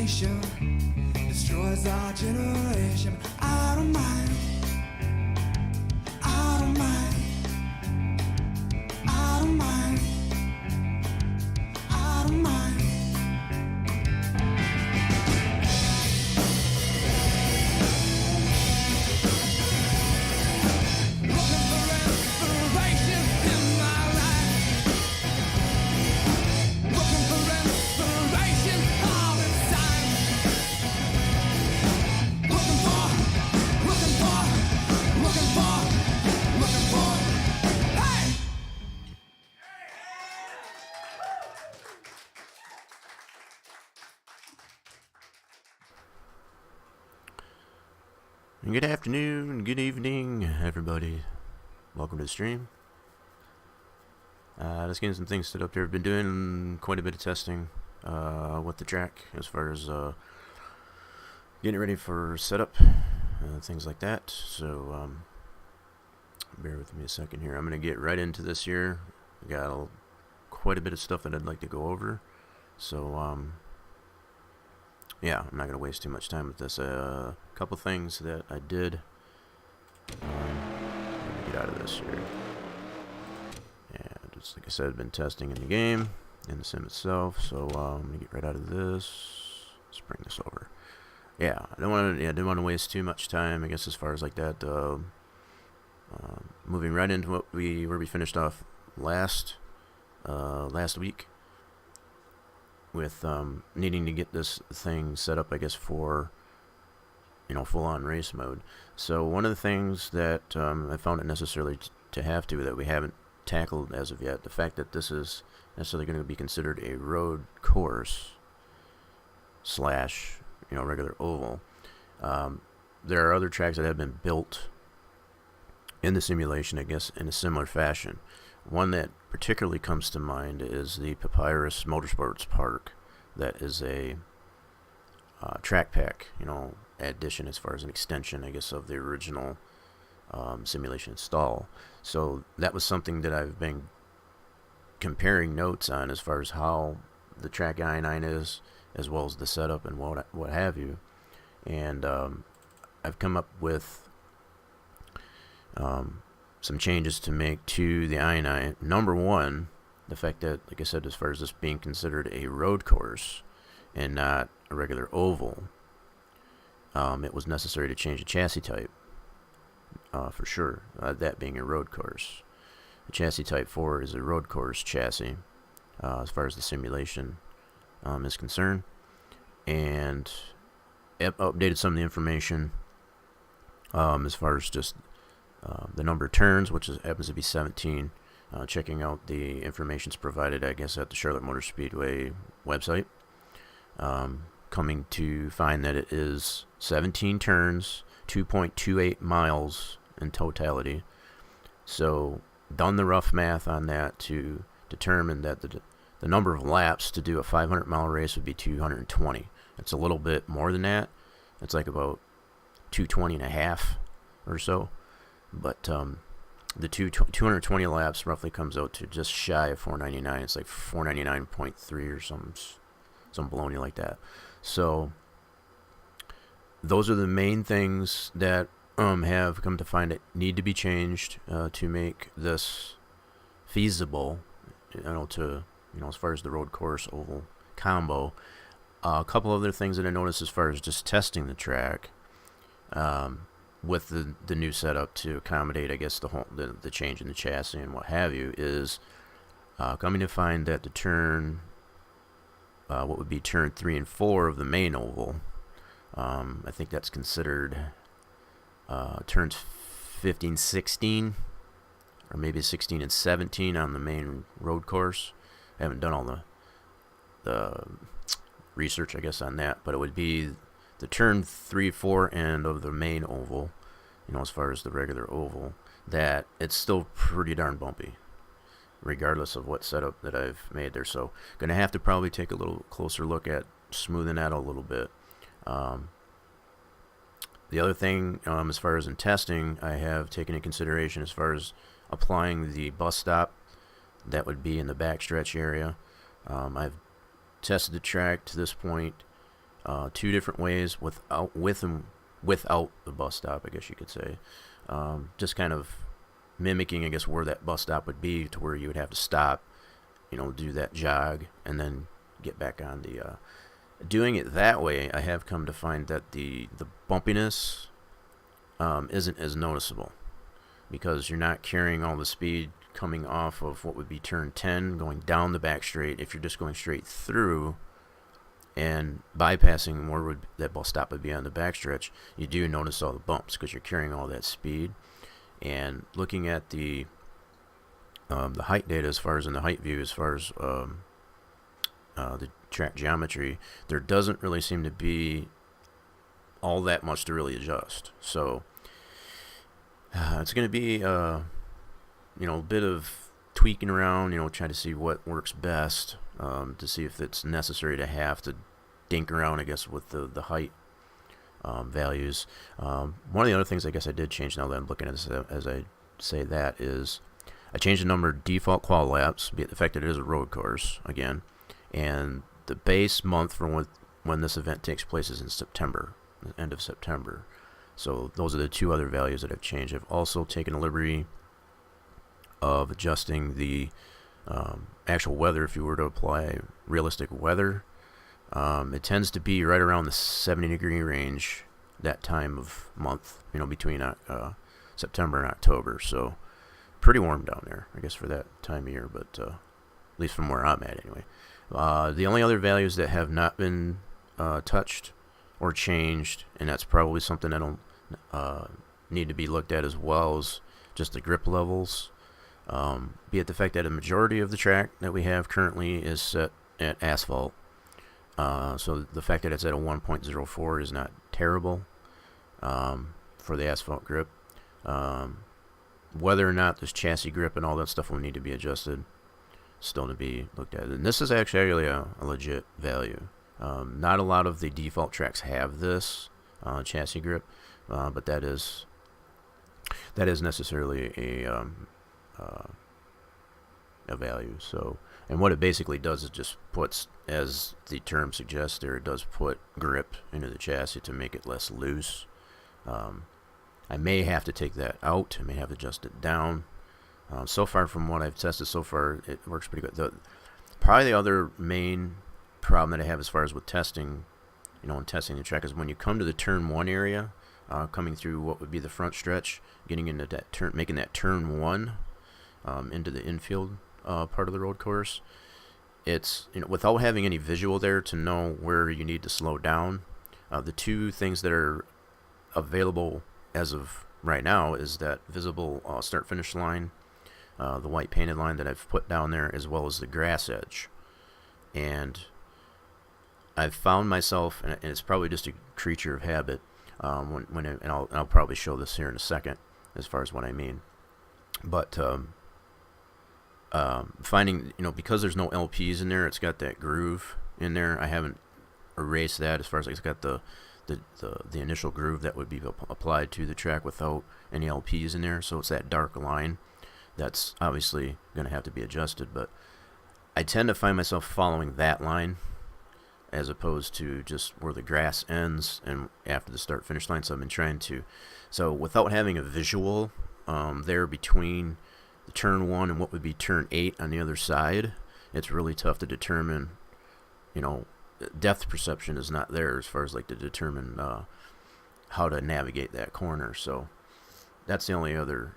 nation, destroys our generation. I don't mind. I don't mind. I don't mind. I don't mind. Looking for inspiration in my life. Looking for inspiration all the time. Looking for, hey! Good afternoon, good evening, everybody. Welcome to the stream. Just getting some things set up here. I've been doing quite a bit of testing with the track as far as getting ready for setup, things like that. So bear with me a second here. I'm going to get right into this here. I got quite a bit of stuff that I'd like to go over. So yeah, I'm not going to waste too much time with this. A couple things that I did. Let me get out of this here. Yeah, just like I said, I've been testing in the game, in the sim itself. So I'm going to get right out of this. Let's bring this over. Yeah, I didn't want to waste too much time, I guess, as far as like that. Moving right into where we finished off last week, with needing to get this thing set up, I guess, for full-on race mode. So one of the things that I found it necessarily to have to, that we haven't tackled as of yet, the fact that this is necessarily going to be considered a road course / regular oval. There are other tracks that have been built in the simulation, I guess, in a similar fashion. One that particularly comes to mind is the Papyrus Motorsports Park. That is a track pack, addition as far as an extension, I guess, of the original simulation install. So that was something that I've been comparing notes on as far as how the track i9 is, as well as the setup and what have you. And I've come up with some changes to make to the i9. Number one, the fact that, like I said, as far as this being considered a road course and not a regular oval, it was necessary to change the chassis type, for sure, that being a road course. The chassis type 4 is a road course chassis, as far as the simulation is concerned. And it updated some of the information as far as just the number of turns, which happens to be 17. Checking out the information's provided, I guess, at the Charlotte Motor Speedway website. Coming to find that it is 17 turns, 2.28 miles in totality. So, done the rough math on that to determine that the number of laps to do a 500-mile race would be 220. It's a little bit more than that. It's like about 220 and a half or so. But the 220 laps roughly comes out to just shy of 499. It's like 499.3 or some baloney like that. So those are the main things that have come to find it need to be changed to make this feasible, as far as the road course oval combo. A couple other things that I noticed as far as just testing the track, with the new setup to accommodate, I guess, the change in the chassis and what have you, is coming to find that the turn, what would be turn 3 and 4 of the main oval, I think that's considered turns 15, 16, or maybe 16 and 17 on the main road course. I haven't done all the research, I guess, on that, but it would be the turn 3, 4 end of the main oval, as far as the regular oval, that it's still pretty darn bumpy, regardless of what setup that I've made there. So going to have to probably take a little closer look at smoothing that out a little bit. The other thing, as far as in testing, I have taken into consideration as far as applying the bus stop that would be in the backstretch area. I've tested the track to this point two different ways without the bus stop, I guess you could say. Just kind of mimicking, I guess, where that bus stop would be, to where you would have to stop, do that jog and then get back on the. Doing it that way, I have come to find that the bumpiness isn't as noticeable, because you're not carrying all the speed coming off of what would be turn 10 going down the back straight. If you're just going straight through and bypassing where that bus stop would be on the backstretch, you do notice all the bumps because you're carrying all that speed. And looking at the height data, as far as in the height view, as far as the track geometry, there doesn't really seem to be all that much to really adjust. So it's going to be a bit of tweaking around, trying to see what works best, to see if it's necessary to have to dink around, I guess, with the height values. One of the other things I guess I did change, now that I'm looking at this as I say that, is I changed the number of default qual laps, be it the fact that it is a road course again, and the base month for when this event takes place is in September, the end of September. So those are the two other values that I've changed. I've also taken a liberty of adjusting the actual weather. If you were to apply realistic weather, it tends to be right around the 70-degree range that time of month, between September and October. So pretty warm down there, I guess, for that time of year, but at least from where I'm at anyway. The only other values that have not been touched or changed, and that's probably something that'll need to be looked at as well, as just the grip levels. Be it the fact that a majority of the track that we have currently is set at asphalt. So the fact that it's at a 1.04 is not terrible for the asphalt grip. Whether or not this chassis grip and all that stuff will need to be adjusted, still to be looked at. And this is actually a legit value. Not a lot of the default tracks have this chassis grip, but that is necessarily a value. So, and what it basically does is just puts, as the term suggests there, it does put grip into the chassis to make it less loose. I may have to take that out. I may have to adjust it down. So far, from what I've tested so far, it works pretty good. Probably the other main problem that I have as far as with testing, and testing the track, is when you come to the turn 1 area, coming through what would be the front stretch, getting into that turn, making that turn 1 into the infield part of the road course. It's, without having any visual there to know where you need to slow down, the two things that are available as of right now is that visible start-finish line, the white painted line that I've put down there, as well as the grass edge. And I've found myself, and it's probably just a creature of habit, and I'll probably show this here in a second as far as what I mean. But finding, because there's no LPs in there, it's got that groove in there. I haven't erased that, as far as, like, it's got the initial groove that would be applied to the track without any LPs in there. So it's that dark line that's obviously going to have to be adjusted. But I tend to find myself following that line as opposed to just where the grass ends and after the start-finish line. So I've been trying to, so without having a visual there between the turn 1 and what would be turn 8 on the other side, it's really tough to determine, depth perception is not there as far as, like, to determine how to navigate that corner. So that's the only other,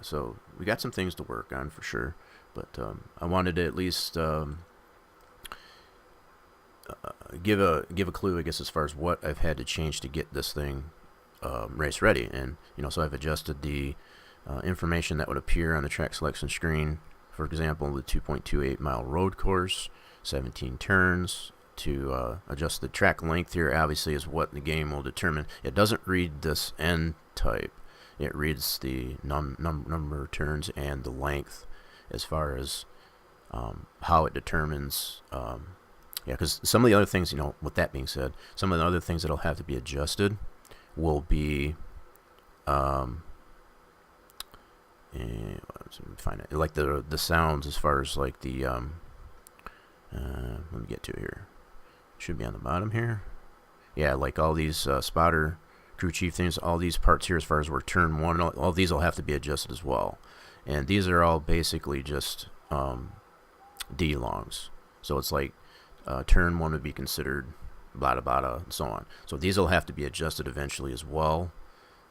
so we got some things to work on for sure, but I wanted to at least give a clue, I guess, as far as what I've had to change to get this thing race ready. And so I've adjusted the information that would appear on the track selection screen. For example, the 2.28 mile road course, 17 turns. To adjust the track length here, obviously, is what the game will determine. It doesn't read this N type. It reads the number of turns and the length, as far as how it determines. Because some of the other things, with that being said, some of the other things that'll have to be adjusted will be, find it, like the sounds, as far as, like, the let me get to it here. should be on the bottom here. Yeah, like all these spotter, crew chief things, all these parts here as far as where turn 1, all these will have to be adjusted as well. And these are all basically just D-longs. So it's like turn 1 would be considered blah, blah, blah, and so on. So these will have to be adjusted eventually as well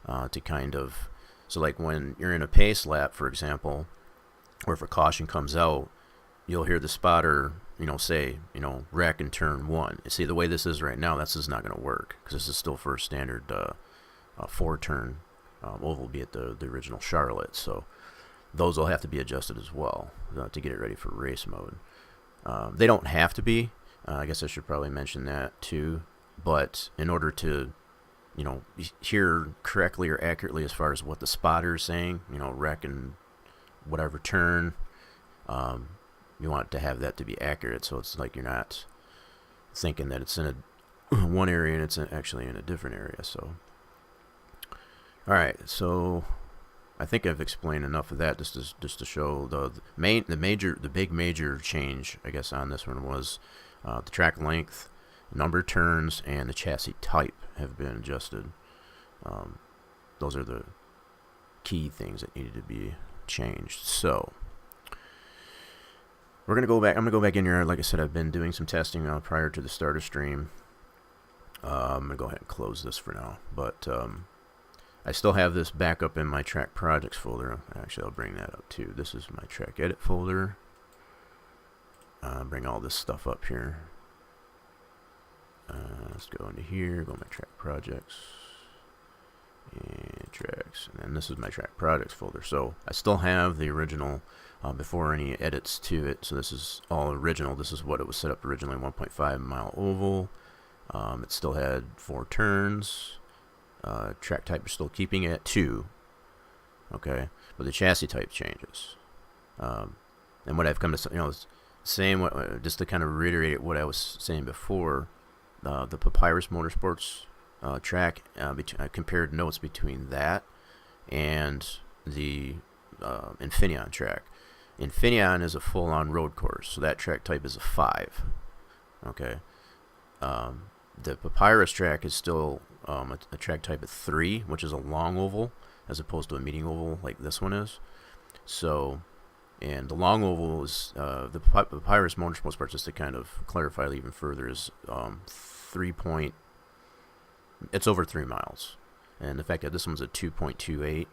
to kind of... So like when you're in a pace lap, for example, or if a caution comes out, you'll hear the spotter, say, wreck in turn 1. See, the way this is right now, that's just not going to work because this is still for a standard 4-turn oval, be it the original Charlotte. So those will have to be adjusted as well to get it ready for race mode. They don't have to be. I guess I should probably mention that too. But in order to, hear correctly or accurately as far as what the spotter is saying, wreck in whatever turn, you want to have that to be accurate. So it's like you're not thinking that it's in one area and it's actually in a different area. So, all right. So I think I've explained enough of that just to show the big major change, I guess, on this one was the track length, number of turns, and the chassis type have been adjusted. Those are the key things that needed to be changed. So we're gonna go back. I'm gonna go back in here. Like I said, I've been doing some testing prior to the start of stream. I'm gonna go ahead and close this for now, but I still have this backup in my track projects folder. Actually, I'll bring that up too. This is my track edit folder. Bring all this stuff up here. Let's go into here, go to my track projects, and tracks. And then this is my track projects folder. So I still have the original before any edits to it. So this is all original. This is what it was set up originally, 1.5 mile oval. It still had 4 turns. Track type, we're still keeping it at 2. Okay, but the chassis type changes. And what I've come to, saying just to kind of reiterate what I was saying before, the Papyrus Motorsports track, I compared notes between that and the Infineon track. Infineon is a full-on road course, so that track type is a 5. Okay. The Papyrus track is still a track type of 3, which is a long oval, as opposed to a medium oval like this one is. So, and the long oval is, the Papyrus Motorsports, just to kind of clarify it even further, is it's over 3 miles. And the fact that this one's a 2.28,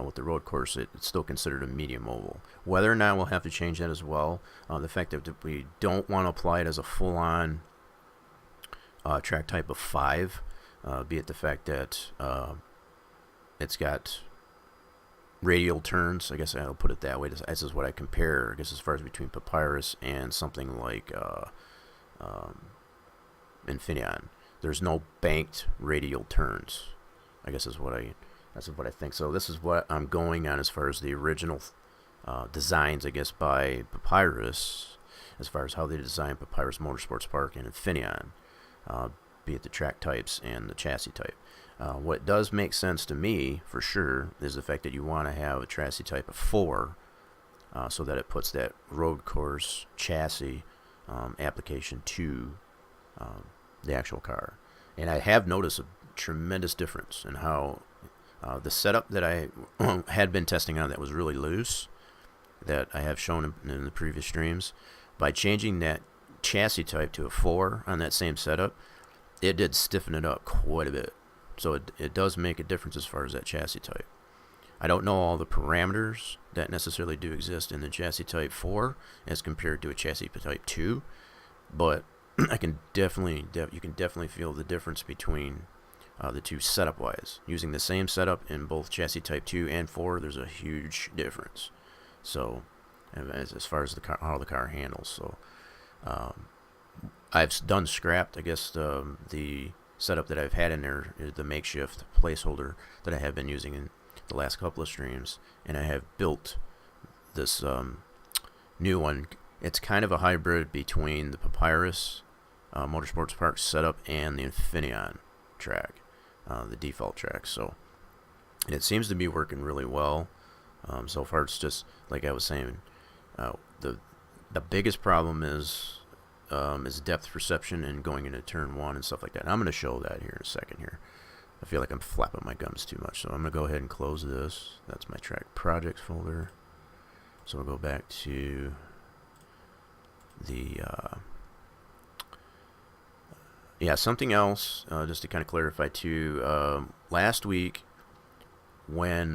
with the road course, it's still considered a medium oval. Whether or not we'll have to change that as well, the fact that we don't want to apply it as a full-on track type of 5, be it the fact that it's got radial turns. I guess I'll put it that way. This is what I compare, I guess, as far as between Papyrus and something like Infineon. There's no banked radial turns, I guess that's what I think. So this is what I'm going on as far as the original designs, I guess, by Papyrus, as far as how they designed Papyrus Motorsports Park and Infineon, be it the track types and the chassis type. What does make sense to me, for sure, is the fact that you want to have a chassis type of 4, so that it puts that road course chassis application to the actual car. And I have noticed a tremendous difference in how the setup that I had been testing on that was really loose, that I have shown in the previous streams, by changing that chassis type to a 4 on that same setup, it did stiffen it up quite a bit. So it does make a difference as far as that chassis type. I don't know all the parameters that necessarily do exist in the chassis type 4 as compared to a chassis type 2, but I can definitely you can definitely feel the difference between the two setup wise. Using the same setup in both chassis type 2 and 4, there's a huge difference. So as far as how the car handles. So I've done scrapped, I guess, the setup that I've had in there, the makeshift placeholder that I have been using in the last couple of streams, and I have built this new one. It's kind of a hybrid between the Papyrus Motorsports Park setup and the Infineon track, the default track. So, and it seems to be working really well. So far, it's just like I was saying. The biggest problem is is depth perception and going into turn 1 and stuff like that. And I'm going to show that here in a second here. I feel like I'm flapping my gums too much, so I'm going to go ahead and close this. That's my track projects folder. So we'll go back to the yeah, something else just to kind of clarify too. Last week when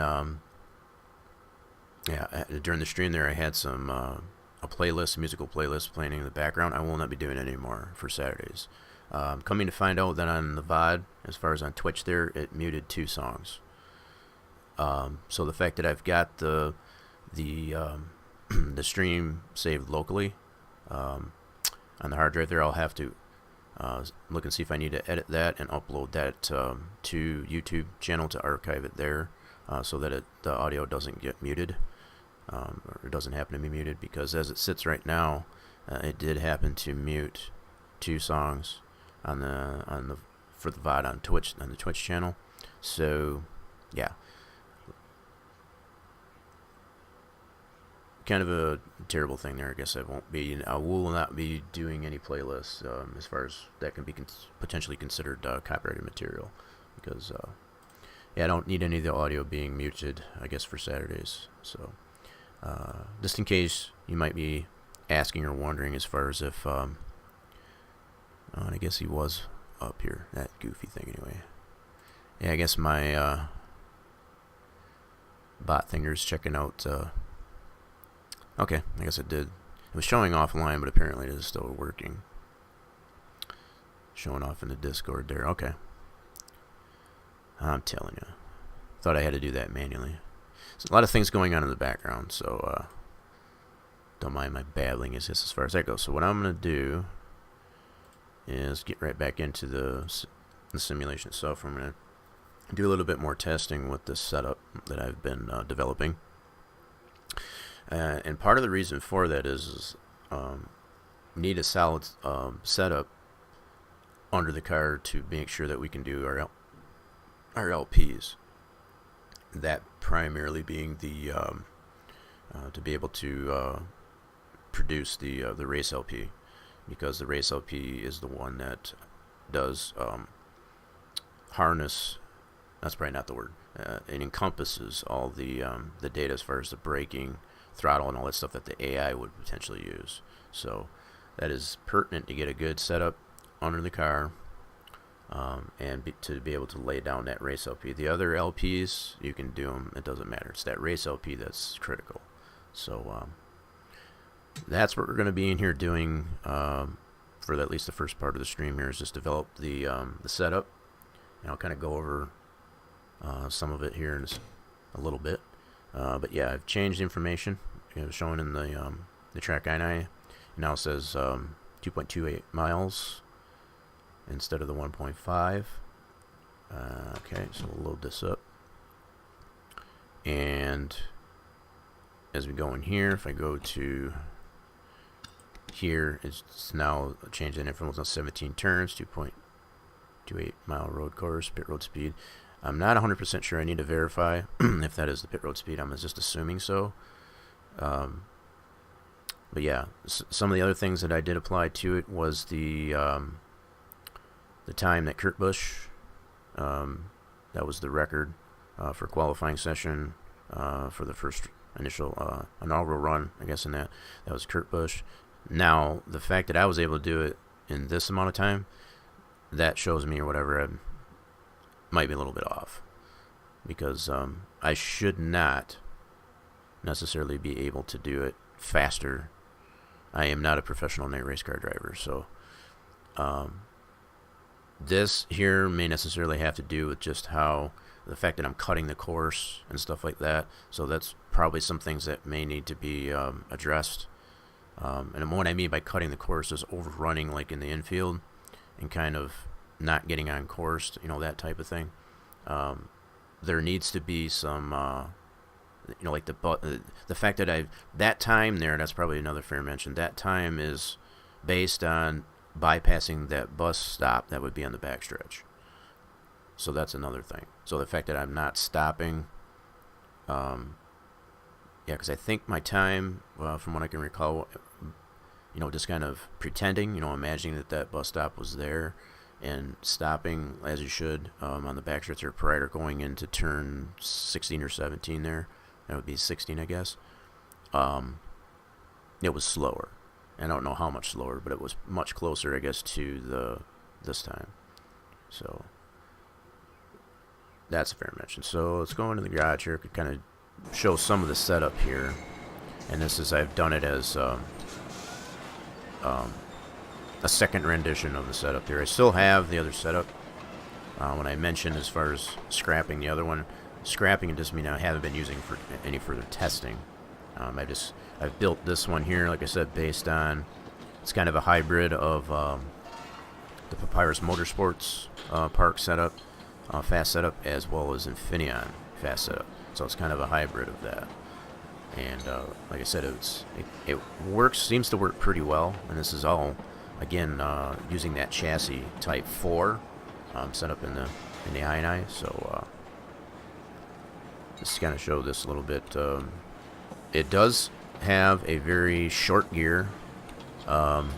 during the stream there, I had some a playlist, a musical playlist playing in the background. I will not be doing it anymore for Saturdays. Coming to find out that on the VOD, as far as on Twitch there, it muted 2 songs. So the fact that I've got the the stream saved locally on the hard drive there, I'll have to look and see if I need to edit that and upload that to YouTube channel to archive it there, so that the audio doesn't get muted, or doesn't happen to be muted, because as it sits right now, it did happen to mute 2 songs on the for the VOD on Twitch, on the Twitch channel. So yeah, kind of a terrible thing there. I guess I will not be doing any playlists as far as that can be potentially considered copyrighted material, because yeah, I don't need any of the audio being muted, I guess, for Saturdays. So just in case you might be asking or wondering, as far as if I guess he was up here, that goofy thing anyway. Yeah, I guess my bot thinger's checking out. Okay, I guess it did. It was showing offline, but apparently it is still working. Showing off in the Discord there. Okay. I'm telling you. Thought I had to do that manually. There's a lot of things going on in the background, so don't mind my babbling as far as that goes. So what I'm going to do is get right back into the simulation itself. I'm going to do a little bit more testing with this setup that I've been developing. And part of the reason for that is need a solid setup under the car to make sure that we can do our LPs. That primarily being the to be able to produce the race LP, because the race LP is the one that does harness. That's probably not the word. It encompasses all the data as far as the braking, throttle, and all that stuff that the AI would potentially use. So that is pertinent to get a good setup under the car, and to be able to lay down that race LP. The other LPs, you can do them, it doesn't matter. It's that race LP that's critical. So that's what we're going to be in here doing for at least the first part of the stream here, is just develop the setup, and I'll kind of go over some of it here in a little bit. But yeah, I've changed information. It was shown in the track INI. It now says 2.28 miles instead of the 1.5. Okay, so we'll load this up. And as we go in here, if I go to here, it's now changed the information. It's now 17 turns, 2.28 mile road course, pit road speed. I'm not 100% sure. I need to verify if that is the pit road speed. I'm just assuming so. But yeah, some of the other things that I did apply to it was the time that Kurt Busch, that was the record for qualifying session for the first initial inaugural run, I guess, in that was Kurt Busch. Now, the fact that I was able to do it in this amount of time, that shows me, or whatever, might be a little bit off, because I should not necessarily be able to do it faster. I am not a professional night race car driver, so this here may necessarily have to do with just how the fact that I'm cutting the course and stuff like that. So that's probably some things that may need to be addressed. And what I mean by cutting the course is overrunning, like in the infield, and kind of not getting on course, that type of thing. There needs to be some, like the fact that that time there, that's probably another fair mention. That time is based on bypassing that bus stop that would be on the backstretch. So that's another thing. So the fact that I'm not stopping, yeah, because I think my time, from what I can recall, you know, just kind of pretending, you know, imagining that that bus stop was there, and stopping as you should on the backstretch or prior going into turn 16 or 17 there. That would be 16, I guess. It was slower. I don't know how much slower, but it was much closer, I guess, to this time. So that's a fair mention. So let's go into the garage here. I could kind of show some of the setup here. And this is, I've done it as a second rendition of the setup here. I still have the other setup. When I mentioned as far as scrapping the other one, scrapping it doesn't mean I haven't been using for any further testing. I've built this one here, like I said, based on, it's kind of a hybrid of the Papyrus Motorsports park setup, fast setup, as well as Infineon fast setup. So it's kind of a hybrid of that. And like I said, it works, seems to work pretty well. And this is all, again, using that chassis Type 4 set up in the I&I. So just kind of show this a little bit. It does have a very short gear. On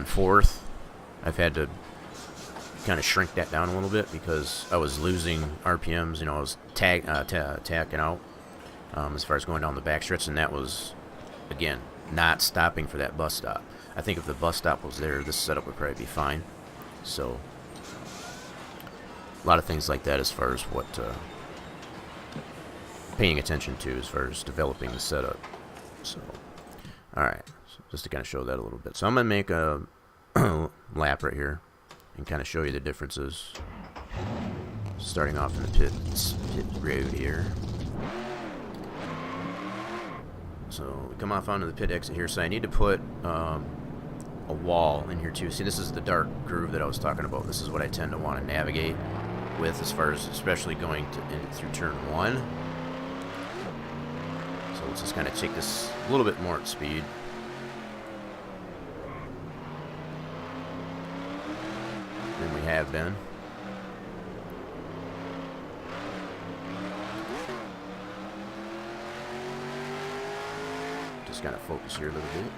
fourth, I've had to kind of shrink that down a little bit because I was losing RPMs. You know, I was tacking out as far as going down the backstretch, and that was, again, not stopping for that bus stop. I think if the bus stop was there, this setup would probably be fine. So a lot of things like that as far as what paying attention to as far as developing the setup. So alright, so just to kind of show that a little bit. So I'm going to make a lap right here and kind of show you the differences. Starting off in the pit road here. So we come off onto the pit exit here. So I need to put a wall in here too. See, this is the dark groove that I was talking about. This is what I tend to want to navigate with, as far as especially going through turn 1. So let's just kind of take this a little bit more at speed. Than we have been. Just kind of focus here a little bit.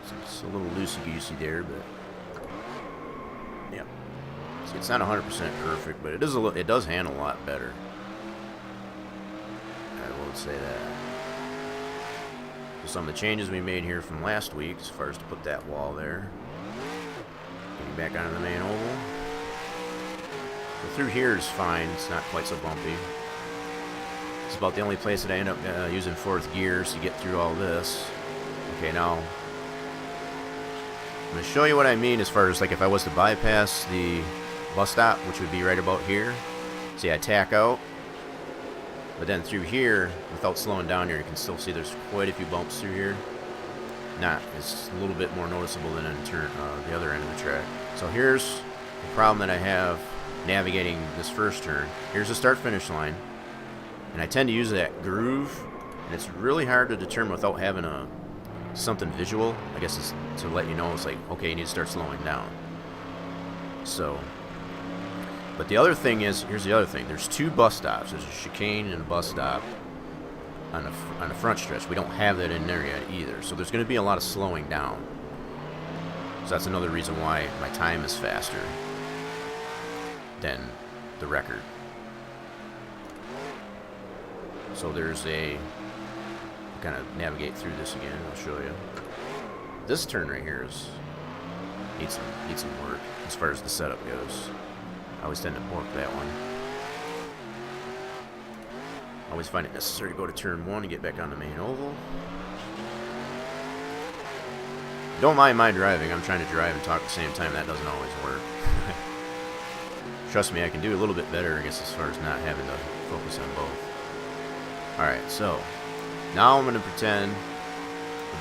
So it's a little loosey-goosey there, but yeah. See, it's not 100% perfect, but it does handle a lot better. I will say that. So some of the changes we made here from last week, as far as to put that wall there. Getting back onto the main oval. So through here is fine. It's not quite so bumpy. It's about the only place that I end up using fourth gears to get through all this. Okay, now I'm going to show you what I mean as far as, like, if I was to bypass the bus stop, which would be right about here. See, I tack out. But then through here, without slowing down here, you can still see there's quite a few bumps through here. It's a little bit more noticeable than in the other end of the track. So here's the problem that I have navigating this first turn. Here's the start-finish line. And I tend to use that groove, and it's really hard to determine without having something visual. I guess it's to let you know, it's like, okay, you need to start slowing down. So, but the other thing is, here's the other thing. There's two bus stops. There's a chicane and a bus stop on the front stretch. We don't have that in there yet either. So there's going to be a lot of slowing down. So that's another reason why my time is faster than the record. So there's kind of navigate through this again. I'll show you. This turn right here needs some work as far as the setup goes. I always tend to bork that one. I always find it necessary to go to turn 1 and get back on the main oval. Don't mind my driving. I'm trying to drive and talk at the same time. That doesn't always work. Trust me, I can do a little bit better, I guess, as far as not having to focus on both. Alright, so now I'm going to pretend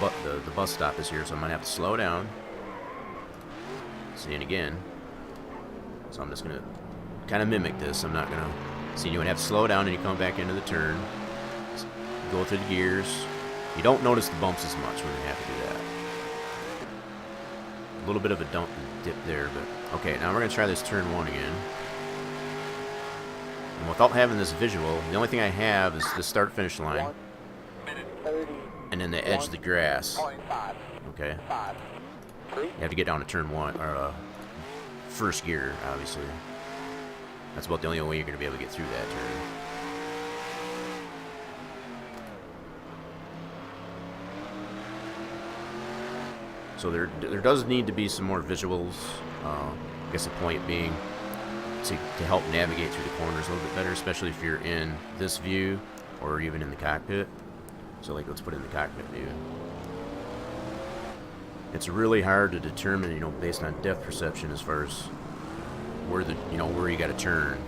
the bus stop is here, so I'm going to have to slow down. See, and again, so I'm just going to kind of mimic this. I'm not going to... See, you would have to slow down and you come back into the turn. Go through the gears. You don't notice the bumps as much when you have to do that. A little bit of a dip there, but... Okay, now we're going to try this turn 1 again. And without having this visual, the only thing I have is the start-finish line. and then the edge of the grass. Okay. You have to get down to turn 1, or first gear, obviously. That's about the only way you're going to be able to get through that turn. So there does need to be some more visuals. I guess the point being to help navigate through the corners a little bit better, especially if you're in this view or even in the cockpit. So like, let's put in the cockpit view. It's really hard to determine, you know, based on depth perception as far as where where you got to turn.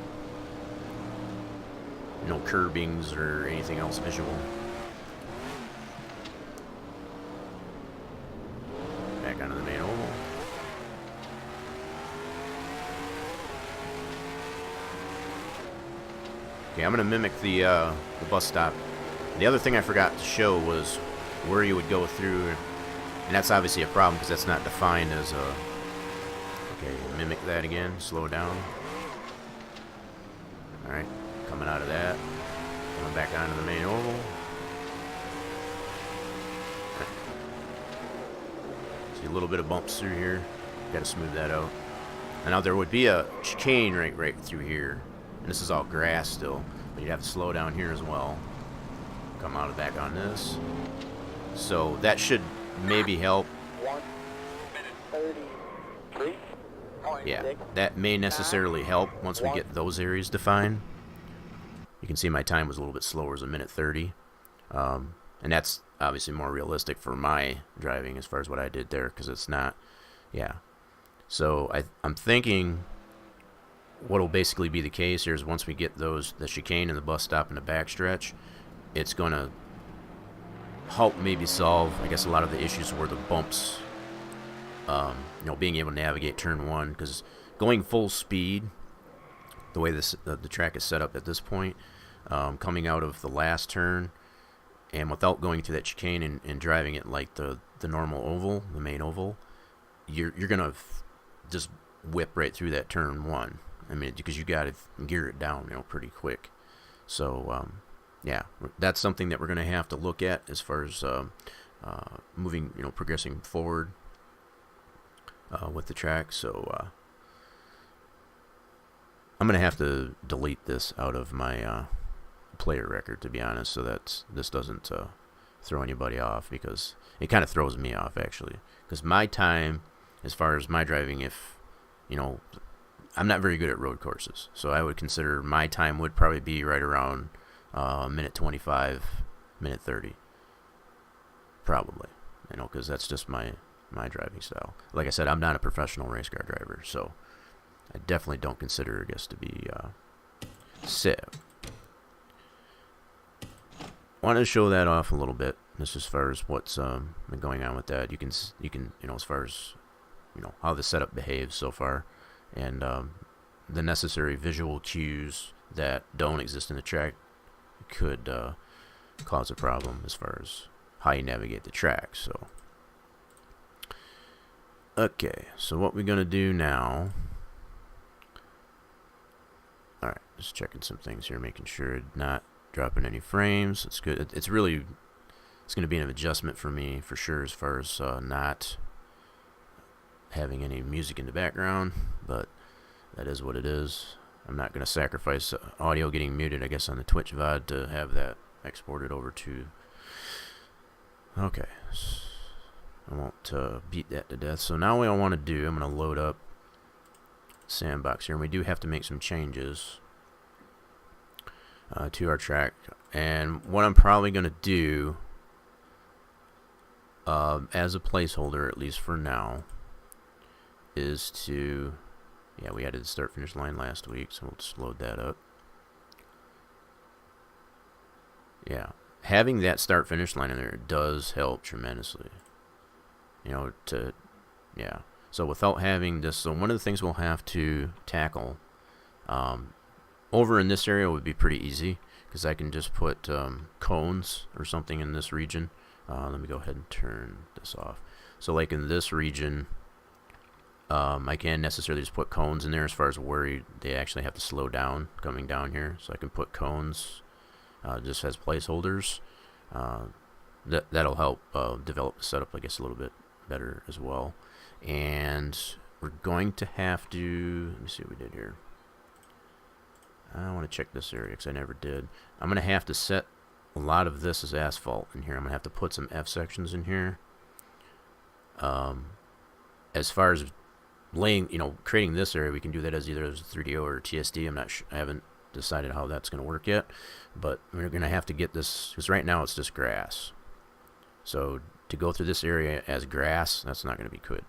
No curbings or anything else visual. Back onto the main oval. Okay, I'm gonna mimic the bus stop. The other thing I forgot to show was where you would go through, and that's obviously a problem because that's not defined as a. Okay, mimic that again. Slow down. All right, coming out of that, coming back onto the main oval. See a little bit of bumps through here. Got to smooth that out. And now there would be a chicane right through here, and this is all grass still, but you'd have to slow down here as well. Come out of back on this. So that should maybe help. 1:33. Yeah, that may necessarily help once we get those areas defined. You can see my time was a little bit slower, as 1:30. And that's obviously more realistic for my driving as far as what I did there, because it's not, yeah. So I'm thinking what will basically be the case here is once we get the chicane and the bus stop and the backstretch, it's going to help maybe solve, I guess, a lot of the issues where the bumps, being able to navigate turn 1, because going full speed, the way the track is set up at this point, coming out of the last turn, and without going through that chicane and driving it like the normal oval, the main oval, you're gonna just whip right through that turn 1. I mean, because you got to gear it down, pretty quick. So yeah, that's something that we're gonna have to look at as far as moving, progressing forward with the track. So I'm gonna have to delete this out of my player record, to be honest, so that this doesn't throw anybody off, because it kind of throws me off, actually, because my time as far as my driving, if I'm not very good at road courses, so I would consider my time would probably be right around 1:25, 1:30, probably, because that's just my driving style. Like I said, I'm not a professional race car driver, so I definitely don't consider, I guess, to be safe. Wanted to show that off a little bit, just as far as what's been going on with that. You can as far as how the setup behaves so far, and the necessary visual cues that don't exist in the track could cause a problem as far as how you navigate the track. So okay, so what we're gonna do now. All right, just checking some things here, making sure not dropping any frames. It's good. It's going to be an adjustment for me for sure, as far as not having any music in the background, but that is what it is. I'm not going to sacrifice audio getting muted, I guess, on the Twitch VOD to have that exported over to. Okay, I won't beat that to death. So now what I want to do, I'm going to load up Sandbox here, and we do have to make some changes to our track. And what I'm probably going to do as a placeholder, at least for now, is to, we added the start finish line last week, so we'll just load that up. Yeah, having that start finish line in there does help tremendously, so without having this, so one of the things we'll have to tackle over in this area would be pretty easy, because I can just put cones or something in this region. Let me go ahead and turn this off. So like in this region, I can't necessarily just put cones in there as far as where they actually have to slow down coming down here. So I can put cones just as placeholders. that'll help develop the setup, I guess, a little bit better as well. And we're going to have to, let me see what we did here. I want to check this area because I never did. I'm going to have to set a lot of this as asphalt in here. I'm going to have to put some F sections in here. As far as laying, creating this area, we can do that as either as a 3DO or a TSD. I'm not sure, I haven't decided how that's going to work yet, but we're going to have to get this, because right now it's just grass. So to go through this area as grass, that's not going to be good.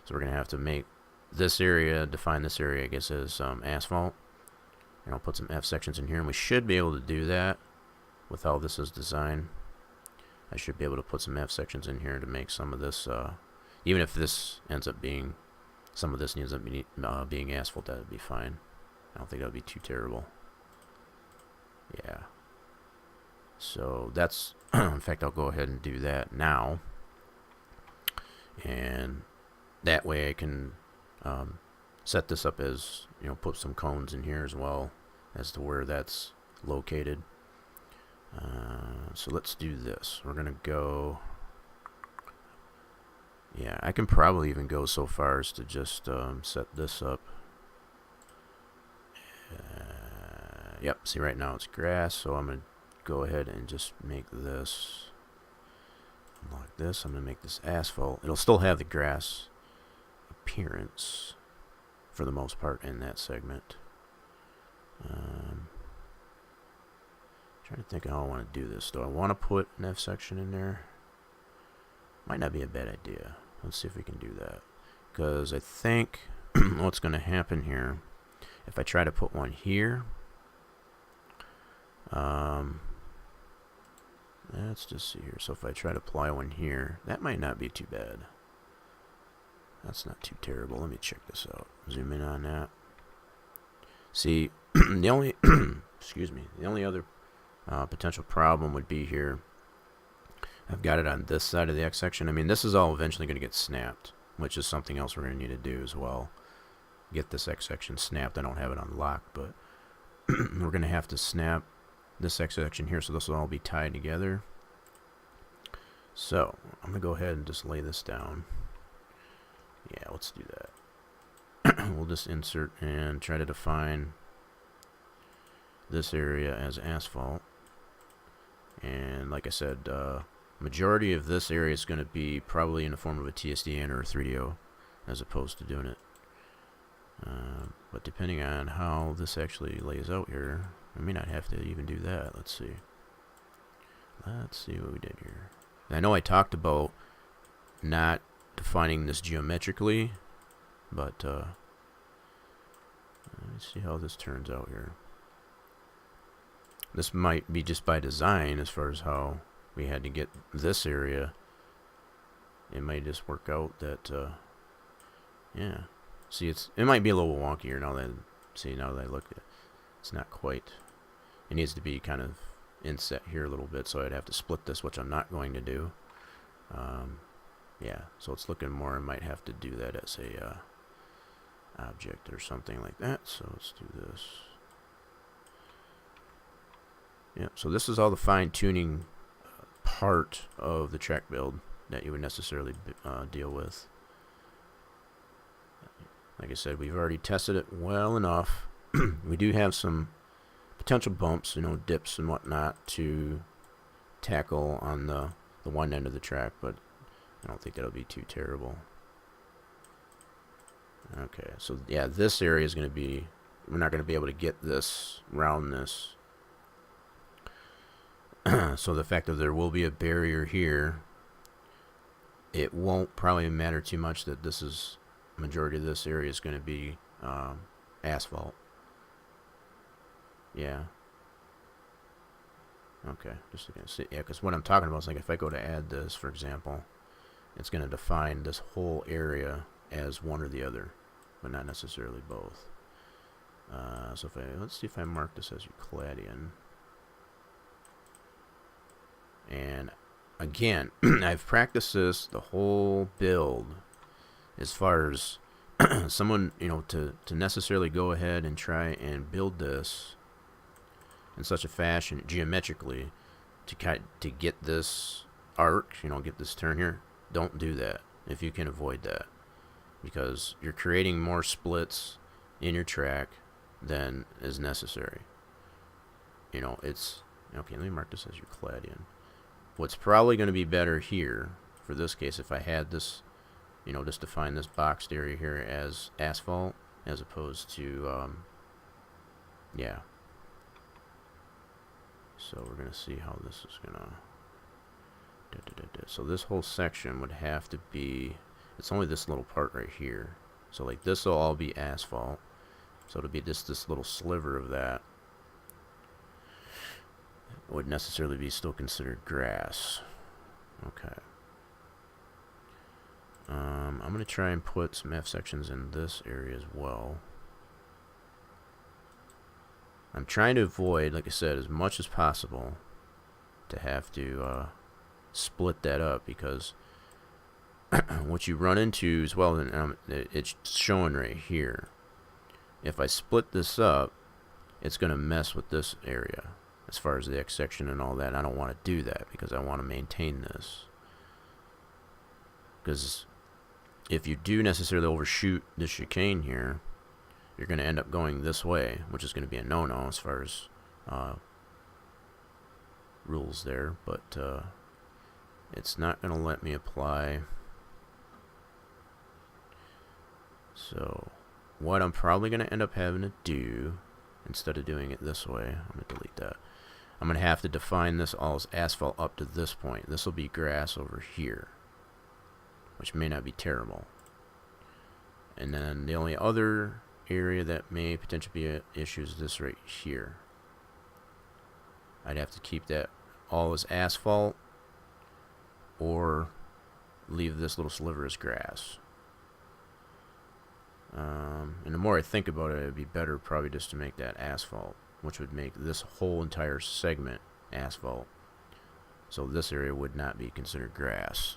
So we're going to have to make this area, define this area, I guess, as asphalt. And I'll put some F sections in here, and we should be able to do that with how this is designed. I should be able to put some F sections in here to make some of this, even if this ends up being, some of this ends up being asphalt, that would be fine. I don't think that would be too terrible. Yeah. So that's, in fact, I'll go ahead and do that now. And that way I can set this up as, put some cones in here as well as to where that's located. So let's do this. We're going to go, yeah, I can probably even go so far as to just set this up. Yep, see right now it's grass, so I'm going to go ahead and just make this like this. I'm going to make this asphalt. It'll still have the grass appearance for the most part in that segment. Trying to think of how I want to do this. Do I want to put an F section in there? Might not be a bad idea. Let's see if we can do that. Because I think what's going to happen here, if I try to put one here, let's just see here. So if I try to apply one here, that might not be too bad. That's not too terrible. Let me check this out. Zoom in on that. See, the only excuse me, the only other potential problem would be here. I've got it on this side of the X section. I mean, this is all eventually going to get snapped, which is something else we're going to need to do as well. Get this X section snapped. I don't have it on lock, but we're going to have to snap this X section here, so this will all be tied together. So I'm going to go ahead and just lay this down. Yeah, let's do that. We'll just insert and try to define this area as asphalt. And like I said, majority of this area is going to be probably in the form of a TSDN or a 3DO as opposed to doing it. But depending on how this actually lays out here, I may not have to even do that. Let's see. Let's see what we did here. I know I talked about not defining this geometrically, but let's see how this turns out here. This might be just by design as far as how we had to get this area. It might just work out that, yeah. See, it might be a little wonkier now that, now that I look at it. It's not quite. It needs to be kind of inset here a little bit, so I'd have to split this, which I'm not going to do. Yeah, so it's looking more, I might have to do that as a object or something like that. So let's do this. Yeah, so this is all the fine-tuning part of the track build that you would necessarily deal with. Like I said, we've already tested it well enough. We do have some potential bumps, dips and whatnot to tackle on the one end of the track, but I don't think that'll be too terrible. Okay, so yeah, this area is going to be, we're not going to be able to get this roundness. So the fact that there will be a barrier here, it won't probably matter too much that this is, majority of this area is going to be asphalt. Yeah. Okay, just looking at, yeah, because what I'm talking about is like if I go to add this, for example, it's going to define this whole area as one or the other, but not necessarily both. So if let's see if I mark this as Euclidean. And again, I've practiced this the whole build as far as someone, to necessarily go ahead and try and build this in such a fashion geometrically to get this arc, get this turn here, don't do that if you can avoid that, because you're creating more splits in your track than is necessary. It's okay. Let me mark this as Euclidean. What's probably going to be better here for this case, if I had this, just define this boxed area here as asphalt as opposed to yeah. So we're going to see how this is going to so this whole section would have to be, it's only this little part right here, so like this will all be asphalt, so it'll be just this little sliver of that would necessarily be still considered grass. Okay. I'm going to try and put some F sections in this area as well. I'm trying to avoid, like I said, as much as possible to have to split that up, because what you run into as well, and it's showing right here, if I split this up, it's going to mess with this area as far as the X section and all that. I don't want to do that because I want to maintain this, because if you do necessarily overshoot the chicane here, you're going to end up going this way, which is going to be a no-no as far as rules there, but it's not going to let me apply. So what I'm probably going to end up having to do, instead of doing it this way, I'm going to delete that. I'm going to have to define this all as asphalt up to this point. This will be grass over here, which may not be terrible. And then the only other area that may potentially be an issue is this right here. I'd have to keep that all as asphalt or leave this little sliver as grass. And the more I think about it, it'd be better probably just to make that asphalt, which would make this whole entire segment asphalt. So this area would not be considered grass.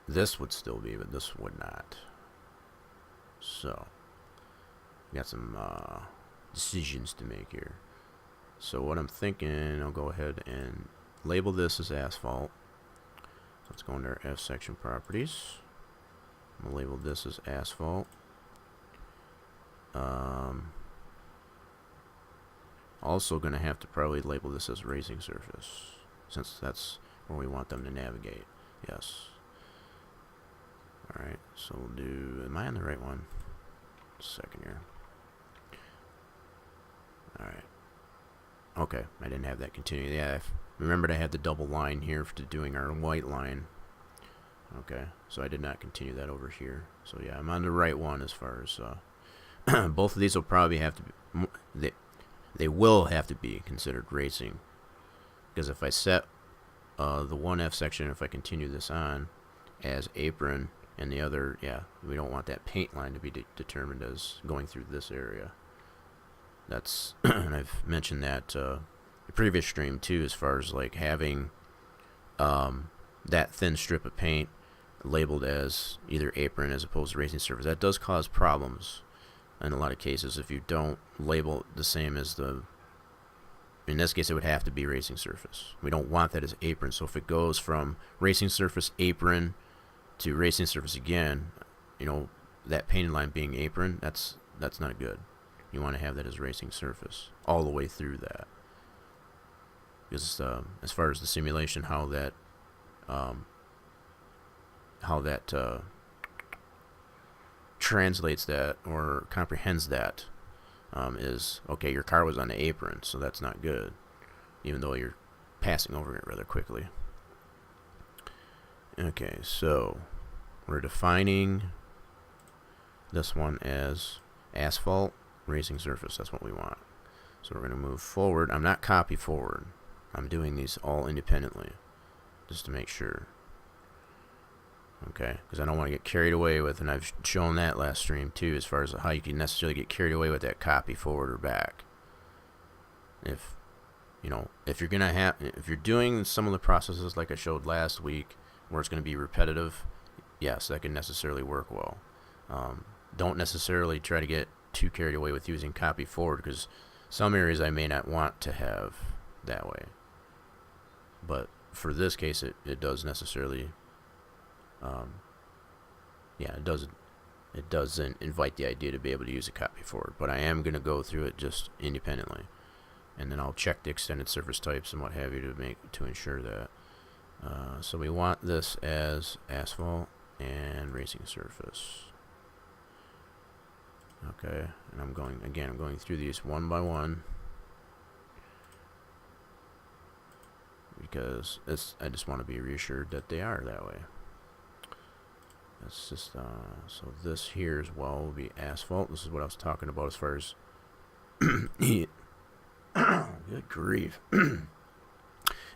This would still be, but this would not. So, we got some decisions to make here. So what I'm thinking, I'll go ahead and label this as asphalt. Let's go into our F section properties. I'm going to label this as asphalt. Also going to have to probably label this as racing surface, since that's where we want them to navigate. Yes. Alright, so we'll do, am I on the right one? Second here. Alright. Okay, I didn't have that continue. Yeah, I remembered I had the double line here for doing our white line. Okay, so I did not continue that over here. So yeah, I'm on the right one as far as both of these will probably have to be, they will have to be considered racing, because if I set the one F section, if I continue this on as apron, and the other, yeah, we don't want that paint line to be determined as going through this area. That's and I've mentioned that the previous stream too, as far as like having that thin strip of paint labeled as either apron as opposed to racing surface. That does cause problems in a lot of cases if you don't label it the same as the, in this case it would have to be racing surface. We don't want that as apron, so if it goes from racing surface apron to racing surface again, that painted line being apron, that's not good. You want to have that as racing surface all the way through that, because as far as the simulation, how that translates that or comprehends that is, okay, your car was on the apron, so that's not good, even though you're passing over it rather quickly. Okay, so we're defining this one as asphalt racing surface. That's what we want. So we're going to move forward. I'm not copy forward. I'm doing these all independently just to make sure. Okay, because I don't want to get carried away with, and I've shown that last stream too, as far as how you can necessarily get carried away with that copy forward or back. If you're gonna have, if you're doing some of the processes like I showed last week, where it's going to be repetitive, yes, that can necessarily work well. Don't necessarily try to get too carried away with using copy forward, because some areas I may not want to have that way. But for this case, it does necessarily, yeah, it doesn't invite the idea to be able to use a copy forward, but I am going to go through it just independently, and then I'll check the extended surface types and what have you to ensure that. So we want this as asphalt and racing surface. Okay, and I'm going through these one by one because I just want to be reassured that they are that way. That's just so this here as well will be asphalt. This is what I was talking about as far as good grief.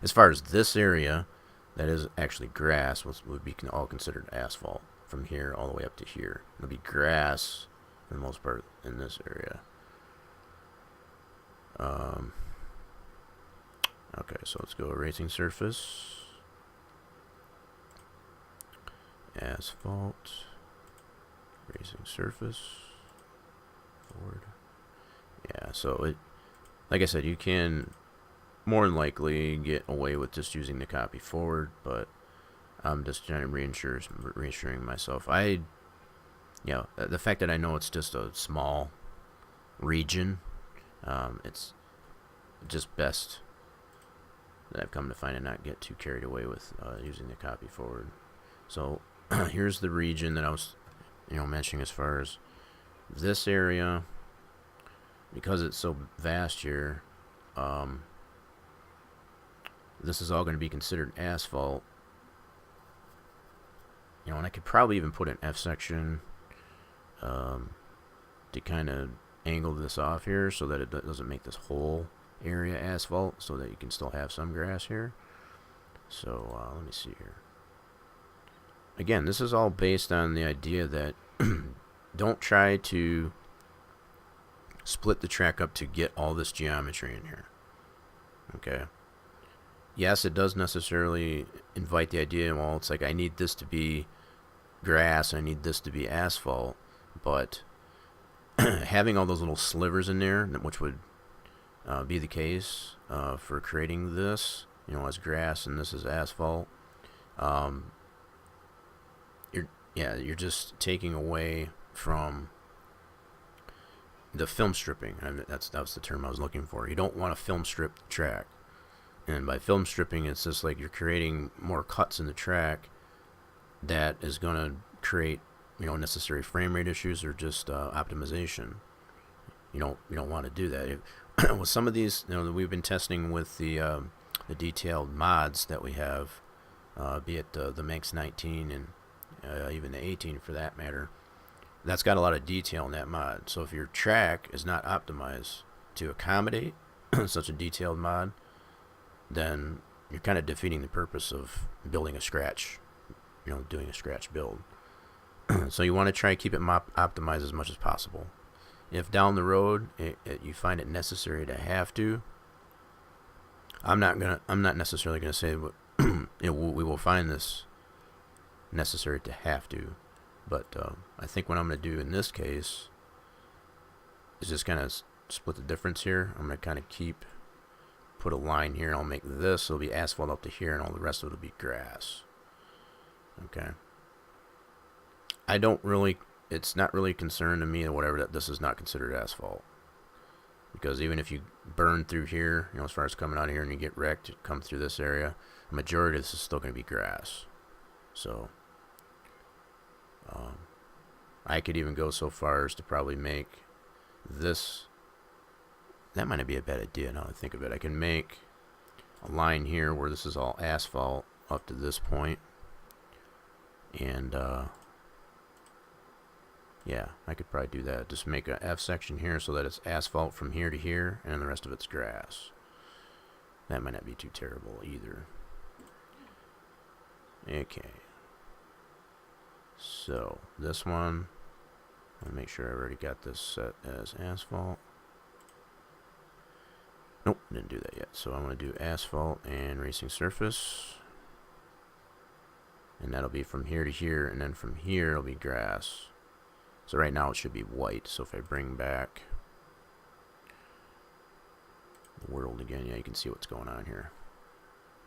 As far as this area, that is actually grass, would be all considered asphalt from here all the way up to here. It'll be grass for the most part in this area. Okay, so let's go racing surface. Asphalt, racing surface, forward. Yeah, so it, like I said, you can more than likely get away with just using the copy forward, but I'm just trying to reassuring myself. You know, the fact that I know it's just a small region, it's just best that I've come to find and not get too carried away with using the copy forward. So here's the region that I was, mentioning as far as this area, because it's so vast here. This is all going to be considered asphalt. And I could probably even put an F section to kind of angle this off here so that it doesn't make this whole area asphalt, so that you can still have some grass here. So let me see here. Again, this is all based on the idea that don't try to split the track up to get all this geometry in here. Okay. Yes, it does necessarily invite the idea, well, it's like I need this to be grass, I need this to be asphalt, but having all those little slivers in there, which would be the case for creating this, as grass and this is asphalt, you're just taking away from the film stripping. That's the term I was looking for. You don't want to film strip the track. And by film stripping, it's just like you're creating more cuts in the track that is going to create, necessary frame rate issues or just optimization. You don't want to do that. With some of these, that we've been testing with the detailed mods that we have, be it the Manx 19 and even the 18 for that matter, that's got a lot of detail in that mod. So if your track is not optimized to accommodate such a detailed mod, then you're kind of defeating the purpose of building a scratch, doing a scratch build. So you want to try to keep it optimized as much as possible. If down the road you find it necessary to have to, I'm not necessarily gonna say we will find this necessary to have to, but I think what I'm gonna do in this case is just kind of split the difference here. I'm gonna kind of put a line here, and I'll make this, it'll be asphalt up to here, and all the rest of it will be grass. Okay. It's not really a concern to me or whatever that this is not considered asphalt. Because even if you burn through here, as far as coming out of here and you get wrecked, you come through this area, the majority of this is still going to be grass. So, I could even go so far as to probably make this. That might not be a bad idea now that I think of it. I can make a line here where this is all asphalt up to this point. And, yeah, I could probably do that. Just make a F section here so that it's asphalt from here to here, and then the rest of it's grass. That might not be too terrible either. Okay. So, this one, I'll make sure I already got this set as asphalt. Nope, didn't do that yet. So I'm going to do asphalt and racing surface. And that'll be from here to here, and then from here it'll be grass. So right now it should be white. So if I bring back the world again, yeah, you can see what's going on here.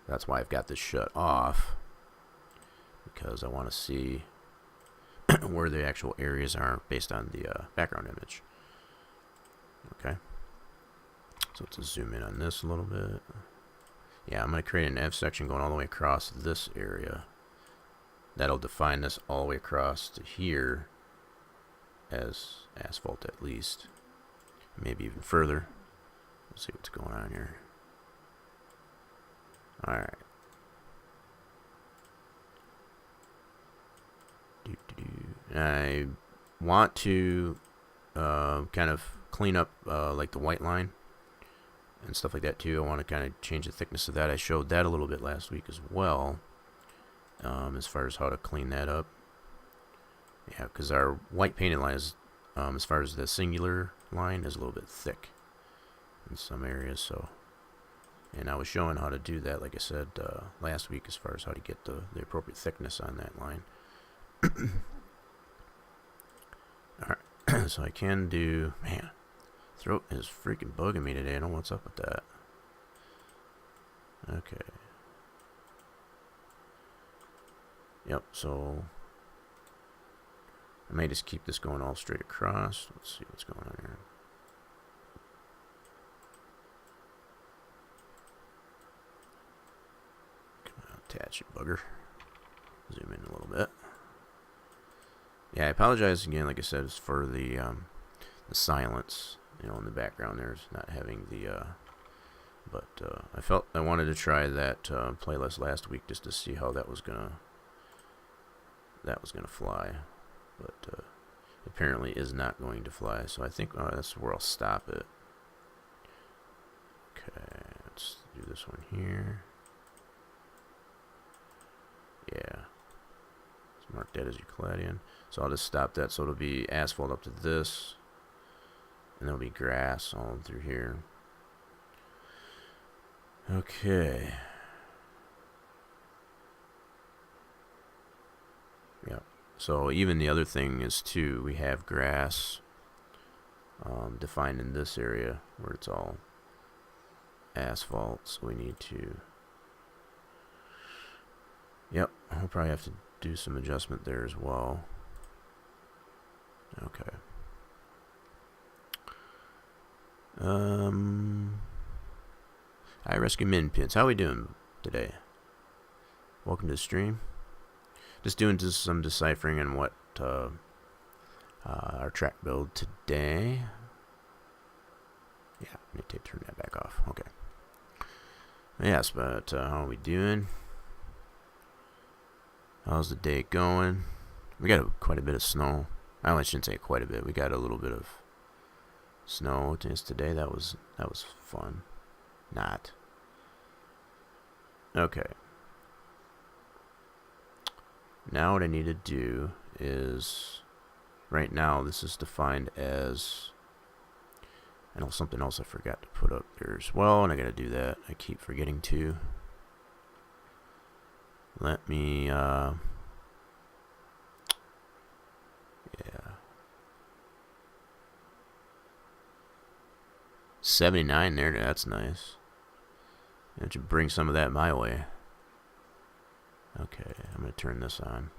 That's why I've got this shut off, because I want to see where the actual areas are based on the background image. Okay, so let's zoom in on this a little bit. Yeah, I'm going to create an F section going all the way across this area. That'll define this all the way across to here as asphalt at least. Maybe even further. Let's see what's going on here. Alright. I want to kind of clean up like the white line and stuff like that too. I want to kind of change the thickness of that. I showed that a little bit last week as well, as far as how to clean that up. Yeah, because our white painted line is, as far as the singular line, is a little bit thick in some areas. So, and I was showing how to do that, like I said last week, as far as how to get the appropriate thickness on that line. Alright, so I can do, man, throat is freaking bugging me today. I don't know what's up with that. Okay. Yep, so I may just keep this going all straight across. Let's see what's going on here. Come on, attach it, bugger. Zoom in a little bit. Yeah, I apologize again, like I said, for the silence, you know, in the background. There's not having the, but I felt I wanted to try that playlist last week just to see how that was gonna fly, but apparently is not going to fly. So I think that's where I'll stop it. Okay, let's do this one here. Yeah. Mark that as Euclidean. So I'll just stop that. So it'll be asphalt up to this, and there'll be grass all through here. Okay. Yep. So even the other thing is too, we have grass defined in this area where it's all asphalt. So we need to. Yep. I'll probably have to do some adjustment there as well. Okay. I rescue min pins. How we doing today? Welcome to the stream. Just doing some deciphering on what our track build today. Yeah, I need to turn that back off. Okay. Yes, but how are we doing? How's the day going? We got quite a bit of snow. I shouldn't say quite a bit. We got a little bit of snow today. That was fun. Not. Okay. Now what I need to do is, right now this is defined as, I know something else I forgot to put up there as well, and I gotta do that. I keep forgetting to. Let me, yeah. 79 there, that's nice. That should bring some of that my way. Okay, I'm going to turn this on.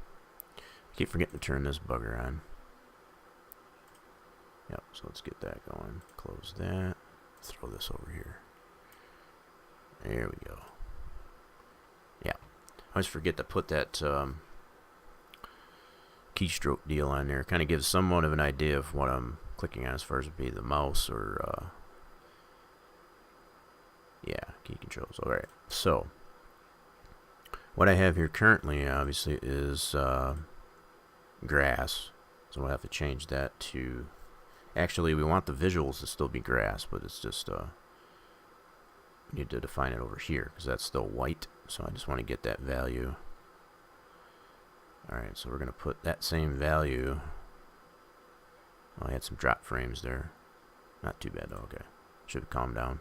I keep forgetting to turn this bugger on. Yep, so let's get that going. Close that. Throw this over here. There we go. Yeah. I always forget to put that keystroke deal on there. Kind of gives somewhat of an idea of what I'm clicking on as far as be the mouse or yeah, key controls. Alright, so what I have here currently obviously is grass, so we'll have to change that to, actually we want the visuals to still be grass, but it's just we need to define it over here because that's still white, so I just want to get that value. Alright, so we're going to put that same value. Oh, I had some drop frames there, not too bad though. Okay, should have calmed down.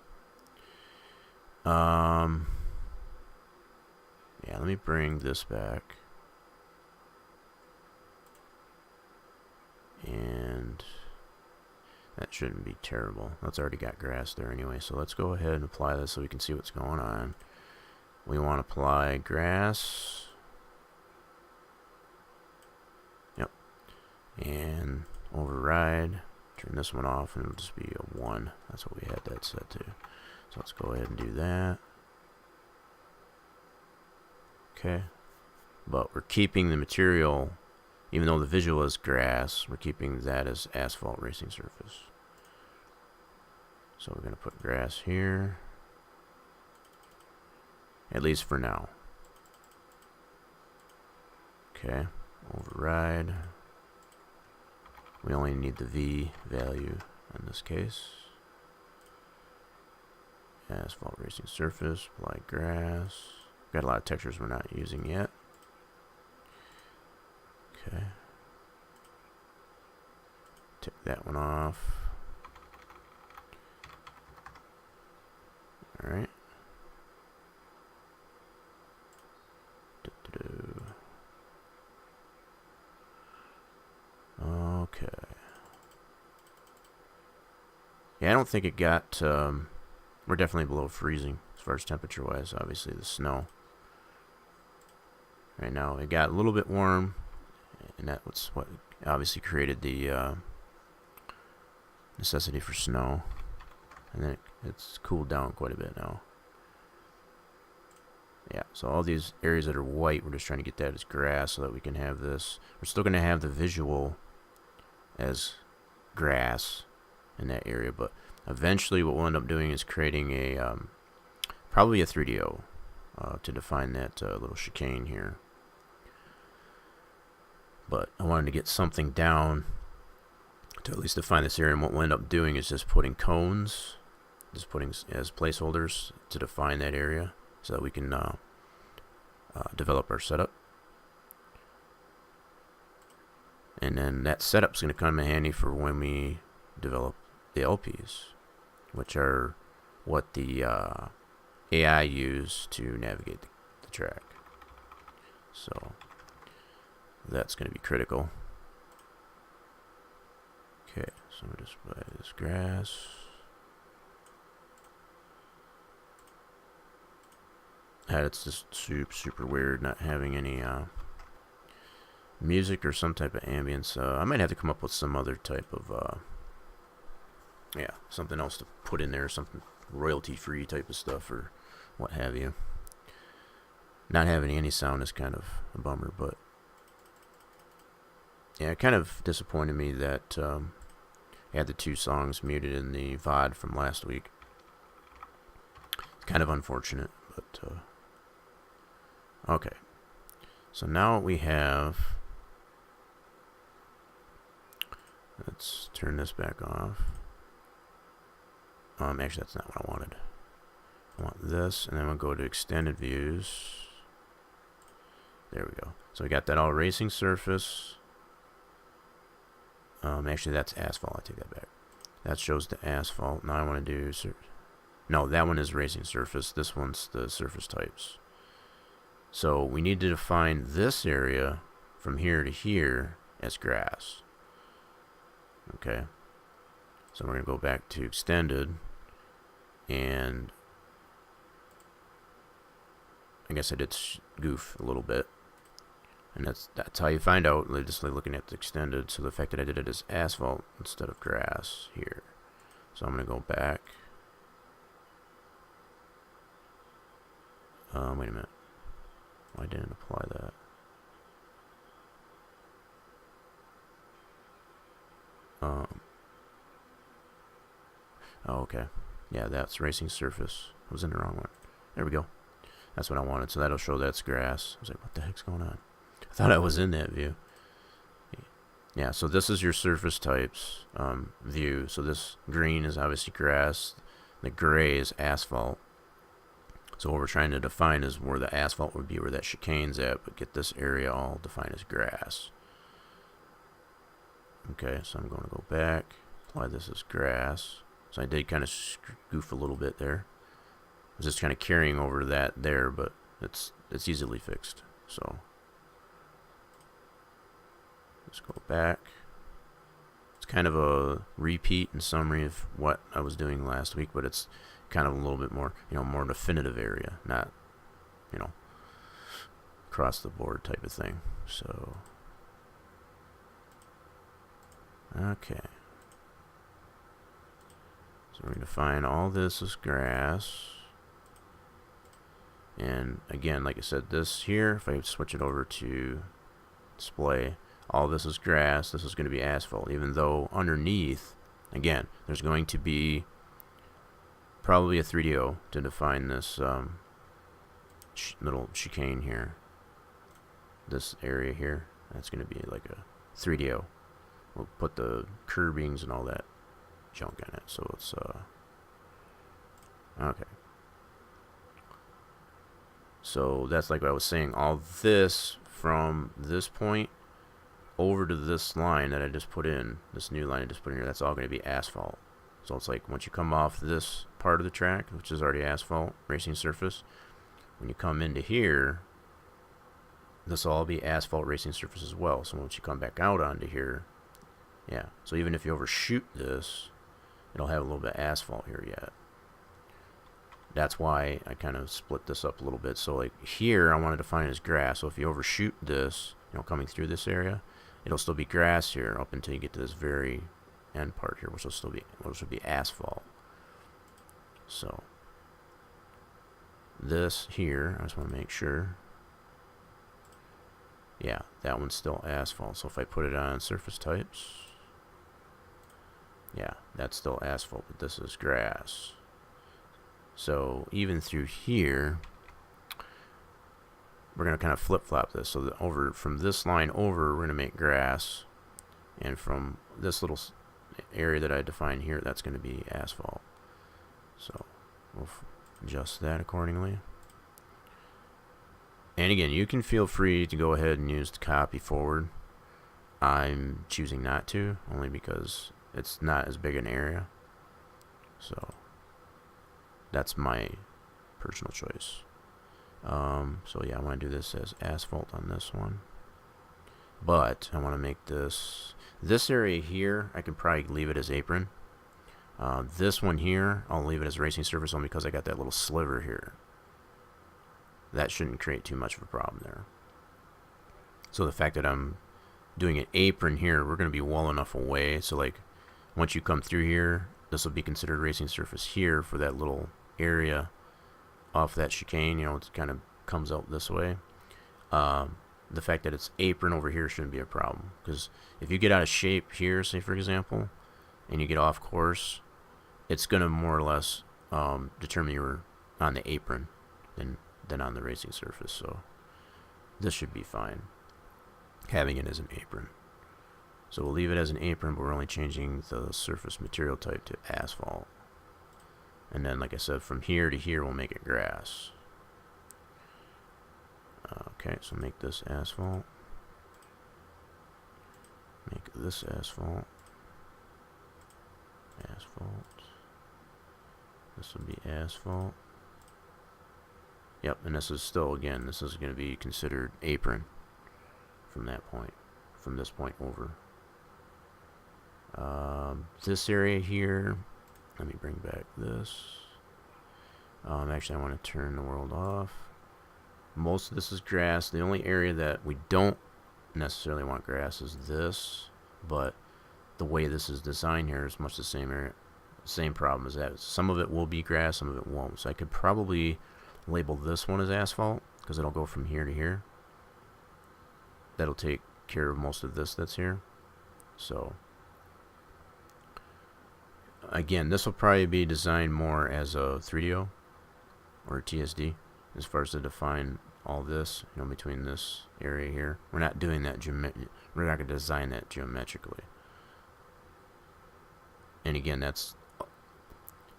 Yeah, let me bring this back. And that shouldn't be terrible. That's already got grass there anyway, so let's go ahead and apply this so we can see what's going on. we want to apply grass. Yep. And override. Turn this one off and it'll just be a 1. That's what we had that set to. So let's go ahead and do that. Okay. But we're keeping the material, even though the visual is grass, we're keeping that as asphalt racing surface. So we're going to put grass here. At least for now. Okay. Override. We only need the V value in this case. Asphalt racing surface, apply grass. Got a lot of textures we're not using yet. Okay. Take that one off. Alright. Okay. Yeah, I don't think it got, we're definitely below freezing as far as temperature wise, obviously the snow. Right now it got a little bit warm, and that's what obviously created the necessity for snow. And then it's cooled down quite a bit now. Yeah, so all these areas that are white, we're just trying to get that as grass so that we can have this. We're still going to have the visual as grass in that area, but eventually what we'll end up doing is creating a probably a 3DO to define that little chicane here. But I wanted to get something down to at least define this area, and what we'll end up doing is just putting cones, just putting as placeholders to define that area so that we can develop our setup. And then that setup's going to come in handy for when we develop the LPs, which are what the AI use to navigate the track. So that's going to be critical. Okay, so we'll just buy this grass. It's just super weird not having any music or some type of ambience. I might have to come up with some other type of yeah, something else to put in there, something royalty free type of stuff or what have you. Not having any sound is kind of a bummer, but yeah, it kind of disappointed me that I had the 2 songs muted in the VOD from last week. It's kind of unfortunate, but okay. So now what we have, let's turn this back off. Actually, that's not what I wanted. I want this, and then we'll go to extended views. There we go. So we got that all racing surface. Actually, that's asphalt. I take that back. That shows the asphalt. Now I want to do... No, that one is racing surface. This one's the surface types. So we need to define this area from here to here as grass. Okay. So we're going to go back to extended. And I guess I did goof a little bit. And that's how you find out, just like looking at the extended. So the fact that I did it as asphalt instead of grass here. So I'm going to go back. Wait a minute. Why didn't it apply that? Oh, okay. Yeah, that's racing surface. I was in the wrong one. There we go. That's what I wanted. So that'll show that's grass. I was like, what the heck's going on? I thought I was in that view. Yeah, so this is your surface types view. So this green is obviously grass. The gray is asphalt. So what we're trying to define is where the asphalt would be, where that chicane's at, but get this area all defined as grass. Okay, so I'm going to go back, apply this as grass. So I did kind of goof a little bit there. I was just kind of carrying over that there, but it's easily fixed. So let's go back. It's kind of a repeat and summary of what I was doing last week, but it's kind of a little bit more, more definitive area, not you know, across the board type of thing. So, okay. So we're going to define all this as grass. And again, like I said, this here, if I switch it over to display, all this is grass, this is going to be asphalt, even though underneath, again, there's going to be probably a 3DO to define this little chicane here. This area here, that's going to be like a 3DO. We'll put the curbings and all that junk in it, so it's okay. So that's like what I was saying, all this from this point over to this line that I just put in, this new line I just put in here, that's all going to be asphalt. So it's like once you come off this part of the track, which is already asphalt, racing surface, when you come into here, this will all be asphalt racing surface as well. So once you come back out onto here, yeah, so even if you overshoot this, it'll have a little bit of asphalt here yet. That's why I kind of split this up a little bit. So like here, I want to define it as grass. So if you overshoot this, you know, coming through this area, it'll still be grass here up until you get to this very end part here, which will be asphalt. So this here, I just want to make sure. Yeah, that one's still asphalt. So if I put it on surface types, yeah, that's still asphalt, but this is grass. So even through here, we're going to kind of flip-flop this. So that over from this line over, we're going to make grass. And from this little area that I define here, that's going to be asphalt. So we'll adjust that accordingly. And again, you can feel free to go ahead and use the copy forward. I'm choosing not to, only because it's not as big an area. So that's my personal choice. So yeah, I want to do this as asphalt on this one. But I want to make this area here, I can probably leave it as apron. This one here, I'll leave it as racing surface only because I got that little sliver here. That shouldn't create too much of a problem there. So the fact that I'm doing an apron here, we're going to be well enough away. So like once you come through here, this will be considered racing surface here for that little area off that chicane. You know, it kind of comes out this way. The fact that it's apron over here shouldn't be a problem, because if you get out of shape here, say for example, and you get off course, it's going to more or less determine you're on the apron than on the racing surface. So this should be fine, having it as an apron. So we'll leave it as an apron, but we're only changing the surface material type to asphalt. And then, like I said, from here to here, we'll make it grass. Okay, so make this asphalt. Make this asphalt. Asphalt. This will be asphalt. Yep, and this is still, again, this is going to be considered apron from that point, from this point over. This area here, let me bring back this. Actually, I want to turn the world off. Most of this is grass. The only area that we don't necessarily want grass is this, but the way this is designed here is much the same area, same problem as that. Some of it will be grass, some of it won't. So I could probably label this one as asphalt, because it'll go from here to here. That'll take care of most of this that's here. So again, this will probably be designed more as a 3DO or a TSD as far as to define all this, you know, between this area here. We're not doing that we're not going to design that geometrically. And again, that's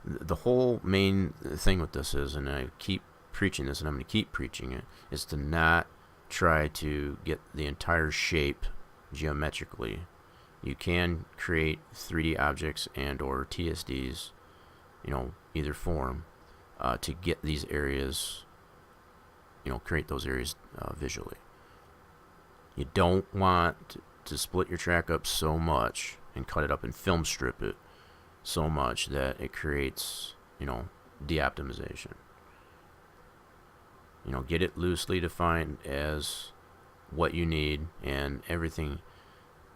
the whole main thing with this is, and I keep preaching this, and I'm going to keep preaching it, is to not try to get the entire shape geometrically. You can create 3D objects and or TSDs, you know, either form, to get these areas, you know, create those areas visually. You don't want to split your track up so much and cut it up and film strip it so much that it creates, you know, de-optimization. get it loosely defined as what you need, and everything.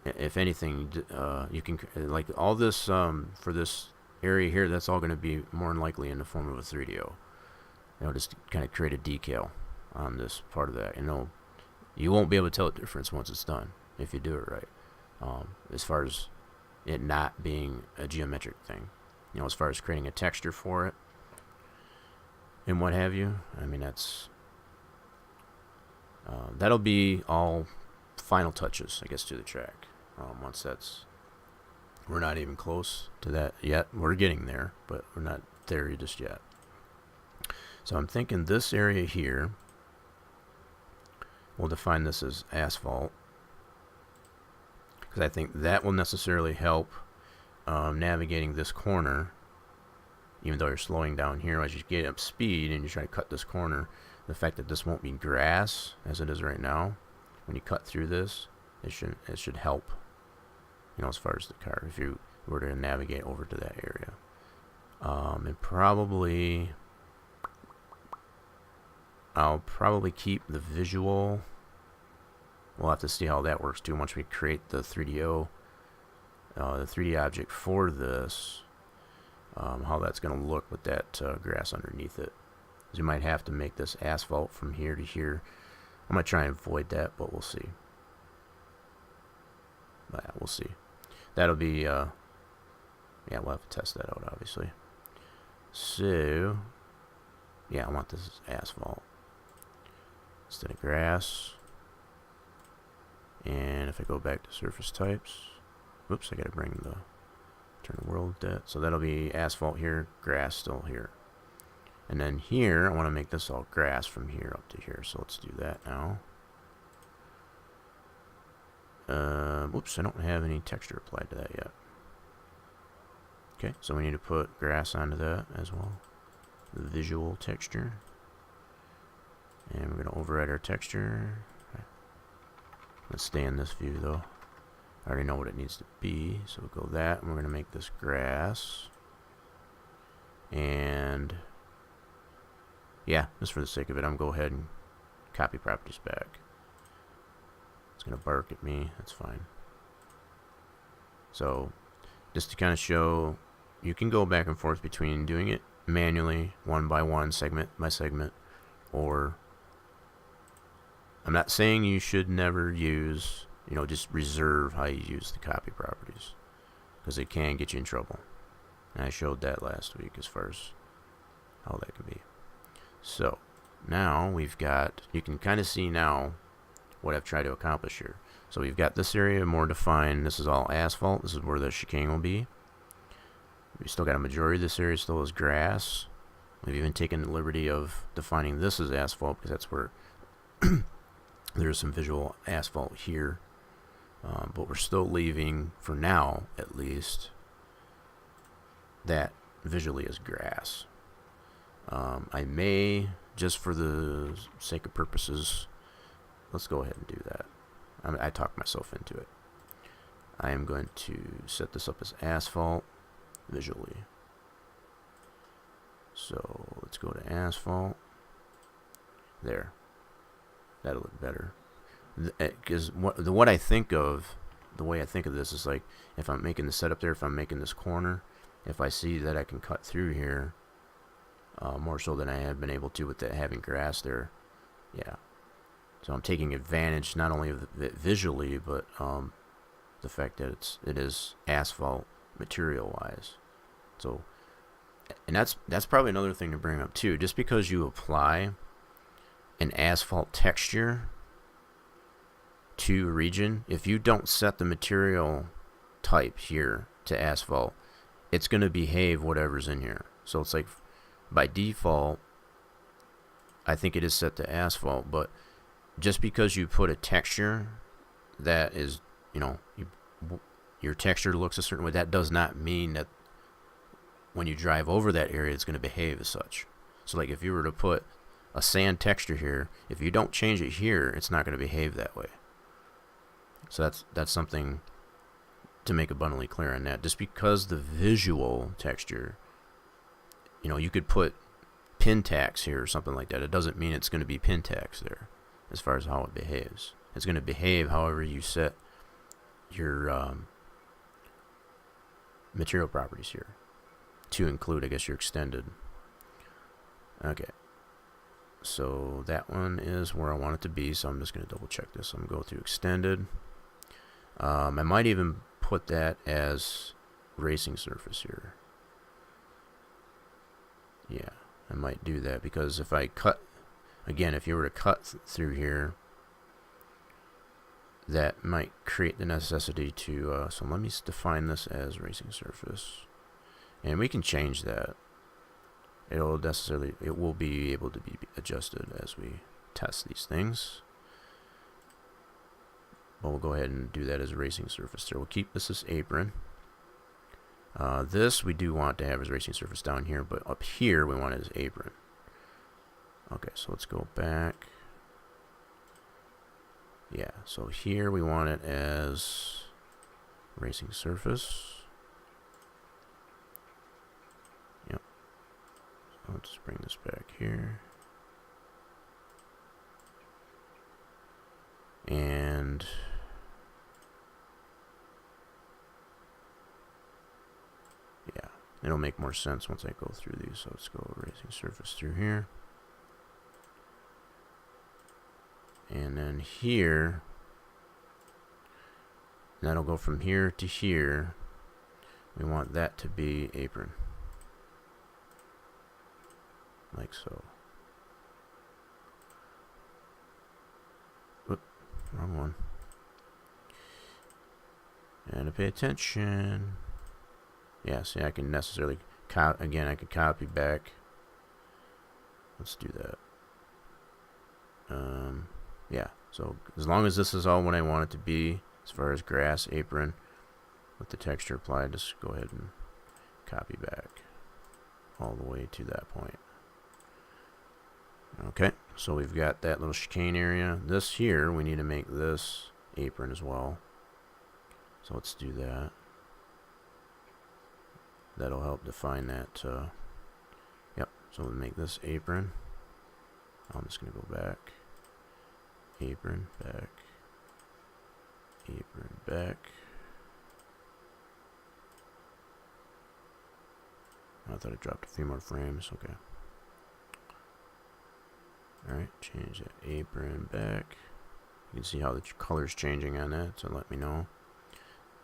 If anything, you can, like, all this for this area here, that's all going to be more than likely in the form of a 3DO. Just kind of create a decal on this part of that. You won't be able to tell the difference once it's done if you do it right. As far as it not being a geometric thing, as far as creating a texture for it and what have you. I mean, that'll be all final touches, I guess, to the track. Once we're not even close to that yet. We're getting there, but we're not there just yet. So I'm thinking this area here, we'll define this as asphalt, because I think that will necessarily help navigating this corner. Even though you're slowing down here as you get up speed and you try to cut this corner, the fact that this won't be grass as it is right now, when you cut through this, it should help, as far as the car, if you were to navigate over to that area. And I'll probably keep the visual. We'll have to see how that works too once we create the 3DO, the 3D object for this, how that's going to look with that grass underneath it. Because you might have to make this asphalt from here to here. I'm going to try and avoid that, but we'll see. But yeah, we'll see. That'll be, yeah, we'll have to test that out, obviously. So, yeah, I want this as asphalt instead of grass. And if I go back to surface types, whoops, I gotta turn the world that. So that'll be asphalt here, grass still here. And then here, I want to make this all grass from here up to here. So let's do that now. Whoops, I don't have any texture applied to that yet. Okay, so we need to put grass onto that as well. The visual texture. And we're going to override our texture. Let's stay in this view though. I already know what it needs to be, so we'll go that, and we're going to make this grass. And yeah, just for the sake of it, I'm going to go ahead and copy properties back. It's going to bark at me, that's fine. So just to kind of show, you can go back and forth between doing it manually, one by one, segment by segment, or I'm not saying you should never use, just reserve how you use the copy properties, because it can get you in trouble. And I showed that last week as far as how that can be. So now we've got, you can kind of see now what I've tried to accomplish here. So we've got this area more defined. This is all asphalt. This is where the chicane will be. We still got a majority of this area still is grass. We've even taken the liberty of defining this as asphalt, because that's where there's some visual asphalt here. But we're still leaving, for now at least, that visually as grass. I may, just for the sake of purposes, let's go ahead and do that. I talked myself into it. I am going to set this up as asphalt visually. So let's go to asphalt. There. That'll look better. Because what I think of, the way I think of this is like, if I'm making the setup there, if I'm making this corner, if I see that I can cut through here, more so than I have been able to with that having grass there, yeah. So I'm taking advantage not only of it visually, but the fact that it is asphalt material-wise. So, and that's probably another thing to bring up too. Just because you apply an asphalt texture to a region, if you don't set the material type here to asphalt, it's going to behave whatever's in here. So it's like, by default, I think it is set to asphalt, but just because you put a texture that is, your texture looks a certain way, that does not mean that when you drive over that area, it's going to behave as such. So like if you were to put a sand texture here, if you don't change it here, it's not going to behave that way. So that's something to make abundantly clear on that. Just because the visual texture, you could put pin tacks here or something like that, it doesn't mean it's going to be pin tacks there as far as how it behaves. It's going to behave however you set your material properties here to include, I guess, your extended. Okay, so that one is where I want it to be, so I'm just going to double check this. I'm going to go through extended. I might even put that as racing surface here. Yeah, I might do that, because if I cut, again, if you were to cut through here, that might create the necessity to, so let me define this as racing surface. And we can change that. It will be able to be adjusted as we test these things. But we'll go ahead and do that as a racing surface there. We'll keep this as apron. This we do want to have as racing surface down here, but up here we want it as apron. Okay, so let's go back. Yeah, so here we want it as racing surface. Yep. So let's bring this back here. And yeah, it'll make more sense once I go through these. So let's go racing surface through here. And then here, that'll go from here to here. We want that to be apron. Like so. Oop, wrong one. And to pay attention. Yeah, see, I can necessarily, again, I could copy back. Let's do that. Yeah, so as long as this is all what I want it to be, as far as grass, apron, with the texture applied, just go ahead and copy back all the way to that point. Okay, so we've got that little chicane area. This here, we need to make this apron as well. So let's do that. That'll help define that. Yep, so we'll make this apron. I'm just going to go back. Apron, back. Apron, back. I thought I dropped a few more frames. Okay. Alright, change that apron back. You can see how the color's changing on that, so let me know.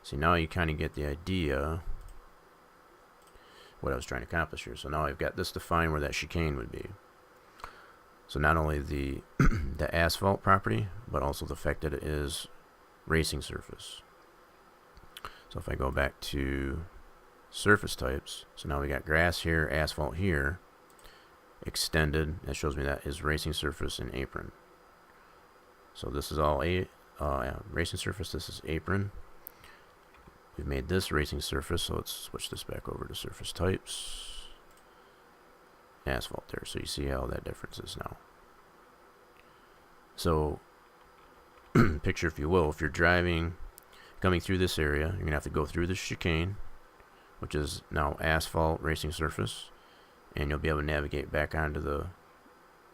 See, now you kind of get the idea what I was trying to accomplish here. So now I've got this defined where that chicane would be. So not only the the asphalt property, but also the fact that it is racing surface. So if I go back to surface types, so now we got grass here, asphalt here, extended, that shows me that is racing surface and apron. So this is all racing surface, this is apron. We've made this racing surface, so let's switch this back over to surface types. Asphalt there, so you see how that difference is now. So picture, if you will, if you're driving, coming through this area, you're gonna have to go through this chicane, which is now asphalt racing surface, and you'll be able to navigate back onto to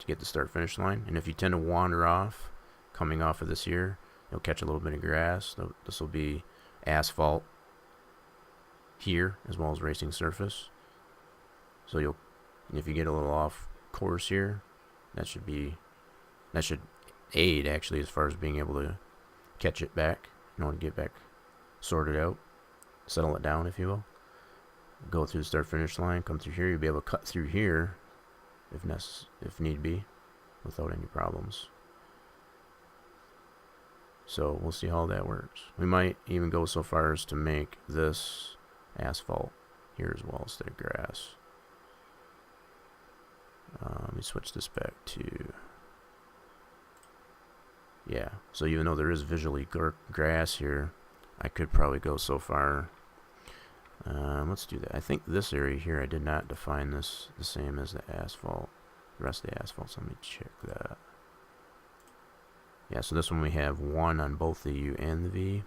get the start finish line. And if you tend to wander off coming off of this here, you'll catch a little bit of grass. This will be asphalt here as well as racing surface. So if you get a little off course here, that should aid actually as far as being able to catch it back, to get back sorted out, settle it down, if you will. Go through the start finish line, come through here, you'll be able to cut through here if need be without any problems. So we'll see how that works. We might even go so far as to make this asphalt here as well instead of grass. Let me switch this back to, yeah, so even though there is visually grass here, I could probably go so far. Let's do that. I think this area here, I did not define this the same as the asphalt, the rest of the asphalt, so let me check that. Yeah, so this one we have 1 on both the U and the V,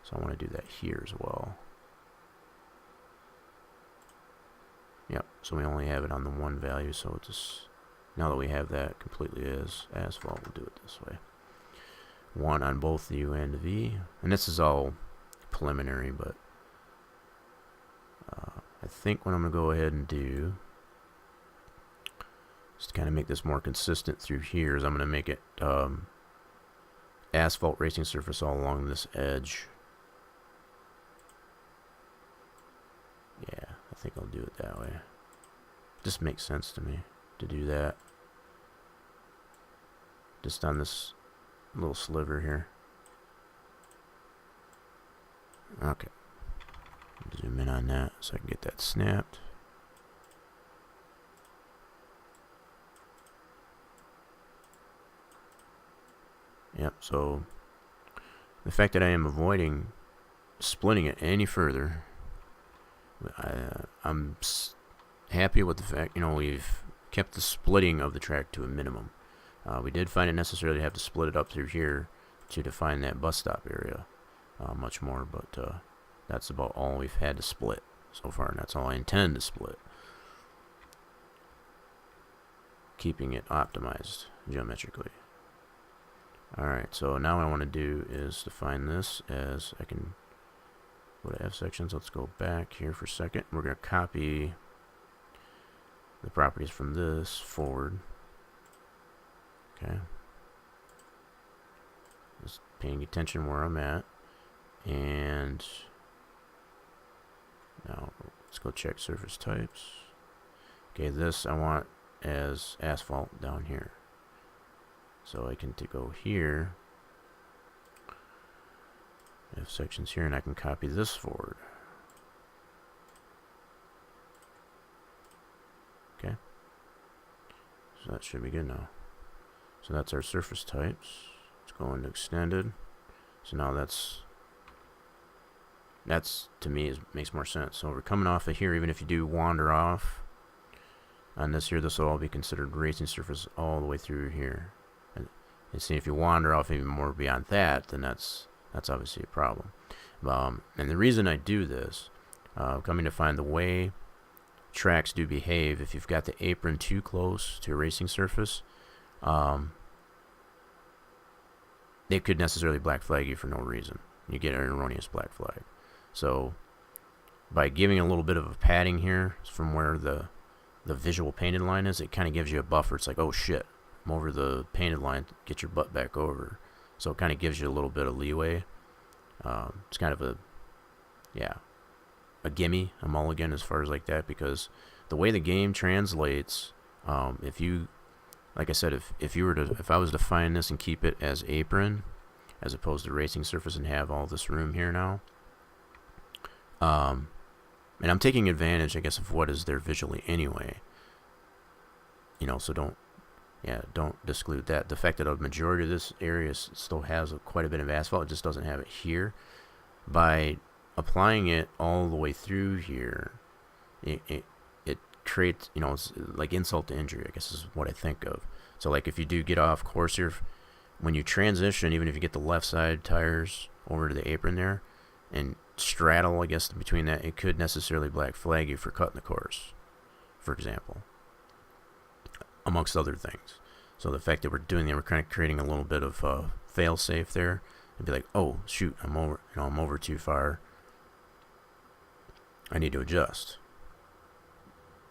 so I want to do that here as well. Yep, So we only have it on the one value, so it just, now that we have that completely as asphalt, we'll do it this way. 1 on both the U and the V. And this is all preliminary, but I think what I'm going to go ahead and do, just to kind of make this more consistent through here, is I'm going to make it asphalt racing surface all along this edge. Yeah, I think I'll do it that way. Just makes sense to me to do that. Just on this little sliver here. Okay. Zoom in on that so I can get that snapped. Yep, so the fact that I am avoiding splitting it any further, I'm happy with the fact, you know, we've kept the splitting of the track to a minimum. We did find it necessary to have to split it up through here to define that bus stop area much more, but that's about all we've had to split so far, and that's all I intend to split. Keeping it optimized geometrically. Alright, so now what I want to do is define this as, I can go to F sections. Let's go back here for a second. We're going to copy the properties from this forward. Okay. Just paying attention where I'm at. And now let's go check surface types. Okay, this I want as asphalt down here. So I can go here, F sections here, and I can copy this forward. Okay. So that should be good now. So that's our surface types. Let's go into extended. So now that's to me makes more sense. So we're coming off of here. Even if you do wander off on this here, this will all be considered racing surface all the way through here. And see, if you wander off even more beyond that, then that's obviously a problem. And the reason I do this, coming to find the way tracks do behave, if you've got the apron too close to a racing surface, they could necessarily black flag you for no reason. You get an erroneous black flag. So by giving a little bit of a padding here from where the visual painted line is, it kind of gives you a buffer. It's like, oh shit, I'm over the painted line, get your butt back over. So it kind of gives you a little bit of leeway. It's kind of a gimme, a mulligan as far as like that, because the way the game translates, if you, like I said, if I was to find this and keep it as apron as opposed to racing surface and have all this room here now, and I'm taking advantage, I guess, of what is there visually anyway, you know, so don't disclude that. The fact that a majority of this area still has quite a bit of asphalt, it just doesn't have it here. By applying it all the way through here, it creates, you know, it's like insult to injury, I guess is what I think of. So like if you do get off course here, when you transition, even if you get the left side tires over to the apron there and straddle, I guess, between that, it could necessarily black flag you for cutting the course, for example, amongst other things. So the fact that we're doing that, we're kind of creating a little bit of fail safe there, and be like, oh shoot, I'm over too far, I need to adjust.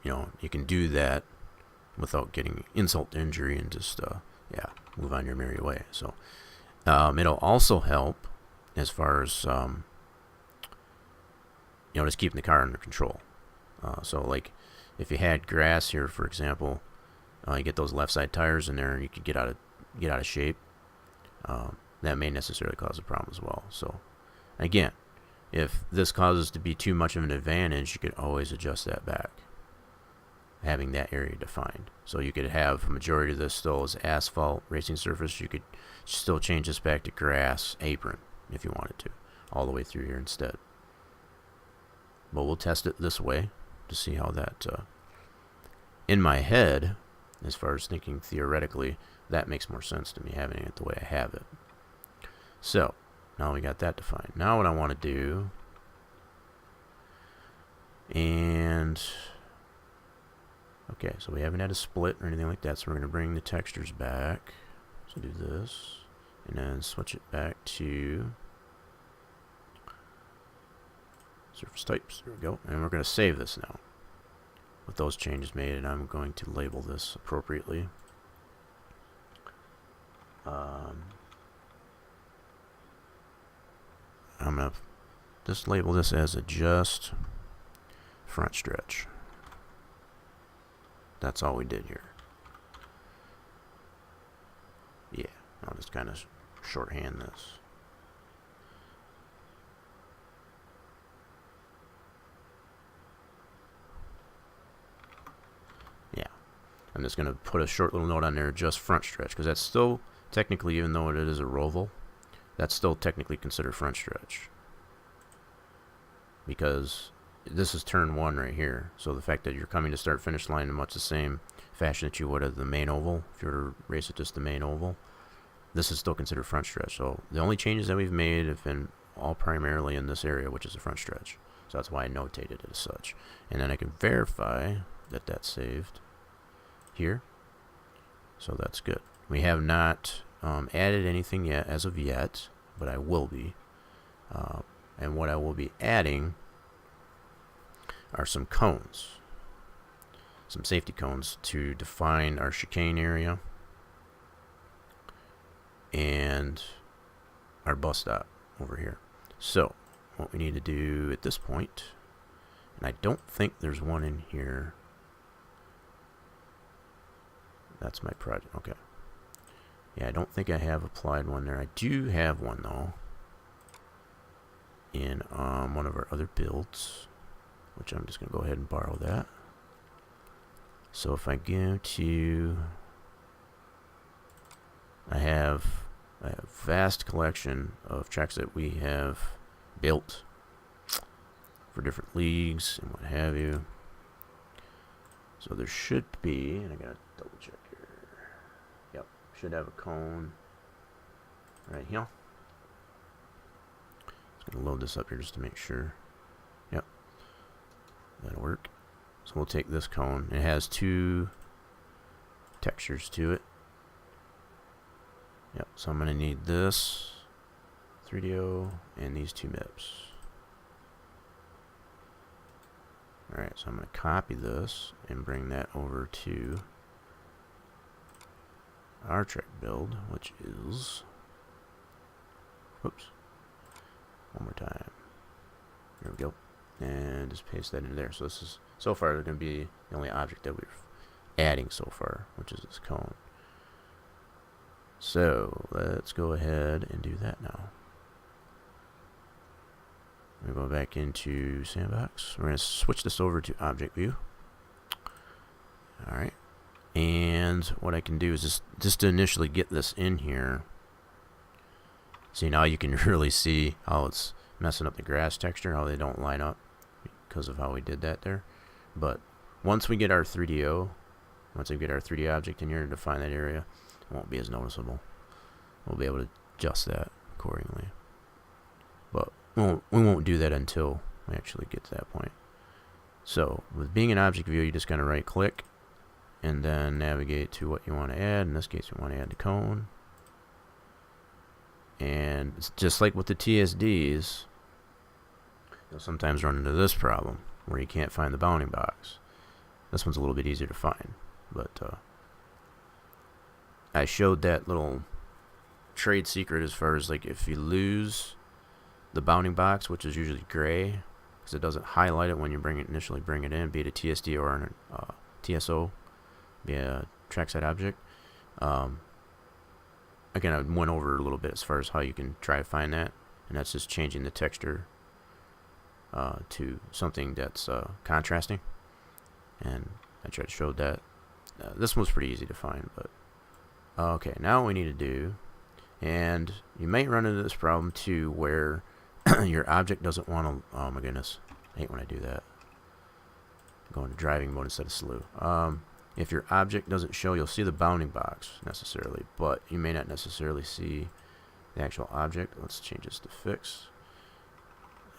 You know, you can do that without getting insult to injury and just move on your merry way. So it'll also help as far as you know, just keeping the car under control. So like if you had grass here, for example, you get those left side tires in there and you could get out of shape. That may necessarily cause a problem as well. So again, if this causes to be too much of an advantage, you could always adjust that back, having that area defined. So you could have a majority of this still as asphalt racing surface. You could still change this back to grass apron if you wanted to, all the way through here instead. But we'll test it this way to see how that, in my head, as far as thinking theoretically, that makes more sense to me, having it the way I have it. So now we got that defined. Now what I want to do, and Okay, so we haven't had a split or anything like that, so we're going to bring the textures back. So do this, and then switch it back to surface types. There we go. And we're going to save this now with those changes made, and I'm going to label this appropriately. I'm going to just label this as adjust front stretch. That's all we did here. Yeah, I'll just kind of shorthand this. Yeah, I'm just going to put a short little note on there, adjust front stretch, because that's still technically, even though it is a roval, that's still technically considered front stretch. Because this is turn 1 right here, so the fact that you're coming to start finish line in much the same fashion that you would at the main oval, if you were to race at just the main oval, this is still considered front stretch. So the only changes that we've made have been all primarily in this area, which is the front stretch. So that's why I notated it as such. And then I can verify that that's saved here. So that's good. We have not added anything yet as of yet, but I will be. And what I will be adding are some cones, some safety cones to define our chicane area and our bus stop over here. So what we need to do at this point, and I don't think there's one in here. That's my project. Okay. Yeah, I don't think I have applied one there. I do have one though in one of our other builds, which I'm just going to go ahead and borrow that. So if I go to, I have a vast collection of tracks that we have built for different leagues and what have you. So there should be, and I got to double check here. Yep, should have a cone right here. Just going to load this up here just to make sure. Yep. That'll work. So we'll take this cone. It has 2 textures to it. Yep. So I'm going to need this 3DO and these 2 MIPs. Alright, so I'm going to copy this and bring that over to our track build, which is, whoops, one more time. There we go. And just paste that in there. So this is, so far, going to be the only object that we're adding so far, which is this cone. So let's go ahead and do that now. We're going to go back into Sandbox. We're going to switch this over to Object View. Alright. And what I can do is just to initially get this in here. See, now you can really see how it's messing up the grass texture, how they don't line up because of how we did that there. But once we get our 3DO, once we get our 3D object in here to define that area, it won't be as noticeable. We'll be able to adjust that accordingly. But we won't do that until we actually get to that point. So with being an object view, you just kind of right click and then navigate to what you want to add. In this case, we want to add the cone. And it's just like with the TSDs, you'll sometimes run into this problem where you can't find the bounding box. This one's a little bit easier to find, but I showed that little trade secret as far as like if you lose the bounding box, which is usually gray because it doesn't highlight it when you initially bring it in, be it a TSD or an TSO, be a trackside object. Again, I went over a little bit as far as how you can try to find that, and that's just changing the texture to something that's contrasting, and I tried to show that. This one was pretty easy to find, but okay, now what we need to do, and you might run into this problem too where your object doesn't want to, oh my goodness, I hate when I do that, go into driving mode instead of slew. If your object doesn't show, you'll see the bounding box necessarily, but you may not necessarily see the actual object. Let's change this to fix.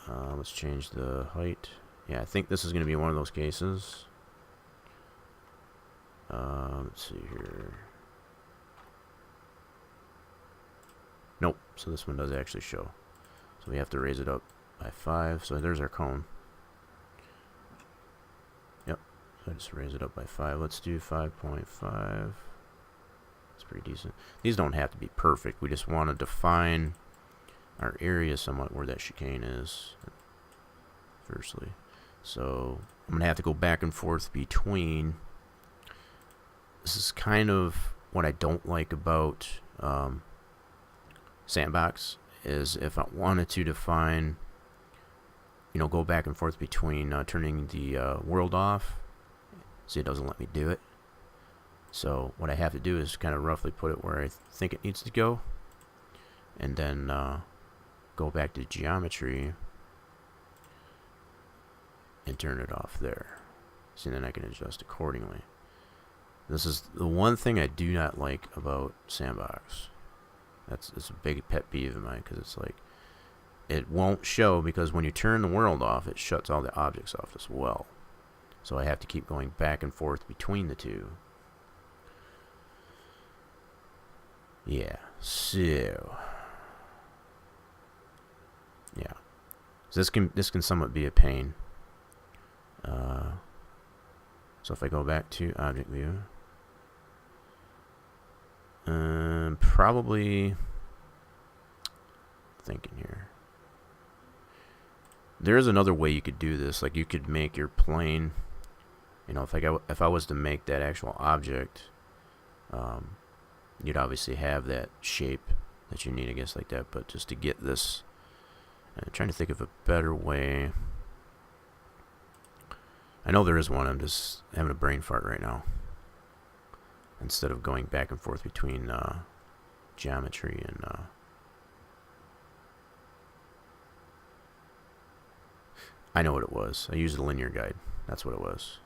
Let's change the height. Yeah, I think this is going to be one of those cases. Let's see here. Nope, so this one does actually show. So we have to raise it up by 5. So there's our cone. Yep, so I just raise it up by 5. Let's do 5.5. That's pretty decent. These don't have to be perfect. We just want to define our area somewhat where that chicane is, firstly. So I'm going to have to go back and forth between. This is kind of what I don't like about Sandbox, is if I wanted to define, you know, go back and forth between turning the world off. See, it doesn't let me do it. So what I have to do is kind of roughly put it where I think it needs to go, and then go back to geometry and turn it off there. See, then I can adjust accordingly. This is the one thing I do not like about Sandbox. It's a big pet peeve of mine, because it's like it won't show, because when you turn the world off, it shuts all the objects off as well. So I have to keep going back and forth between the two. Yeah, so yeah, so this can somewhat be a pain. So if I go back to object view, probably thinking here. There is another way you could do this. Like, you could make your plane. You know, if I was to make that actual object, you'd obviously have that shape that you need, I guess, like that. But just to get this, I'm trying to think of a better way. I know there is one. I'm just having a brain fart right now. Instead of going back and forth between geometry and I know what it was. I used a linear guide. That's what it was.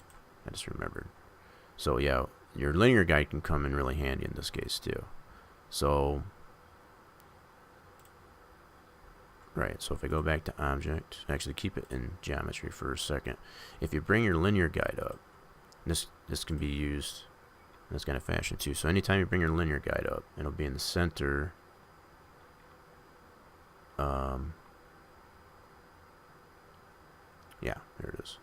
I just remembered. So yeah, your linear guide can come in really handy in this case too. So right, so if I go back to object, actually keep it in geometry for a second. If you bring your linear guide up, this can be used in this kind of fashion too. So anytime you bring your linear guide up, it'll be in the center. Yeah, there it is.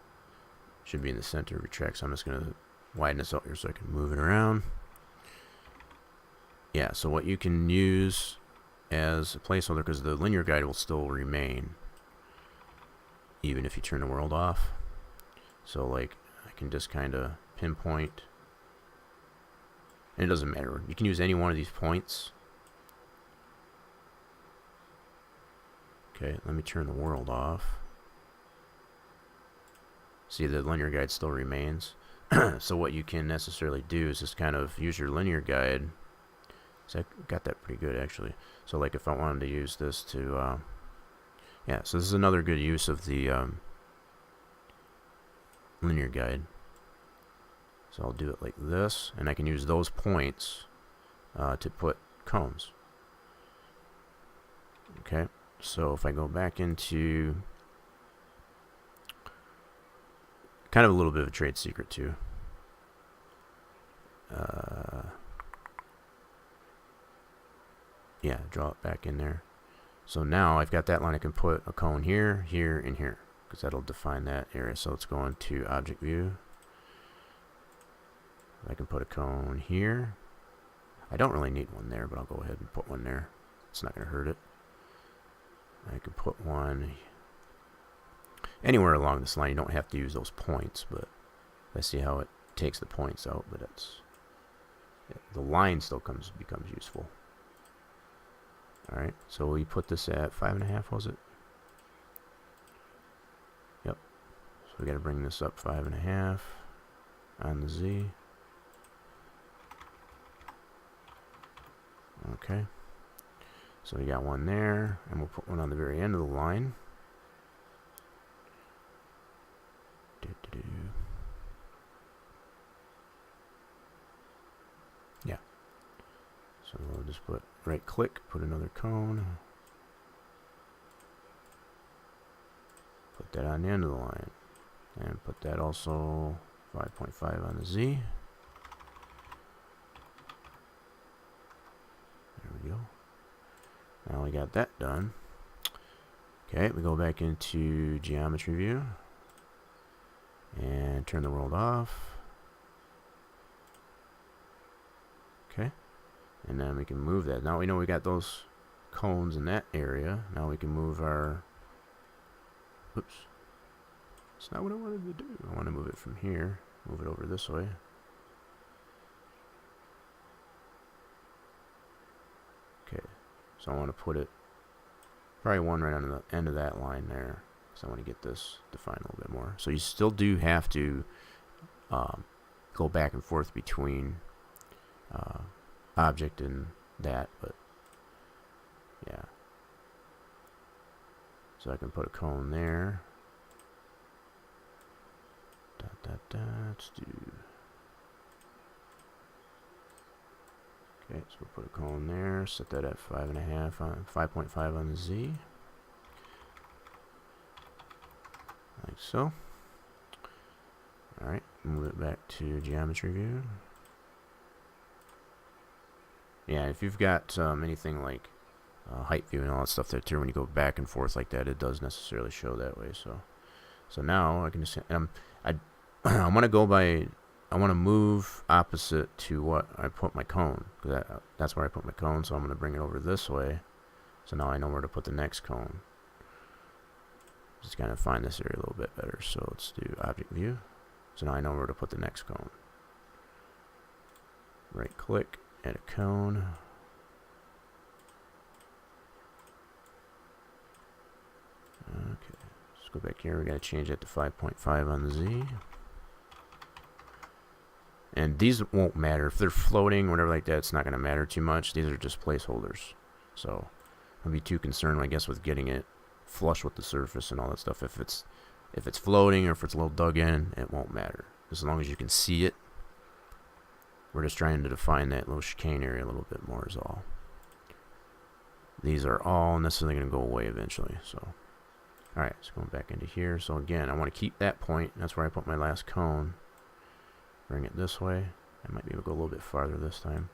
Should be in the center of your track. So I'm just going to widen this out here so I can move it around. Yeah, so what you can use as a placeholder, because the linear guide will still remain even if you turn the world off. So like, I can just kind of pinpoint, and it doesn't matter, you can use any one of these points. Okay, let me turn the world off. See, the linear guide still remains. So what you can necessarily do is just kind of use your linear guide. So I got that pretty good, actually. So like, if I wanted to use this to yeah, so this is another good use of the linear guide. So I'll do it like this, and I can use those points to put cones. Okay, so if I go back into kind of a little bit of a trade secret too. Yeah, draw it back in there. So now I've got that line. I can put a cone here, here, and here, because that'll define that area. So let's go into object view. I can put a cone here. I don't really need one there, but I'll go ahead and put one there. It's not going to hurt it. I can put one anywhere along this line. You don't have to use those points, but I see how it takes the points out, but it's, the line still becomes useful. Alright, so we put this at 5.5, was it? Yep. So we got to bring this up 5.5 on the Z. Okay. So we got one there, and we'll put one on the very end of the line. Yeah. So we'll just put right click, put another cone. Put that on the end of the line. And put that also 5.5 on the Z. Now we got that done. Okay, we go back into geometry view and turn the world off. Okay, and then we can move that. Now we know we got those cones in that area. Now we can move our, oops, that's not what I wanted to do. I want to move it from here, move it over this way. Okay, so I want to put it probably one right on the end of that line there, because I want to get this defined a little bit more. So you still do have to go back and forth between object and that, but yeah. So I can put a cone there. Let's do. Okay, so we'll put a cone there. Set that at 5.5 on 5.5 on the Z, like so. All right, move it back to geometry view. Yeah, if you've got anything like height view and all that stuff there too, when you go back and forth like that, it does necessarily show that way. So now I can just, and I want to go by, I want to move opposite to what I put my cone, because that's where I put my cone. So I'm going to bring it over this way. So now I know where to put the next cone. Just kind of find this area a little bit better. So let's do object view. So now I know where to put the next cone. Right click, add a cone. Okay, let's go back here. We got to change that to 5.5 on the Z. And these won't matter. If they're floating or whatever like that, it's not going to matter too much. These are just placeholders. So don't be too concerned, I guess, with getting it flush with the surface and all that stuff. If it's floating or if it's a little dug in, it won't matter. As long as you can see it. We're just trying to define that little chicane area a little bit more is all. These are all necessarily going to go away eventually. So, alright, so going back into here. So again, I want to keep that point. That's where I put my last cone. Bring it this way. I might be able to go a little bit farther this time.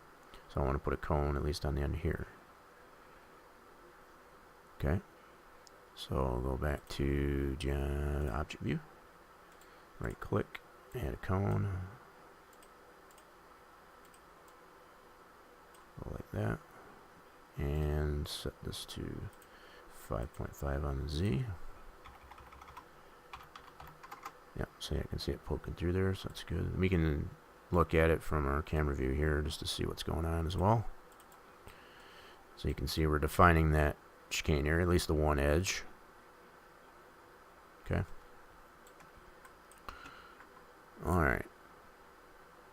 So I want to put a cone at least on the end here. Okay. So I'll go back to object view. Right click, add a cone. Go like that. And set this to 5.5 on the Z. Yeah, so I can see it poking through there, so that's good. We can look at it from our camera view here just to see what's going on as well. So you can see we're defining that chicane area, at least the one edge. Okay. Alright.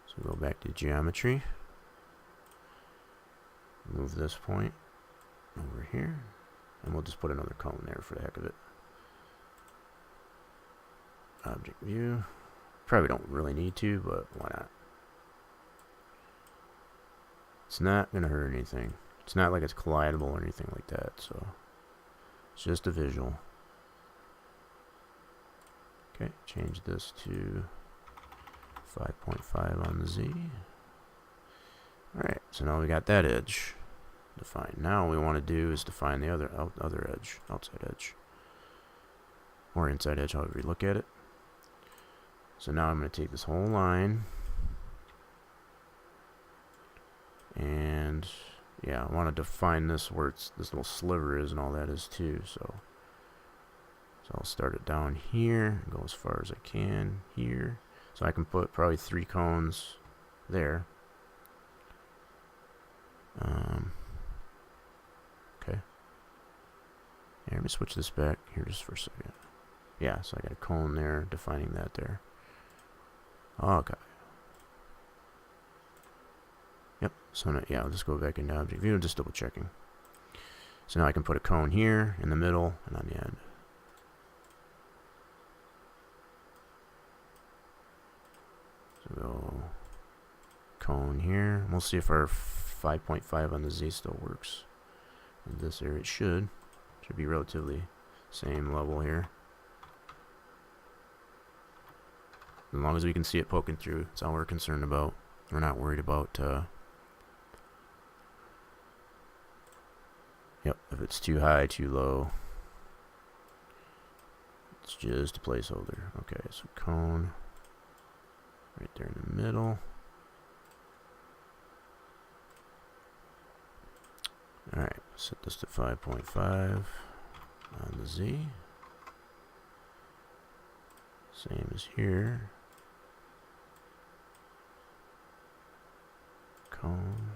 So go back to geometry. Move this point over here. And we'll just put another cone there for the heck of it. Object view. Probably don't really need to, but why not? It's not going to hurt anything. It's not like it's collidable or anything like that, so it's just a visual. Okay, change this to 5.5 on the Z. Alright, so now we got that edge defined. Now what we want to do is define the other edge, outside edge. Or inside edge, however you look at it. So now I'm going to take this whole line. And yeah, I want to define this where this little sliver is and all that is too. So I'll start it down here, go as far as I can here. So I can put probably 3 cones there. Okay. Yeah, let me switch this back here just for a second. Yeah, so I got a cone there, defining that there. Okay. Yep. So now, yeah, I'll just go back into object view and just double checking. So now I can put a cone here in the middle and on the end. So go cone here. We'll see if our 5.5 on the Z still works. In this area, it should be relatively same level here. As long as we can see it poking through, that's all we're concerned about. We're not worried about Yep, if it's too high, too low, it's just a placeholder. Okay, so cone right there in the middle. Alright, set this to 5.5 on the Z. Same as here. Cone.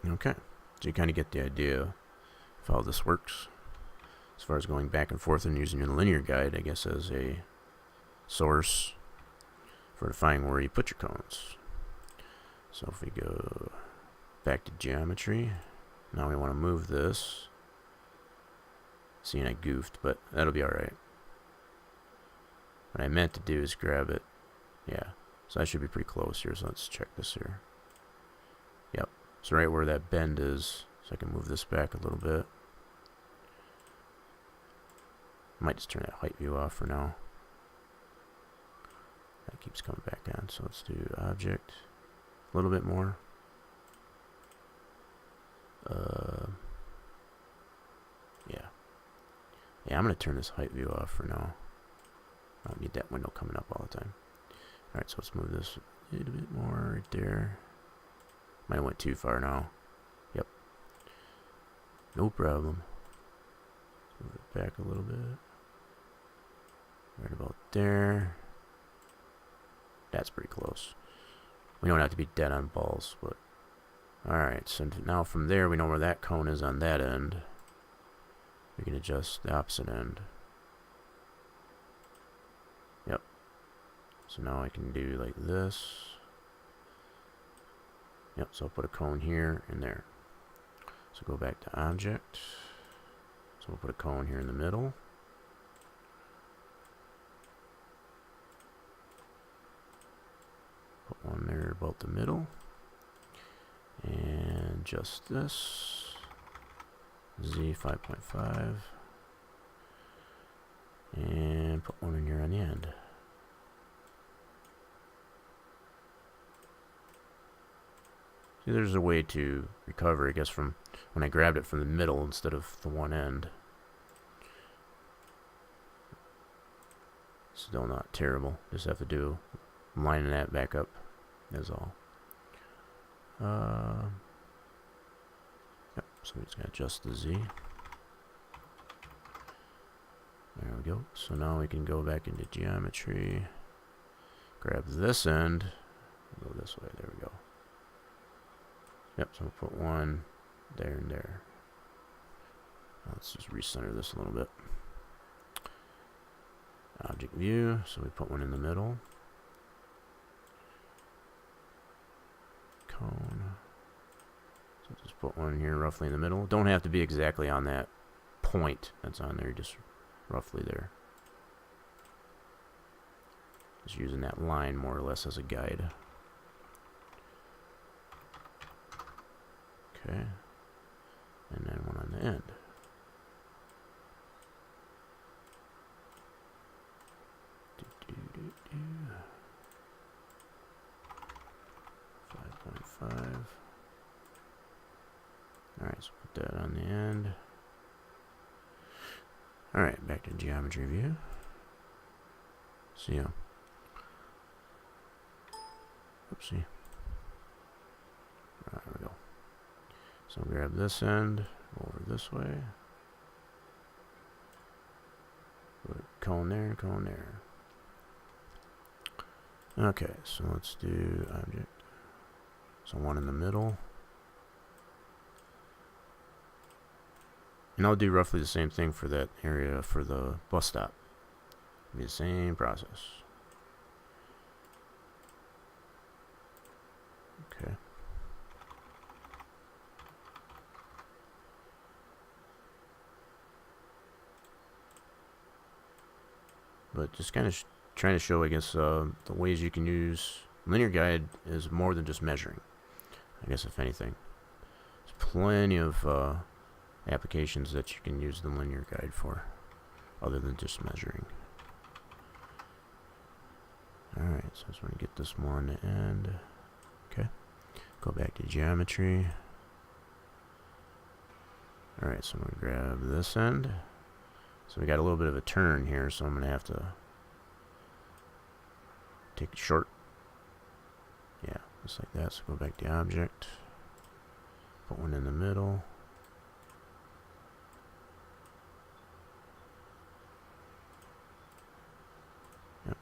Okay, so you kind of get the idea of how this works. As far as going back and forth and using your linear guide, I guess, as a source for defining where you put your cones. So if we go back to geometry, now we want to move this. Seeing I goofed, but that'll be alright. What I meant to do is grab it. Yeah, so that should be pretty close here, so let's check this here. Yep, so right where that bend is, so I can move this back a little bit. Might just turn that height view off for now. That keeps coming back on, so let's do object. A little bit more. Yeah. Yeah, I'm going to turn this height view off for now. I don't need that window coming up all the time. Alright, so let's move this a little bit more right there. Might have went too far now. Yep. No problem. Move it back a little bit. Right about there. That's pretty close. We don't have to be dead on balls, but... Alright, so now from there we know where that cone is on that end. We can adjust the opposite end. Yep. So now I can do like this. Yep, so I'll put a cone here and there. So go back to object. So we'll put a cone here in the middle. Put one there about the middle. And just this. Z 5.5. And put one in here on the end. See, there's a way to recover, I guess, from when I grabbed it from the middle instead of the one end. Still not terrible. Just have to do lining that back up. That's all. Yep, so we just gotta adjust the Z. There we go. So now we can go back into geometry. Grab this end. Go this way. There we go. Yep, so we'll put one there and there. Let's just recenter this a little bit. Object view, so we put one in the middle. Cone. So just put one here roughly in the middle. Don't have to be exactly on that point that's on there, just roughly there. Just using that line more or less as a guide. Okay. And then one on the end. Do, do, do, do. 5.5. Alright, so put that on the end. Alright, back to geometry view. See ya. Oopsie. There we go. So grab this end, over this way. Put a cone there, cone there. Okay, so let's do object. So one in the middle. And I'll do roughly the same thing for that area for the bus stop. It'll be the same process. Okay. But just kind of trying to show, I guess, the ways you can use linear guide is more than just measuring. I guess, if anything, there's plenty of applications that you can use the linear guide for, other than just measuring. so I just want to get this one end. Okay. Go back to geometry. Alright, so I'm going to grab this end. So we got a little bit of a turn here, so I'm going to have to take it short. Yeah, just like that. So go back to object. Put one in the middle. Yep.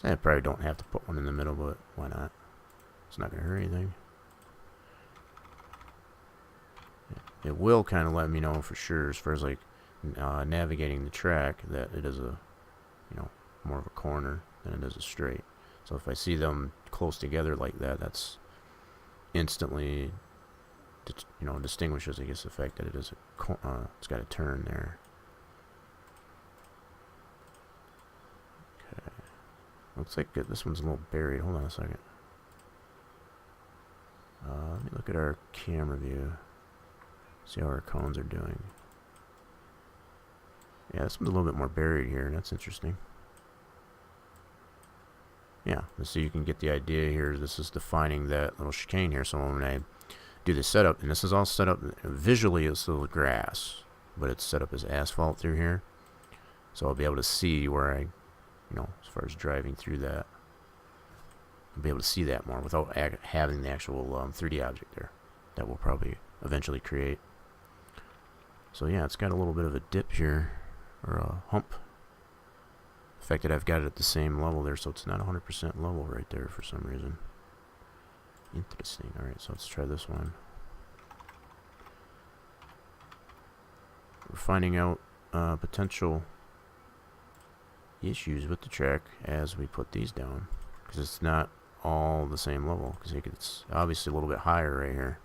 So I probably don't have to put one in the middle, but why not? It's not going to hurt anything. It will kind of let me know for sure, as far as like navigating the track, that it is a, more of a corner than it is a straight. So if I see them close together like that, that's instantly, distinguishes, I guess, the fact that it is it's got a turn there. Okay, looks like this one's a little buried. Hold on a second. Let me look at our camera view. See how our cones are doing. Yeah, this one's a little bit more buried here. That's interesting. Yeah, so you can get the idea here. This is defining that little chicane here. So when I do the setup, and this is all set up visually, it's little grass, but it's set up as asphalt through here. So I'll be able to see where I, as far as driving through that, I'll be able to see that more without having the actual 3D object there that we'll probably eventually create. So yeah, it's got a little bit of a dip here, or a hump. The fact that I've got it at the same level there, so it's not 100% level right there for some reason. Interesting. Alright, so let's try this one. We're finding out potential issues with the track as we put these down, because it's not all the same level, because it's obviously a little bit higher right here.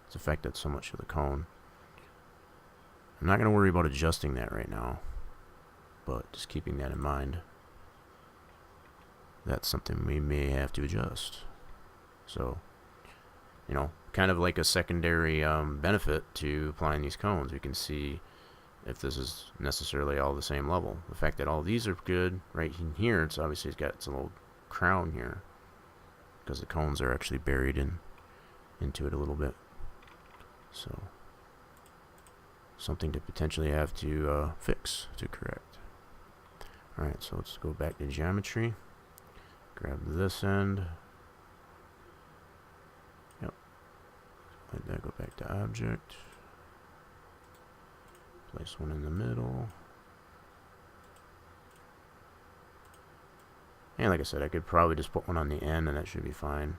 It's affected so much of the cone. I'm not going to worry about adjusting that right now, but just keeping that in mind. That's something we may have to adjust. So, kind of like a secondary benefit to applying these cones. We can see if this is necessarily all the same level. The fact that all these are good right in here, it's obviously got its little crown here, because the cones are actually buried into it a little bit. So, something to potentially have to fix, to correct. Alright, so let's go back to geometry. Grab this end. Yep. Like that, go back to object. Place one in the middle. And like I said, I could probably just put one on the end and that should be fine.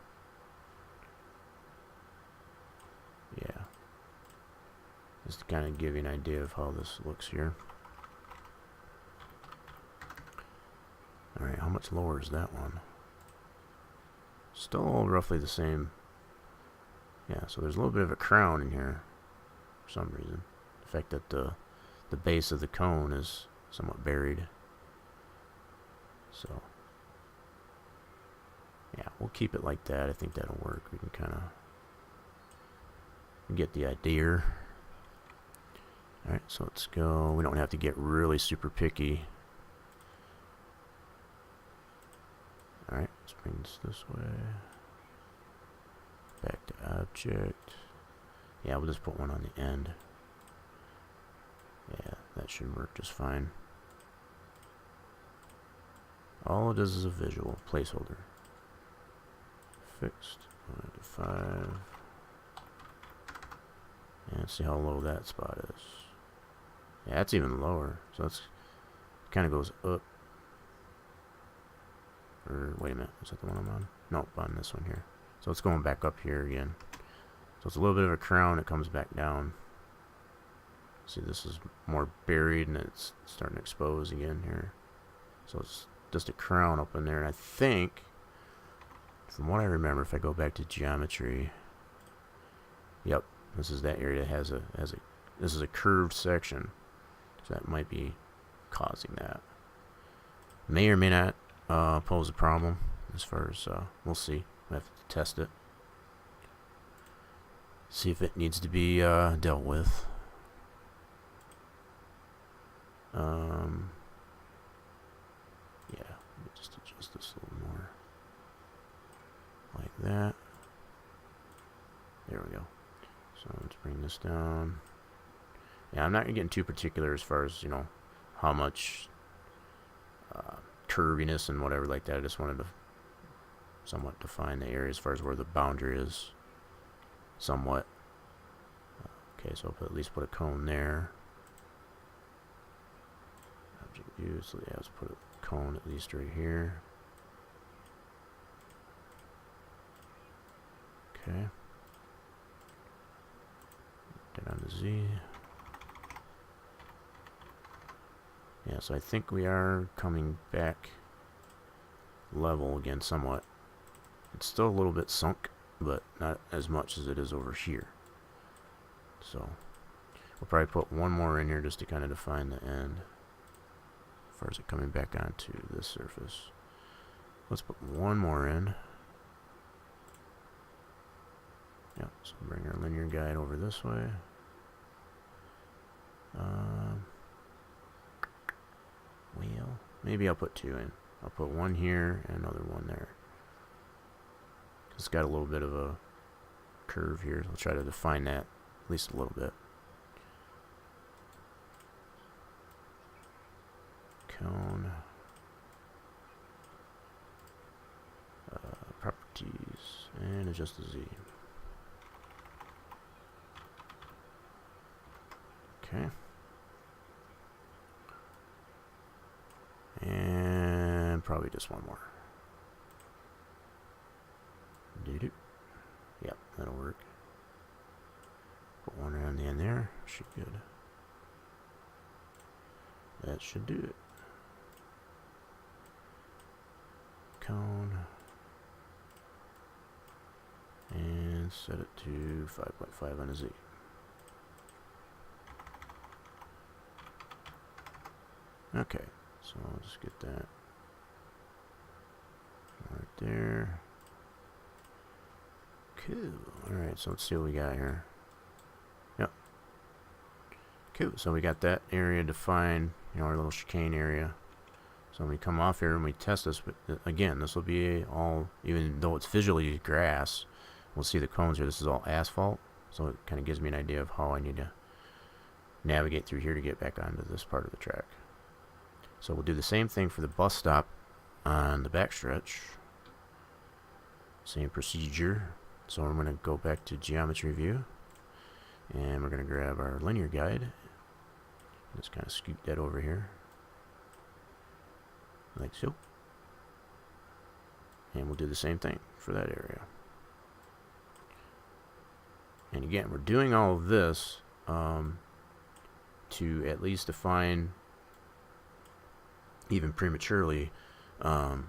Yeah. Just to kind of give you an idea of how this looks here. Alright, how much lower is that one? Still roughly the same. Yeah, so there's a little bit of a crown in here for some reason. The fact that the base of the cone is somewhat buried. So, yeah, we'll keep it like that. I think that'll work. We can kind of get the idea. Alright, so let's go. We don't have to get really super picky. Alright, let's bring this way. Back to object. Yeah, we'll just put one on the end. Yeah, that should work just fine. All it is a visual placeholder. Fixed. 1 to 5. And see how low that spot is. Yeah, that's even lower. So that's kind of goes up. Or wait a minute, is that the one I'm on? Nope, on this one here. So it's going back up here again. So it's a little bit of a crown. It comes back down. See, this is more buried and it's starting to expose again here. So it's just a crown up in there. And I think, from what I remember, if I go back to geometry, yep, this is that area that has a this is a curved section. So that might be causing that. May or may not pose a problem as far as we'll see. We have to test it. See if it needs to be dealt with. Yeah, let me just adjust adjust this a little more. Like that. There we go. So let's bring this down. Yeah, I'm not getting too particular as far as, you know, how much curviness and whatever like that. I just wanted to somewhat define the area as far as where the boundary is. Somewhat. Okay, so I'll at least put a cone there. Object view, so yeah, let's put a cone at least right here. Okay. Get on the Z. Yeah, so I think we are coming back level again somewhat. It's still a little bit sunk, but not as much as it is over here. So we'll probably put one more in here just to kind of define the end as far as it coming back onto this surface. Let's put one more in. Yep, so bring our linear guide over this way. Well, maybe I'll put two in. I'll put one here and another one there. It's got a little bit of a curve here. I'll try to define that at least a little bit. Cone. Properties. And adjust the Z. Okay. And probably just one more. Doo-doo. Yep, that'll work. Put one around the end there. Should be good. That should do it. Cone. And set it to 5.5 on a Z. Okay, so I'll just get that right there. Cool. Alright, so let's see what we got here. Yep. Cool. So we got that area defined, you know, our little chicane area. So when we come off here and we test this, but again, this will be all, even though it's visually grass, we'll see the cones here. This is all asphalt. So it kind of gives me an idea of how I need to navigate through here to get back onto this part of the track. So we'll do the same thing for the bus stop on the backstretch. Same procedure. So I'm going to go back to geometry view, and we're going to grab our linear guide. Just kind of scoot that over here, like so. And we'll do the same thing for that area. And again, we're doing all of this to at least define, even prematurely, our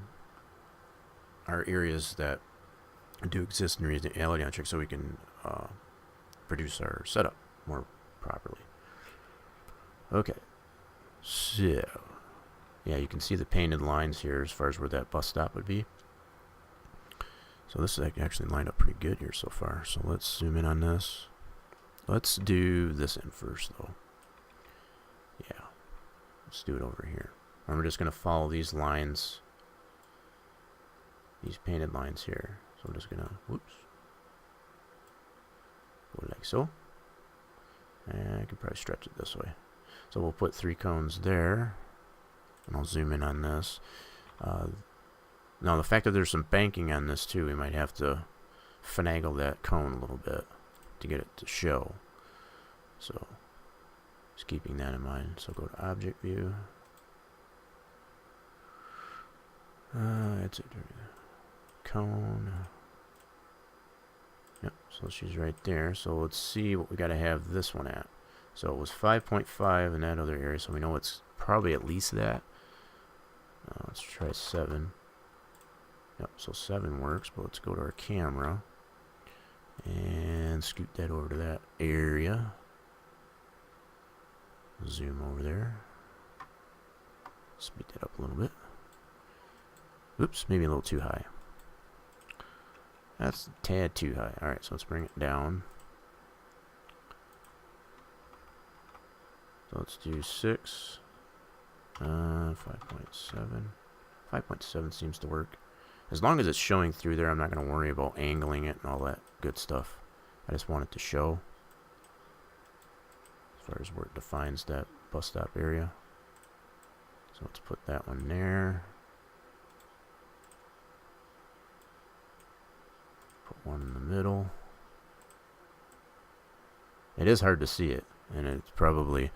areas that do exist in reality on track, so we can produce our setup more properly. Okay, so yeah, you can see the painted lines here as far as where that bus stop would be. So this is actually lined up pretty good here so far. So let's zoom in on this. Let's do this in first, though. Yeah, let's do it over here. And we're just going to follow these lines, these painted lines here. So I'm just going to, whoops, go like so. And I can probably stretch it this way. So we'll put 3 cones there. And I'll zoom in on this. Now the fact that there's some banking on this too, we might have to finagle that cone a little bit to get it to show. So just keeping that in mind. So go to object view. It's a cone. Yep, so she's right there. So let's see what we got to have this one at. So it was 5.5 in that other area, so we know it's probably at least that. Let's try 7. Yep, so 7 works, but let's go to our camera and scoot that over to that area. Zoom over there. Speed that up a little bit. Oops, maybe a little too high. That's a tad too high. Alright, so let's bring it down. So let's do 6. 5.7. 5.7 seems to work. As long as it's showing through there, I'm not going to worry about angling it and all that good stuff. I just want it to show as far as where it defines that bus stop area. So let's put that one there. Put one in the middle. It is hard to see it, and it's probably,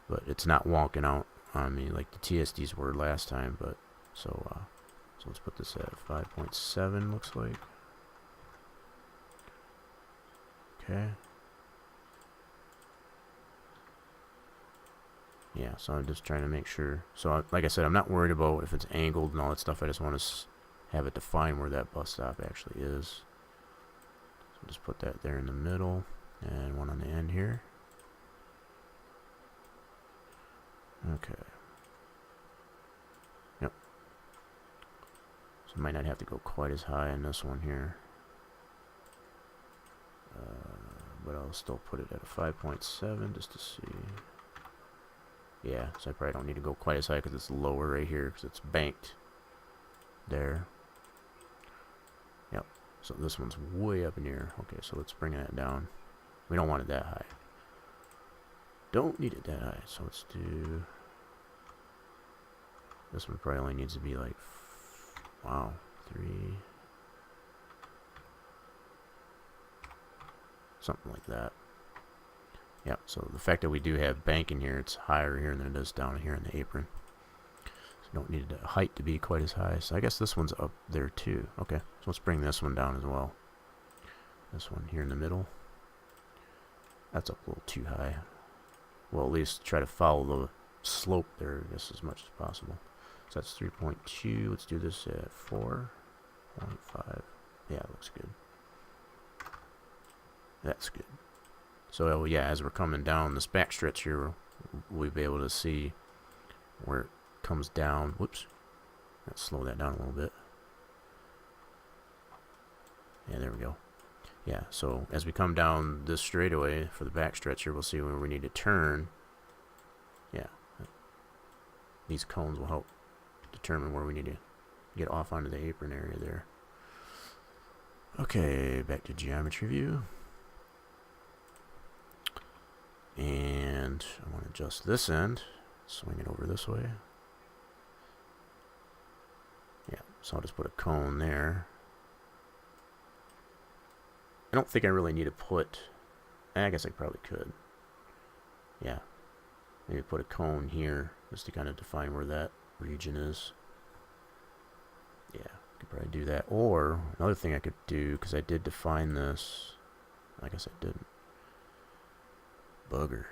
but it's not wonking out on me like the TSDs were last time. But so let's put this at 5.7. Looks like. Okay. Yeah, so I'm just trying to make sure. So, like I said, I'm not worried about if it's angled and all that stuff. I just want to have it define where that bus stop actually is. So just put that there in the middle, and one on the end here. Okay. Yep. So I might not have to go quite as high on this one here. But I'll still put it at a 5.7 just to see. Yeah, so I probably don't need to go quite as high because it's lower right here because it's banked there. Yep, so this one's way up in here. Okay, so let's bring that down. We don't want it that high. Don't need it that high, so let's do... This one probably only needs to be like... Wow, 3... Something like that. Yep, so the fact that we do have banking here, it's higher here than it is down here in the apron. So you don't need the height to be quite as high. So I guess this one's up there too. Okay, so let's bring this one down as well. This one here in the middle. That's up a little too high. Well, at least try to follow the slope there just as much as possible. So that's 3.2. Let's do this at 4.5. Yeah, it looks good. That's good. So yeah, as we're coming down this backstretch here, we'll be able to see where it comes down. Whoops. Let's slow that down a little bit. Yeah, there we go. Yeah, so as we come down this straightaway for the backstretch here, we'll see where we need to turn. Yeah. These cones will help determine where we need to get off onto the apron area there. Okay, back to geometry view. And I want to adjust this end, swing it over this way. Yeah, so I'll just put a cone there. I don't think I really need to put, I guess I probably could. Yeah, maybe put a cone here just to kind of define where that region is. Yeah, I could probably do that. Or another thing I could do, because I did define this, I guess I didn't. Bugger.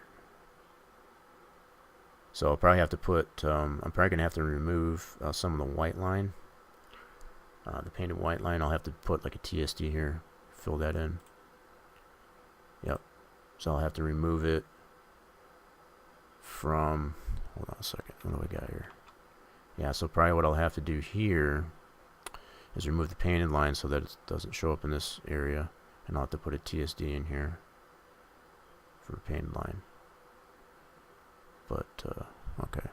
So I'll probably have to put, I'm probably going to have to remove some of the white line. The painted white line, I'll have to put like a TSD here, fill that in. Yep. So I'll have to remove it from, hold on a second, what do I got here? Yeah, so probably what I'll have to do here is remove the painted line so that it doesn't show up in this area. And I'll have to put a TSD in here for painted line. But, okay.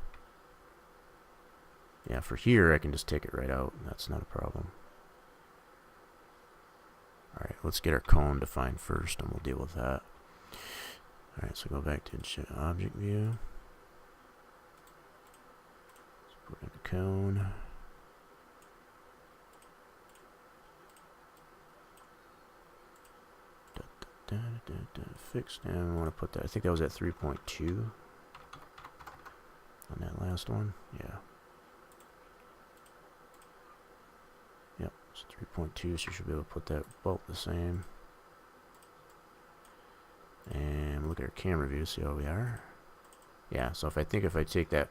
Yeah, for here, I can just take it right out. That's not a problem. Alright, let's get our cone defined first, and we'll deal with that. Alright, so go back to object view. Let's put in the cone. Fixed, and I want to put that, I think that was at 3.2 on that last one. Yeah. Yep, it's 3.2, so you should be able to put that both the same. And look at our camera view, see how we are. Yeah, so if I take that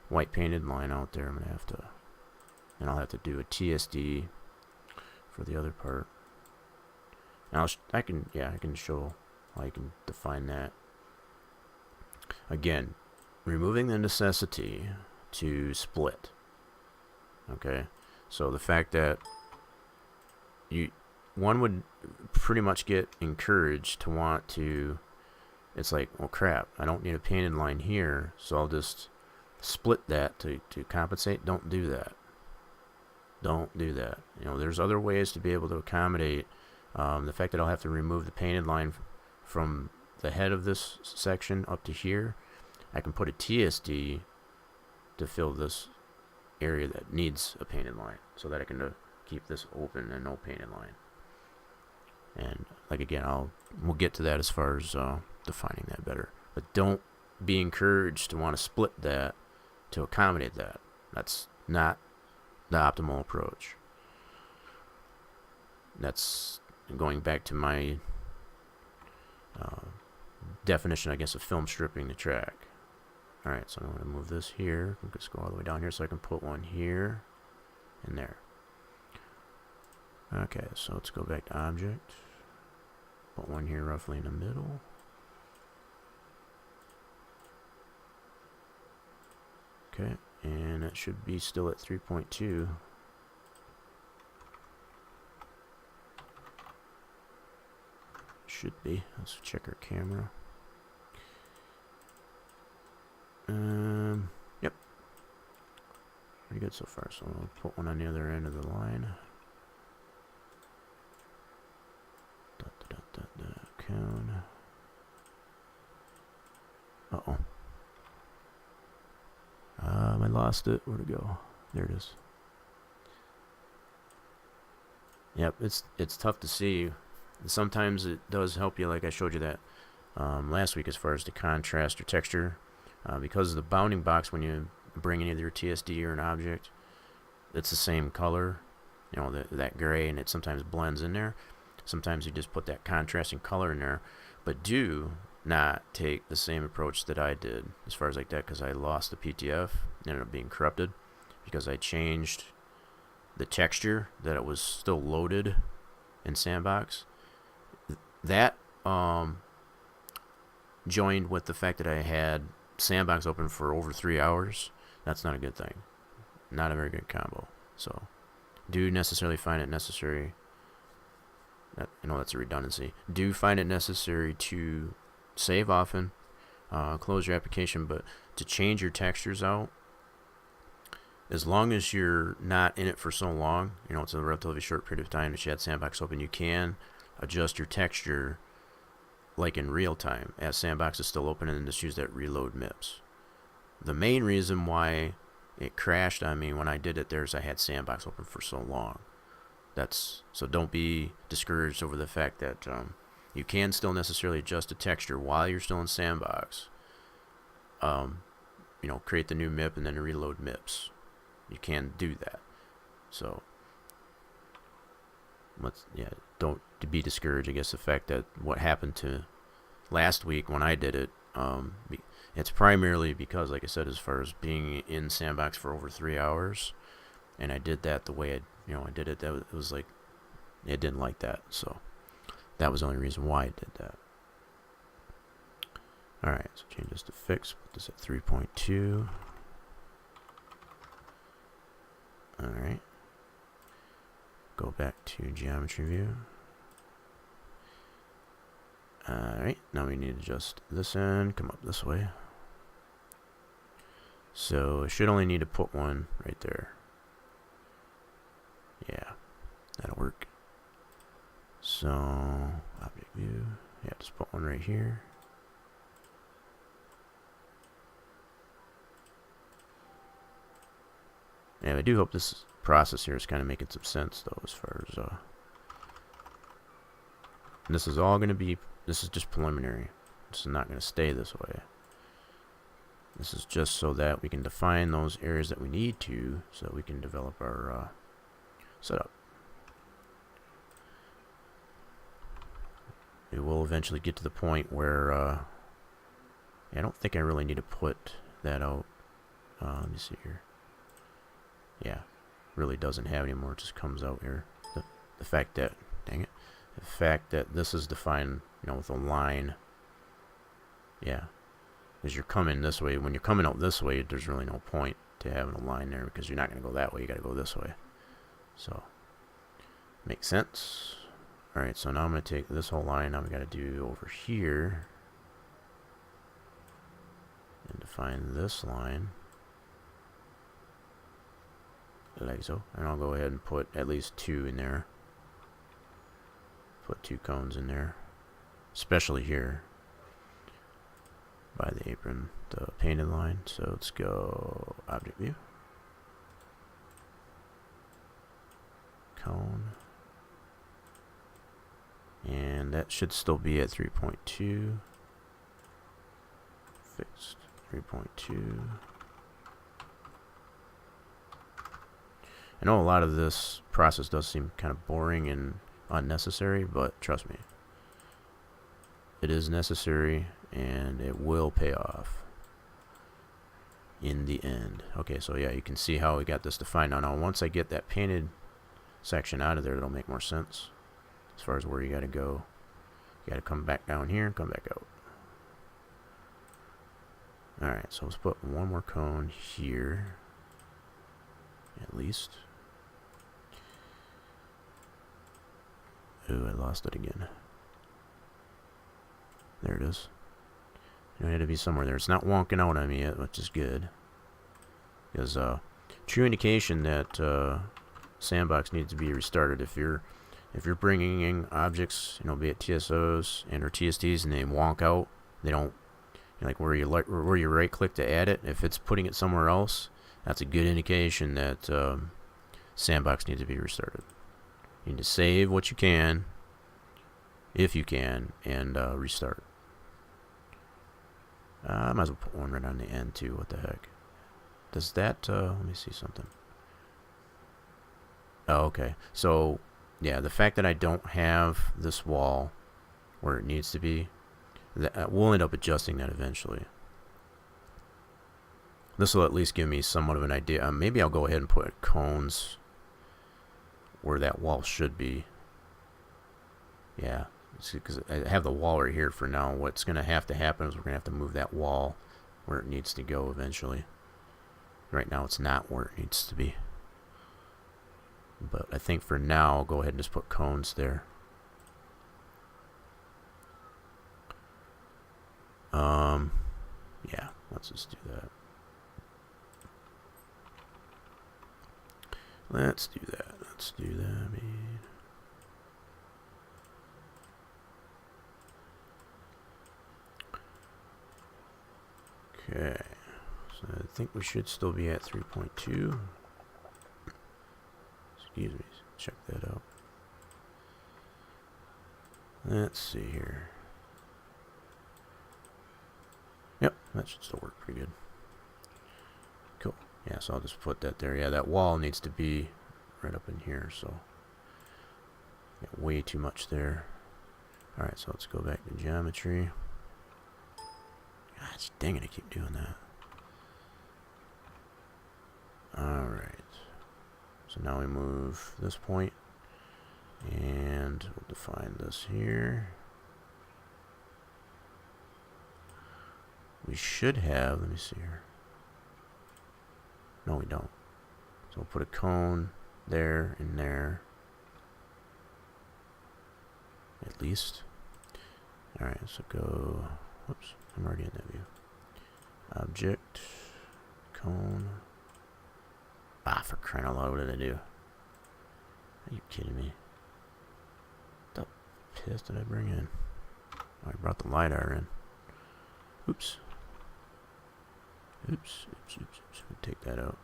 white painted line out there, I'm going to have to, and I'll have to do a TSD for the other part. And I can show how I can define that. Again, removing the necessity to split. Okay, so the fact that one would pretty much get encouraged to want to, it's like, well crap, I don't need a painted line here, so I'll just split that to compensate, don't do that. Don't do that. You know, there's other ways to be able to accommodate the fact that I'll have to remove the painted line from the head of this section up to here. I can put a TSD to fill this area that needs a painted line, so that I can keep this open and no painted line. And like again, we'll get to that as far as defining that better. But don't be encouraged to want to split that to accommodate that. That's not the optimal approach. That's going back to my definition, I guess, of film stripping the track. Alright, so I'm going to move this here. I'm just go all the way down here so I can put one here and there. Okay, so let's go back to object. Put one here roughly in the middle. Okay, and it should be still at 3.2. Should be. Let's check our camera. Yep. Pretty good so far. So I'll put one on the other end of the line. Cone. Uh-oh. I lost it. Where'd it go? There it is. Yep, it's tough to see. Sometimes it does help you, like I showed you that last week, as far as the contrast or texture. Because of the bounding box, when you bring in either a TSD or an object, it's the same color, you know, that gray, and it sometimes blends in there. Sometimes you just put that contrasting color in there, but do not take the same approach that I did as far as like that, because I lost the PTF, ended up being corrupted because I changed the texture, that it was still loaded in Sandbox. That joined with the fact that I had Sandbox open for over 3 hours, that's not a good thing. Not a very good combo. So do necessarily find it necessary, I know that's a redundancy, do find it necessary to save often, close your application, but to change your textures out, as long as you're not in it for so long, you know, it's a relatively short period of time that you had Sandbox open, you can adjust your texture like in real time as Sandbox is still open, and then just use that reload MIPS. The main reason why it crashed on me when I did it there is I had Sandbox open for so long. So don't be discouraged over the fact that you can still necessarily adjust the texture while you're still in Sandbox. You know, create the new MIP and then reload MIPS. You can do that. So don't be discouraged. I guess the fact that what happened to last week when I did it, it's primarily because, like I said, as far as being in Sandbox for over 3 hours, and I did that the way I did it. It was like it didn't like that, so that was the only reason why I did that. All right, so change this to fix. Put this at 3.2. All right. Go back to geometry view. Alright, now we need to adjust this end, come up this way. So I should only need to put one right there. Yeah, that'll work. So, object view, yeah, just put one right here. Yeah, I do hope this process here is kind of making some sense, though, as far as and this is all going to be, this is just preliminary. This is not going to stay this way. This is just so that we can define those areas that we need to, so that we can develop our setup. We will eventually get to the point where I don't think I really need to put that out. Let me see here. Yeah, really doesn't have anymore. It just comes out here. The fact that, dang it, the fact that this is defined, you know, with a line. Yeah, because you're coming this way. When you're coming out this way, there's really no point to having a line there, because you're not going to go that way. You got to go this way. So, makes sense. All right, so now I'm going to take this whole line. Now we got to do over here and define this line. like so. And I'll go ahead and put at least 2 in there. Put 2 cones in there, especially here by the apron, the painted line. So let's go object view, cone, and that should still be at 3.2. Fixed 3.2. I know a lot of this process does seem kind of boring and unnecessary, but trust me, it is necessary and it will pay off in the end. Okay, so yeah, you can see how we got this defined. Now once I get that painted section out of there, it'll make more sense as far as where you got to go. You got to come back down here and come back out. Alright, so let's put one more cone here, at least. Ooh, I lost it again. There it is. It had to be somewhere there. It's not wonking out on me yet, which is good. Because true indication that sandbox needs to be restarted. If you're bringing in objects, you know, be it TSOs and or TSDs, and they wonk out, they don't, like where you right click to add it, if it's putting it somewhere else, that's a good indication that sandbox needs to be restarted. You need to save what you can, if you can, and restart. I might as well put one right on the end too. What the heck? Does that, let me see something. Oh, okay. So, yeah, the fact that I don't have this wall where it needs to be, we'll end up adjusting that eventually. This will at least give me somewhat of an idea. Maybe I'll go ahead and put cones where that wall should be. Yeah, because I have the wall right here for now. What's going to happen is we're going to have to move that wall where it needs to go eventually. Right now it's not where it needs to be. But I think for now I'll go ahead and just put cones there. Yeah, let's just do that. Let's do that. I mean, okay. So I think we should still be at 3.2. Excuse me. Check that out. Let's see here. Yep, that should still work pretty good. Cool. Yeah, so I'll just put that there. Yeah, that wall needs to be right up in here, so got way too much there. Alright, so let's go back to geometry. Gosh dang it, I keep doing that. Alright. So now we move this point, and we'll define this here. We should have, let me see here. No, we don't. So we'll put a cone there and there. At least. Alright, so go, whoops, I'm already in that view. Object, cone. Ah, for crying out loud, what did I do? Are you kidding me? What the piss did I bring in? Oh, I brought the LiDAR in. Oops. Oops. We'll take that out.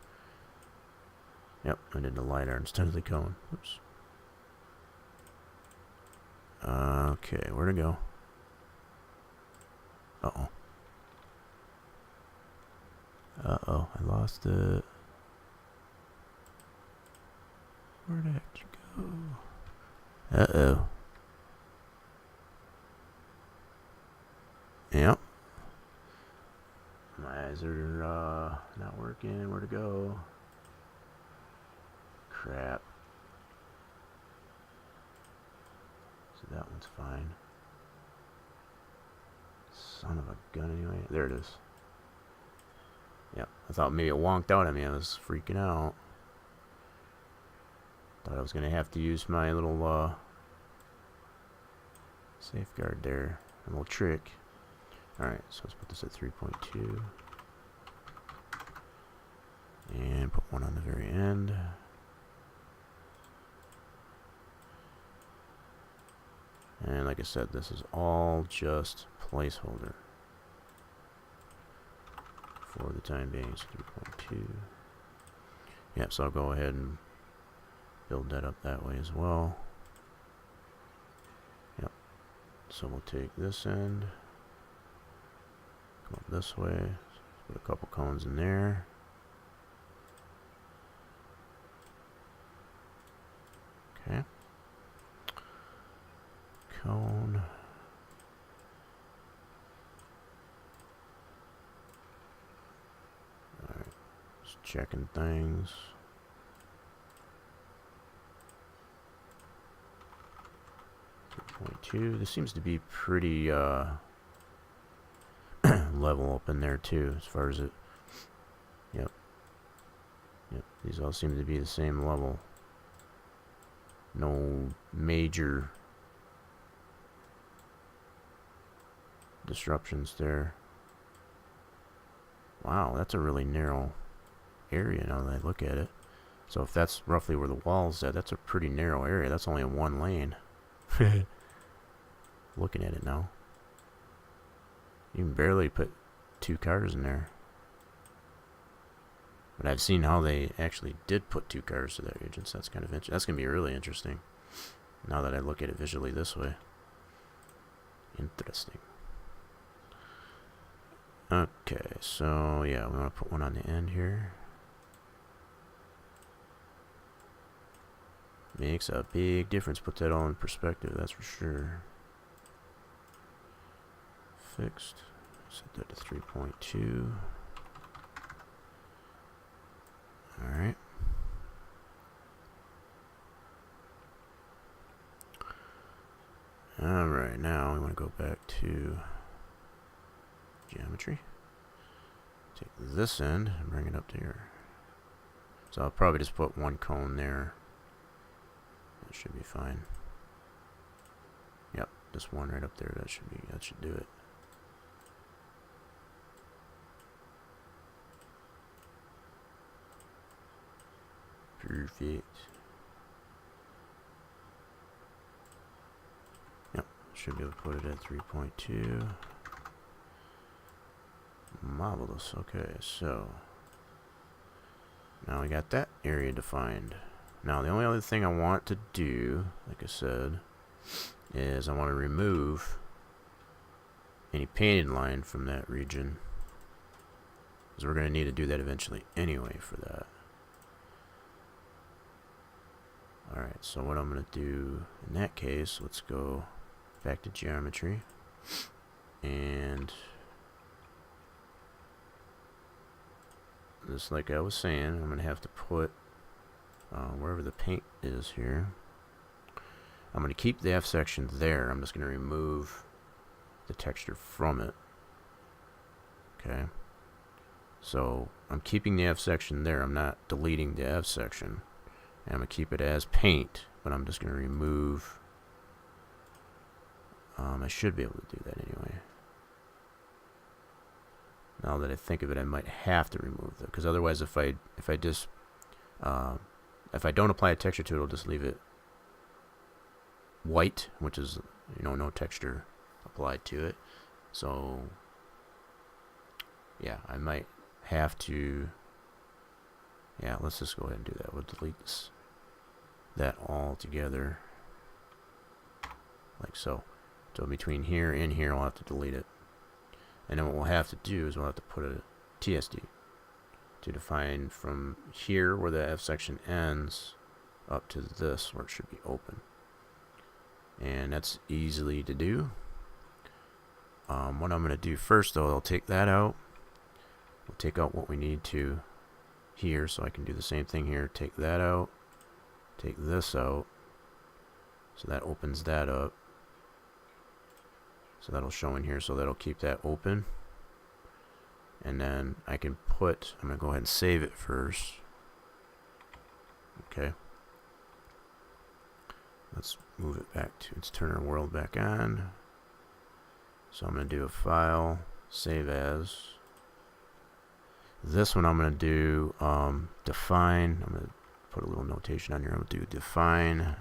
Yep, I did the LiDAR instead of the cone. Oops. Okay, where to go? Uh-oh. Uh-oh, I lost it. Where the heck did you go? Uh-oh. Yep. My eyes are not working. Where to go? Crap. So that one's fine. Son of a gun anyway. There it is. Yep. I thought maybe it wonked out at me. I was freaking out. Thought I was going to have to use my little safeguard there. A little trick. Alright, so let's put this at 3.2. And put one on the very end. And like I said, this is all just placeholder for the time being. So 3.2. Yep, so I'll go ahead and build that up that way as well. Yep. So we'll take this end, come up this way, put a couple cones in there. Okay. Cone. Alright, just checking things. .2. This seems to be pretty level up in there too, as far as it. Yep. Yep. These all seem to be the same level. No major disruptions there. Wow, that's a really narrow area now that I look at it. So if that's roughly where the wall's at, that's a pretty narrow area. That's only in one lane. Looking at it now. You can barely put 2 cars in there. But I've seen how they actually did put 2 cars to that region, so that's kind of interesting. That's going to be really interesting now that I look at it visually this way. Interesting. Okay, so yeah, we want to put one on the end here. Makes a big difference. Put that all in perspective, that's for sure. Fixed. Set that to 3.2. Alright. Alright, now we want to go back to geometry. Take this end and bring it up to here. So I'll probably just put 1 cone there. That should be fine. Yep, just 1 right up there. That should do it. Perfect. Yep, should be able to put it at 3.2. Marvelous. Okay, so now we got that area defined. Now the only other thing I want to do, like I said, is I want to remove any painted line from that region, because we're going to need to do that eventually anyway for that. Alright, so what I'm going to do in that case, let's go back to geometry, and just like I was saying, I'm going to have to put wherever the paint is here. I'm going to keep the F section there. I'm just going to remove the texture from it. Okay. So I'm keeping the F section there. I'm not deleting the F section. I'm going to keep it as paint, but I'm just going to remove. I should be able to do that anyway. Now that I think of it, I might have to remove them, because otherwise, if I don't apply a texture to it, it'll just leave it white, which is, no texture applied to it. So yeah, I might have to. Yeah, let's just go ahead and do that. We'll delete that all together, like so. So between here and here, I'll have to delete it. And then what we'll have to do is we'll have to put a TSD to define from here where the F section ends up to this where it should be open. And that's easily to do. What I'm going to do first, though, I'll take that out. We'll take out what we need to here, so I can do the same thing here. Take that out. Take this out. So that opens that up. So that'll show in here, so that'll keep that open. And then I can put, I'm going to go ahead and save it first. Okay. Let's move it back to, let's turn our world back on. So I'm going to do a file, save as. This one I'm going to do define. I'm going to put a little notation on here. I'm going to do define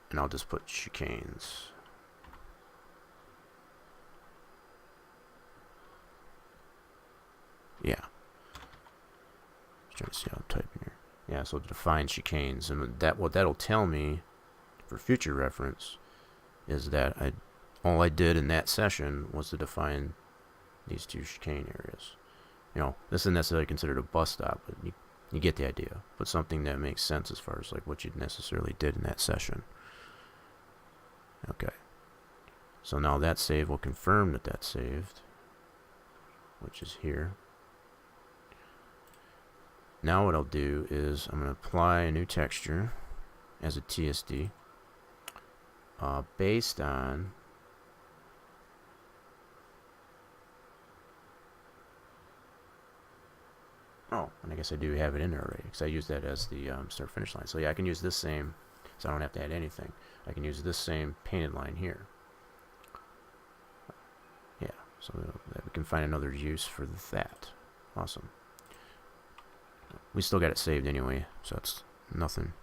and I'll just put chicanes. Yeah. Just trying to see how I'm typing here. Yeah, so define chicanes, and what that'll tell me for future reference is that all I did in that session was to define these two chicane areas. You know, this isn't necessarily considered a bus stop, but you get the idea. But something that makes sense as far as like what you necessarily did in that session. Okay. So now that save will confirm that that's saved, which is here. Now what I'll do is I'm going to apply a new texture as a TSD based on and I guess I do have it in there already because I use that as the start finish line. So yeah, I can use this same, so I don't have to add anything. I can use this same painted line here. Yeah, so that we can find another use for that. Awesome. We still got it saved anyway, so that's nothing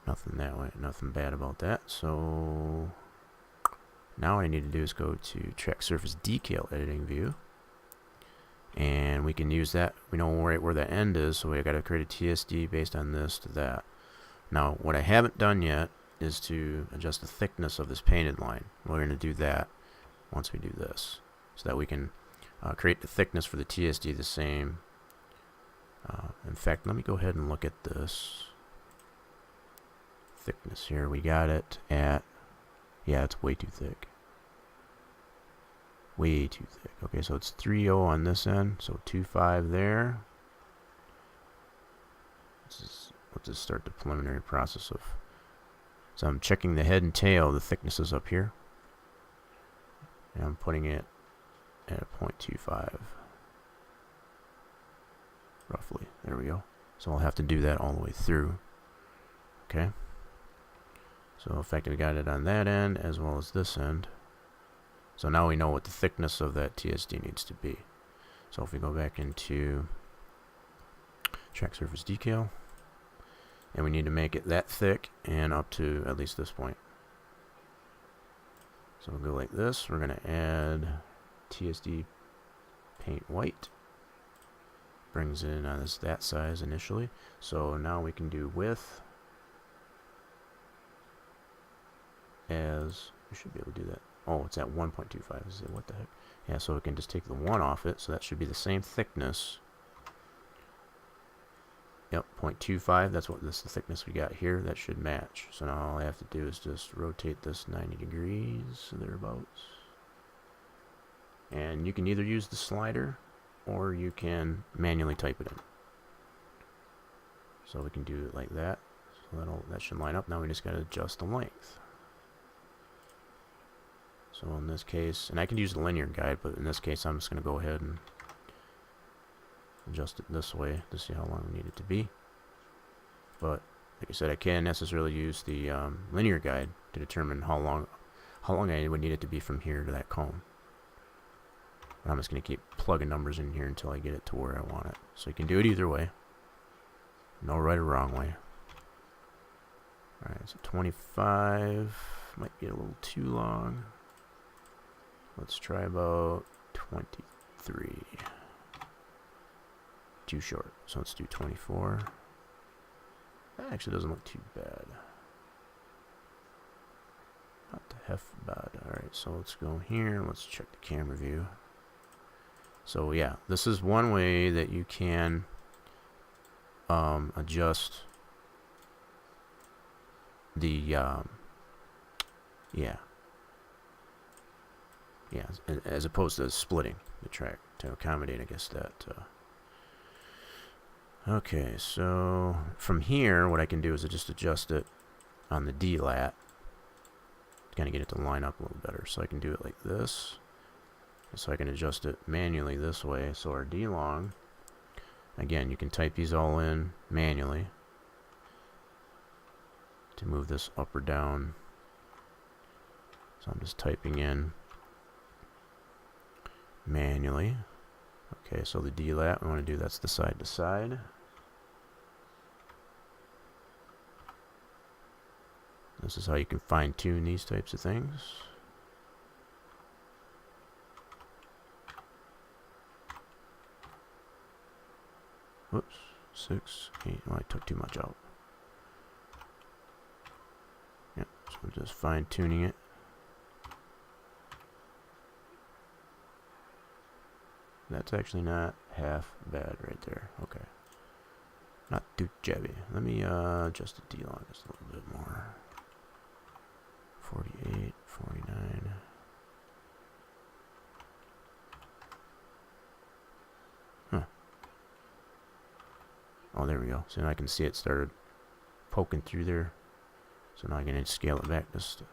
that way, nothing bad about that. So now what I need to do is go to track surface decal editing view, and we can use that. We know right where the end is, so we got to create a TSD based on this to that. Now what I haven't done yet is to adjust the thickness of this painted line. We're going to do that once we do this, so that we can create the thickness for the TSD the same. In fact, let me go ahead and look at this thickness here. We got it at, yeah, it's way too thick. Way too thick. Okay, so it's 3.0 on this end, so 2.5 there. Let's just start the preliminary process of, so I'm checking the head and tail, the thickness is up here. And I'm putting it at a 0.25. Roughly. There we go. So I'll have to do that all the way through. Okay. So effectively got it on that end as well as this end. So now we know what the thickness of that TSD needs to be. So if we go back into track surface decal, and we need to make it that thick and up to at least this point. So we'll go like this. We're going to add TSD paint white. Brings it in on that size initially. So now we can do width as, we should be able to do that. Oh, it's at 1.25. Is it, what the heck? Yeah, so we can just take the 1 off it. So that should be the same thickness. Yep, 0.25. That's what this the thickness we got here. That should match. So now all I have to do is just rotate this 90 degrees, so thereabouts. And you can either use the slider, or you can manually type it in. So we can do it like that. So that should line up. Now we just got to adjust the length. So in this case, and I can use the linear guide, but in this case I'm just going to go ahead and adjust it this way to see how long we need it to be. But like I said, I can't necessarily use the linear guide to determine how long I would need it to be from here to that cone. I'm just going to keep plugging numbers in here until I get it to where I want it. So you can do it either way. No right or wrong way. Alright, so 25 might be a little too long. Let's try about 23. Too short. So let's do 24. That actually doesn't look too bad. Not the hef bad. Alright, so let's go here. Let's check the camera view. So yeah, this is one way that you can adjust the as opposed to splitting the track to accommodate, I guess, that. Okay, so from here, what I can do is just adjust it on the D-lat to kind of get it to line up a little better. So I can do it like this. So I can adjust it manually this way. So our D-long, again, you can type these all in manually to move this up or down. So I'm just typing in manually. Okay, so the D-lat we want to do, that's the side to side. This is how you can fine tune these types of things. Whoops, 6, 8. Oh, I took too much out. Yep, so I'm just fine tuning it. That's actually not half bad right there. Okay. Not too jabby. Let me adjust the D-log just a little bit more. 48, 49. Huh. Oh, there we go. So now I can see it started poking through there. So now I can scale it back just a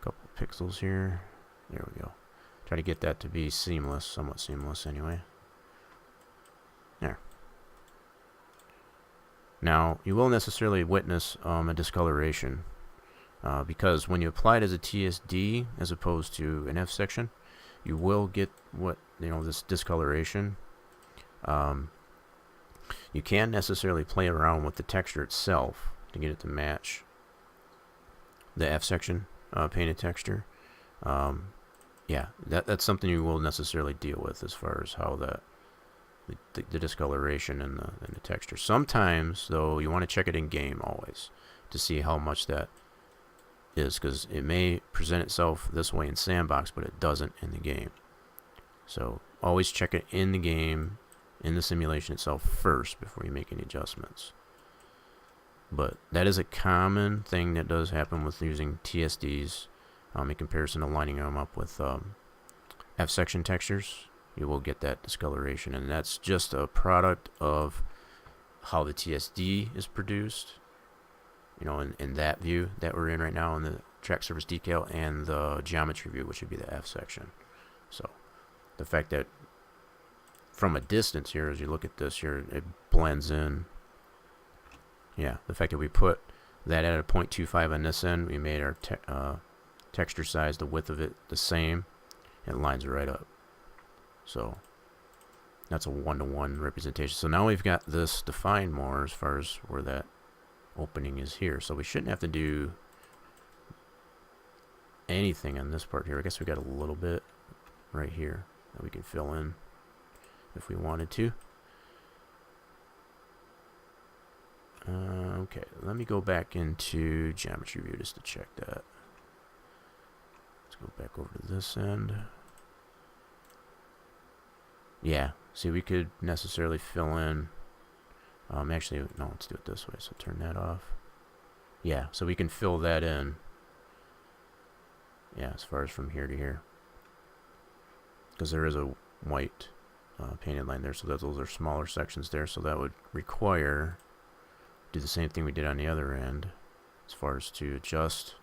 couple pixels here. There we go. Try to get that to be seamless, somewhat seamless anyway. There. Now, you will necessarily witness a discoloration because when you apply it as a TSD as opposed to an F section, you will get this discoloration. You can't necessarily play around with the texture itself to get it to match the F section painted texture. Yeah, that's something you will necessarily deal with as far as how the discoloration and the texture. Sometimes, though, you want to check it in game always to see how much that is, because it may present itself this way in sandbox, but it doesn't in the game. So always check it in the game, in the simulation itself first before you make any adjustments. But that is a common thing that does happen with using TSDs in comparison to lining them up with F-section textures. You will get that discoloration, and that's just a product of how the TSD is produced, in that view that we're in right now, in the track surface decal, and the geometry view, which would be the F section. So the fact that from a distance here, as you look at this here, it blends in. Yeah, the fact that we put that at a 0.25 on this end, we made our texture size, the width of it, the same. It lines right up. So that's a one-to-one representation. So now we've got this defined more as far as where that opening is here. So we shouldn't have to do anything on this part here. I guess we got a little bit right here that we can fill in if we wanted to. Okay, let me go back into geometry view just to check that. Let's go back over to this end. Yeah, see, we could necessarily fill in. Actually, no, let's do it this way. So turn that off. Yeah, so we can fill that in. Yeah, as far as from here to here. Because there is a white painted line there, so those are smaller sections there. So that would require, do the same thing we did on the other end, as far as to adjust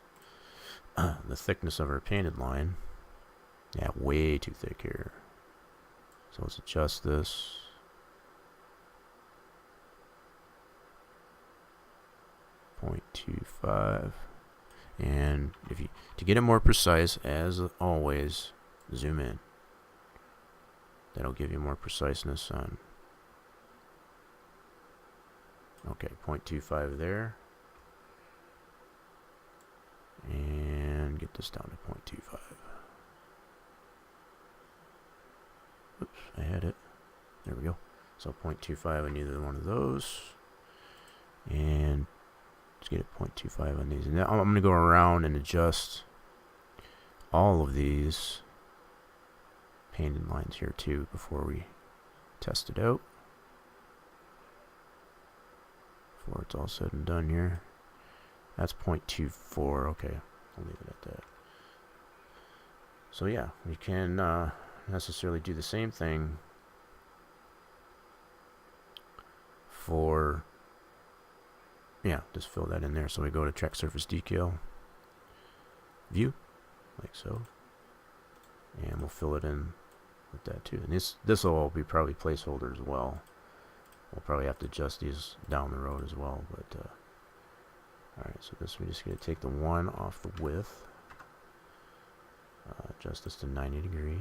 the thickness of our painted line. Yeah, way too thick here. So let's adjust this. .25, and to get it more precise, as always, zoom in. That'll give you more preciseness on. Okay, 0.25 there, and get this down to 0.25. Oops, I had it. There we go. So 0.25 on either one of those, and let's get a 0.25 on these. And now I'm going to go around and adjust all of these painted lines here too before we test it out. Before it's all said and done here. That's 0.24. Okay, I'll leave it at that. So yeah, we can necessarily do the same thing for, yeah, just fill that in there. So we go to track surface decal view, like so, and we'll fill it in with that too. And this will all be probably placeholder as well. We'll probably have to adjust these down the road as well. But alright, so this, we're just going to take the 1 off the width, adjust this to 90 degrees,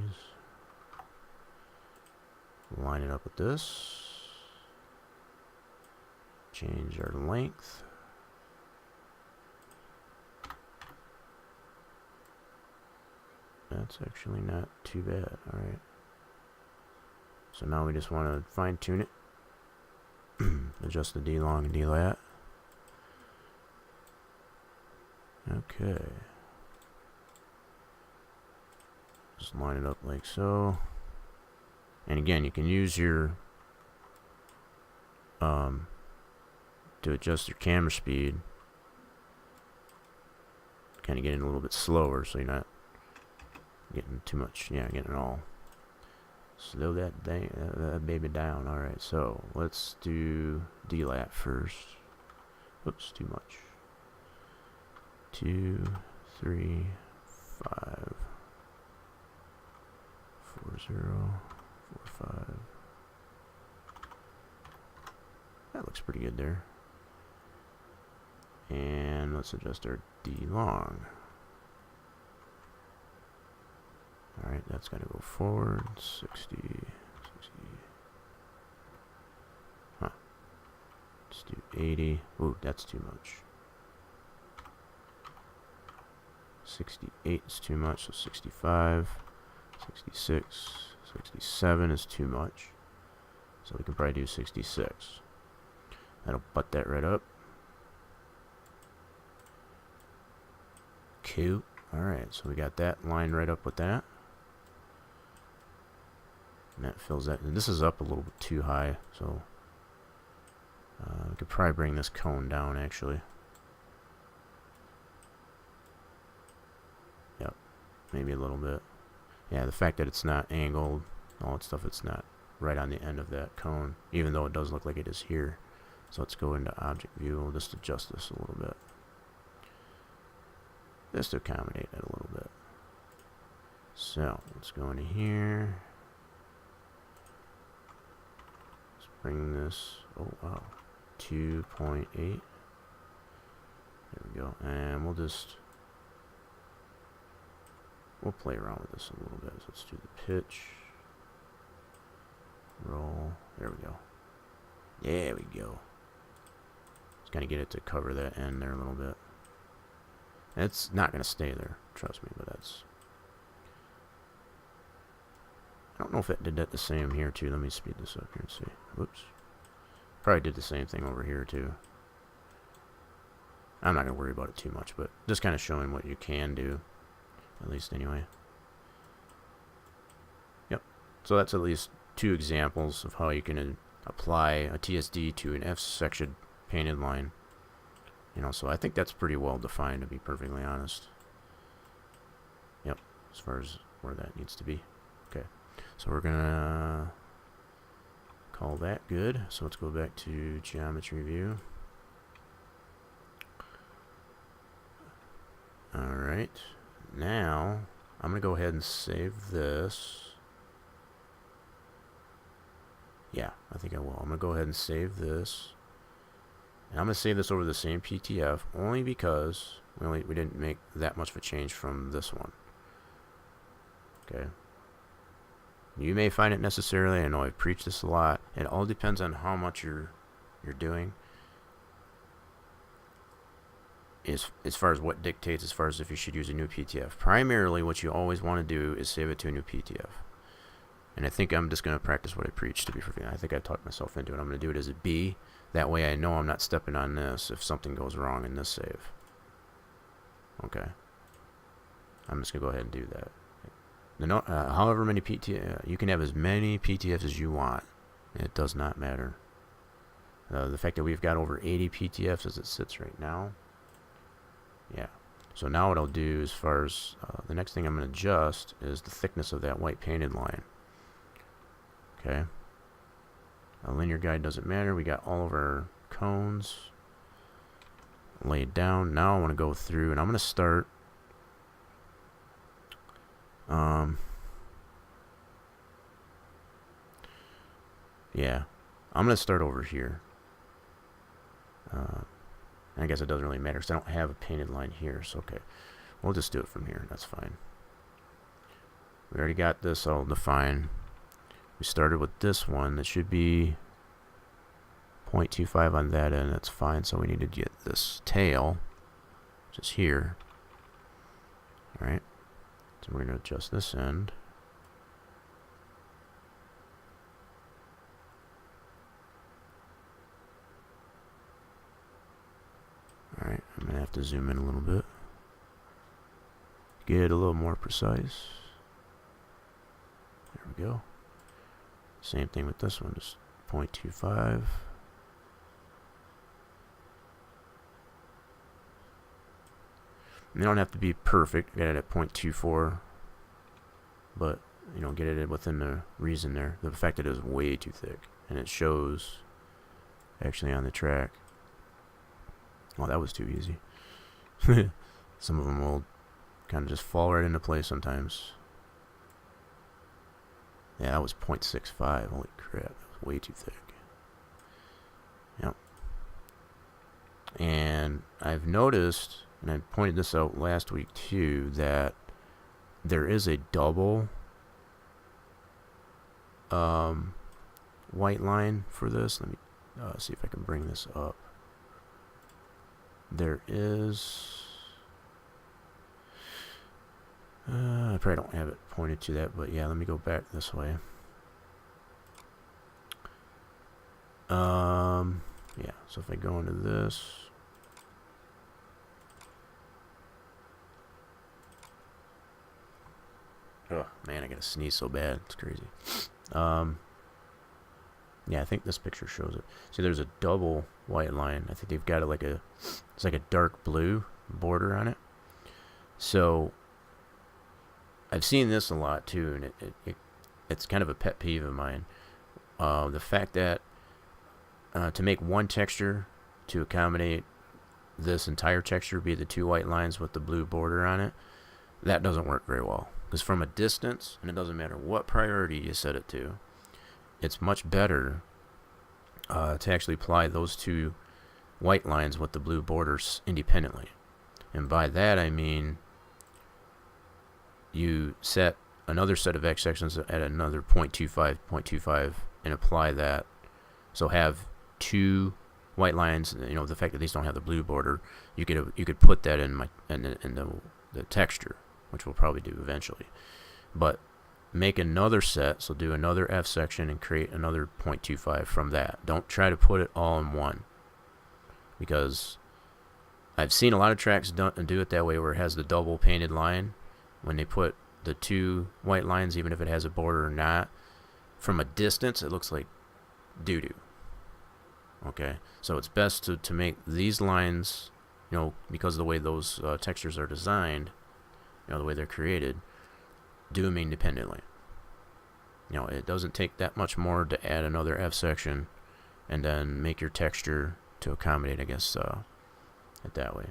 line it up with this, change our length, that's actually not too bad. Alright. So now we just want to fine tune it. Adjust the D-long and D-lat. Okay. Just line it up like so. And again, you can use your to adjust your camera speed. Kind of getting a little bit slower, so you're not getting too much. Yeah, getting it all. Slow that baby down. All right, so let's do D-lat first. Oops, too much. 2, 3, 5, 4, 0, 4, 5. That looks pretty good there. And let's adjust our D-long. Alright, that's going to go forward. 60, 60. Huh. Let's do 80. Ooh, that's too much. 68 is too much, so 65. 66. 67 is too much. So we can probably do 66. That'll butt that right up. Cool. Alright, so we got that lined right up with that. And that fills that. And this is up a little bit too high, so we could probably bring this cone down actually. Yep, maybe a little bit. Yeah, the fact that it's not angled, all that stuff, it's not right on the end of that cone, even though it does look like it is here. So let's go into object view. We'll just adjust this a little bit. Just to accommodate it a little bit. So let's go into here. Let's bring this, oh wow, 2.8. There we go. And we'll play around with this a little bit. So let's do the pitch. Roll. There we go. There we go. Just kind of get it to cover that end there a little bit. It's not going to stay there, trust me, but that's... I don't know if it did that the same here, too. Let me speed this up here and see. Whoops. Probably did the same thing over here, too. I'm not going to worry about it too much, but just kind of showing what you can do. At least, anyway. Yep. So that's at least 2 examples of how you can apply a TSD to an F-section painted line. You know, so I think that's pretty well defined, to be perfectly honest. Yep, as far as where that needs to be. Okay, so we're gonna call that good. So let's go back to geometry view. Alright, now I'm gonna go ahead and save this. Yeah, I think I will. I'm gonna go ahead and save this. And I'm going to save this over the same PTF only because we didn't make that much of a change from this one. Okay. You may find it necessarily. I know I've preached this a lot. It all depends on how much you're doing. As far as what dictates, as far as if you should use a new PTF. Primarily, what you always want to do is save it to a new PTF. And I think I'm just going to practice what I preach, to be perfect. I think I talked myself into it. I'm going to do it as a B. That way I know I'm not stepping on this if something goes wrong in this save. Okay. I'm just going to go ahead and do that. However many PTF, you can have as many PTFs as you want. It does not matter. The fact that we've got over 80 PTFs as it sits right now. Yeah. So now what I'll do as far as the next thing I'm going to adjust is the thickness of that white painted line. Okay. A linear guide doesn't matter. We got all of our cones laid down. Now I want to go through and I'm going to start yeah, I'm going to start over here. I guess it doesn't really matter because I don't have a painted line here, so okay, we'll just do it from here. That's fine. We already got this all defined. We started with this one that should be 0.25 on that end. That's fine. So we need to get this tail, which is here. Alright. So we're going to adjust this end. Alright, I'm going to have to zoom in a little bit. Get a little more precise. There we go. Same thing with this one, just 0.25. You don't have to be perfect, get it at 0.24, but you know, get it within the reason there. The fact that it is way too thick, and it shows actually on the track. Oh, that was too easy. Some of them will kind of just fall right into place sometimes. Yeah, that was 0.65. Holy crap, that was way too thick. Yep. And I've noticed, and I pointed this out last week too, that there is a double white line for this. Let me see if I can bring this up. There is... I probably don't have it pointed to that, but yeah, let me go back this way. Yeah, so if I go into this... Oh, man, I gotta sneeze so bad. It's crazy. Yeah, I think this picture shows it. See, there's a double white line. I think they've got it like a... It's like a dark blue border on it. So... I've seen this a lot too, and it's kind of a pet peeve of mine. The fact that to make one texture to accommodate this entire texture be the two white lines with the blue border on it, that doesn't work very well. Because from a distance, and it doesn't matter what priority you set it to, it's much better to actually apply those two white lines with the blue borders independently. And by that I mean you set another set of X sections at another 0.25, and apply that. So have two white lines. You know, the fact that these don't have the blue border, you could put that in the texture, which we'll probably do eventually. But make another set. So do another F section and create another 0.25 from that. Don't try to put it all in one, because I've seen a lot of tracks do it that way, where it has the double painted line. When they put the two white lines, even if it has a border or not, from a distance it looks like doo-doo. Okay, so it's best to make these lines, you know, because of the way those textures are designed, you know, the way they're created, do them independently. You know, it doesn't take that much more to add another F section and then make your texture to accommodate, I guess, it that way.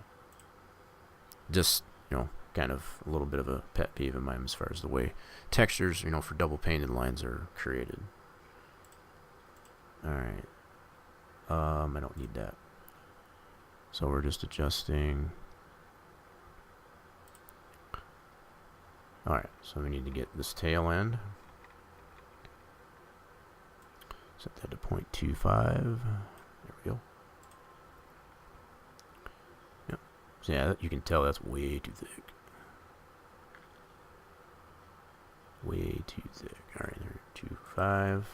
Just, you know, kind of a little bit of a pet peeve of mine as far as the way textures, you know, for double painted lines are created. Alright. I don't need that. So we're just adjusting. Alright, so we need to get this tail end. Set that to 0.25. There we go. Yep. So yeah, you can tell that's way too thick. Way too thick. Alright, there, 2.5.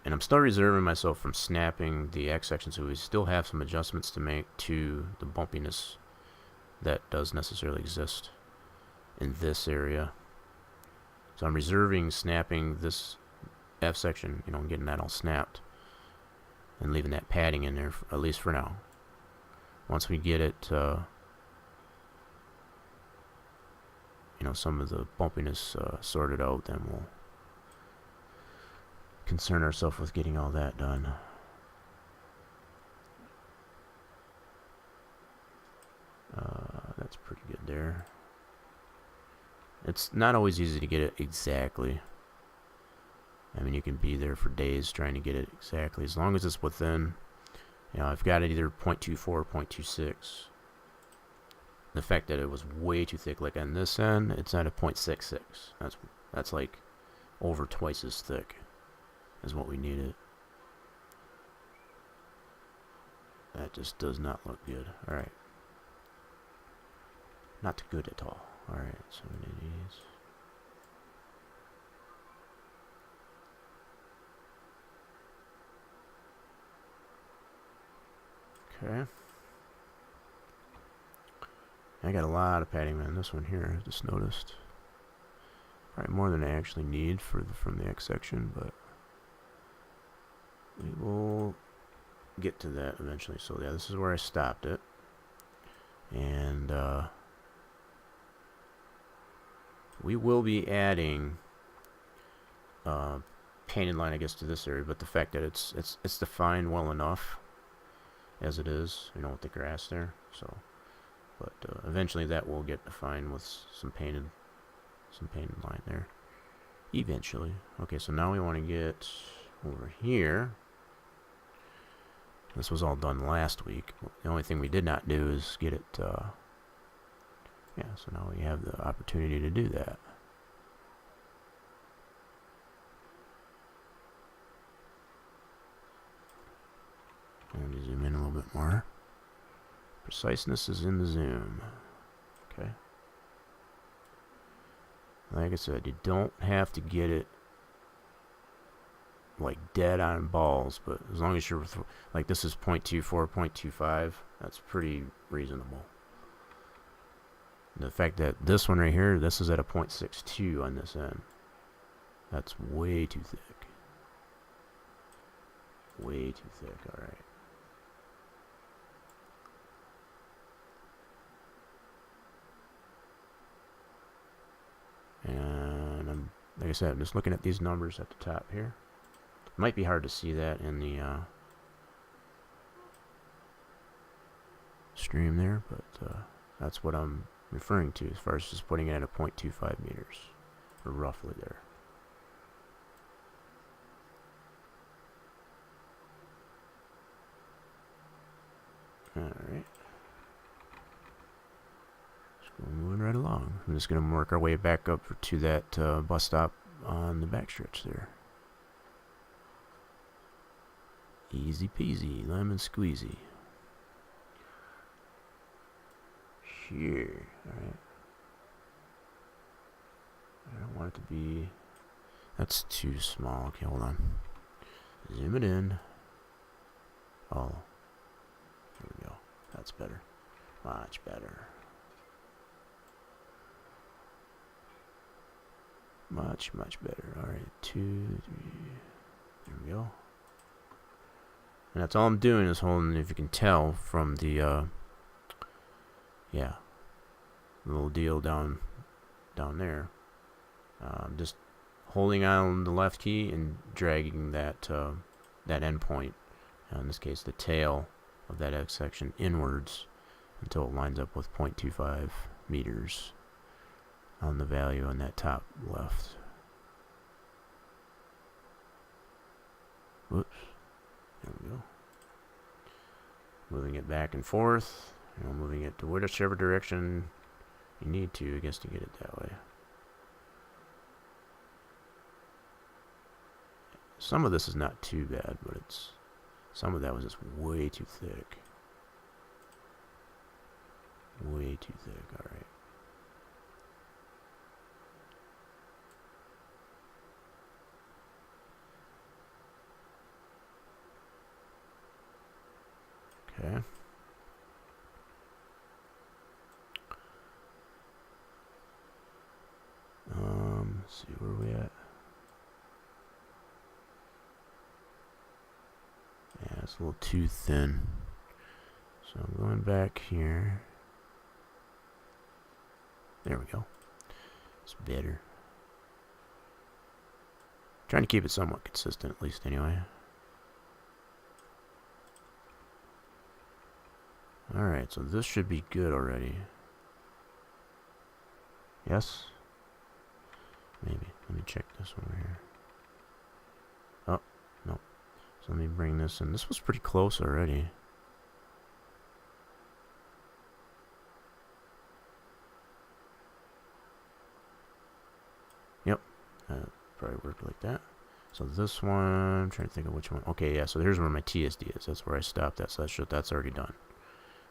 And I'm still reserving myself from snapping the X section, so we still have some adjustments to make to the bumpiness that does necessarily exist in this area. So I'm reserving snapping this F section, you know, and getting that all snapped, and leaving that padding in there, at least for now. Once we get it, you know, some of the bumpiness sorted out, then we'll concern ourselves with getting all that done. That's pretty good there. It's not always easy to get it exactly. I mean, you can be there for days trying to get it exactly, as long as it's within, you know, I've got it either 0.24 or 0.26. The fact that it was way too thick, like on this end, it's at a 0.66. That's like over twice as thick as what we needed. That just does not look good. Alright. Not good at all. Alright, 780s. Okay. I got a lot of padding on this one here, I just noticed. Probably more than I actually need for from the X section, but we will get to that eventually. So yeah, this is where I stopped it. And we will be adding painted line, I guess, to this area, but the fact that it's defined well enough as it is, you know, with the grass there. So, but eventually that will get defined with some painted line there. Eventually. Okay, so now we want to get over here. This was all done last week. The only thing we did not do is get it. Yeah, so now we have the opportunity to do that. And zoom in a little bit more. Preciseness is in the zoom. Okay. Like I said, you don't have to get it like dead on balls, but as long as you're like, this is 0.24, 0.25, that's pretty reasonable. The fact that this one right here, this is at a 0.62 on this end, that's way too thick. Way too thick. All right. And I'm, like I said, I'm just looking at these numbers at the top here. It might be hard to see that in the stream there, but that's what I'm referring to as far as just putting it at a 0.25 meters, or roughly there. Alright. Moving right along. I'm just going to work our way back up to that bus stop on the backstretch there. Easy peasy, lemon squeezy. Here. Alright. I don't want it to be... That's too small. Okay, hold on. Zoom it in. Oh. There we go. That's better. Much better. Much better. Alright, 2, 3. There we go. And that's all I'm doing is holding, if you can tell from the, yeah, little deal down there. Just holding on the left key and dragging that, that end point, in this case the tail of that X section inwards until it lines up with 0.25 meters on the value on that top left. Whoops. There we go. Moving it back and forth, you know, moving it to whichever direction you need to, I guess, to get it that way. Some of this is not too bad, but it's, some of that was just way too thick. Way too thick, alright. Okay. Let's see, where are we at? Yeah, it's a little too thin. So I'm going back here. There we go. It's better. Trying to keep it somewhat consistent, at least anyway. Alright, so this should be good already. Yes? Maybe. Let me check this one here. Oh, no. So let me bring this in. This was pretty close already. Yep. Probably worked like that. So this one, I'm trying to think of which one. Okay, yeah, so here's where my TSD is. That's where I stopped at. So that's already done.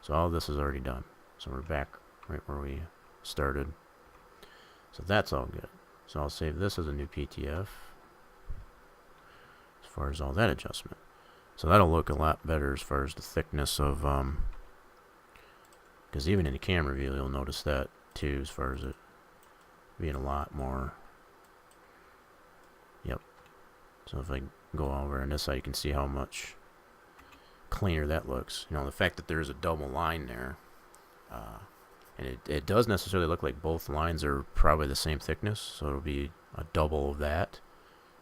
So all this is already done. So we're back right where we started. So that's all good. So I'll save this as a new PTF as far as all that adjustment. So that'll look a lot better as far as the thickness of, because even in the camera view, you'll notice that too, as far as it being a lot more. Yep. So if I go over on this side, you can see how much cleaner that looks. You know, the fact that there's a double line there, and it does necessarily look like both lines are probably the same thickness, so it'll be a double of that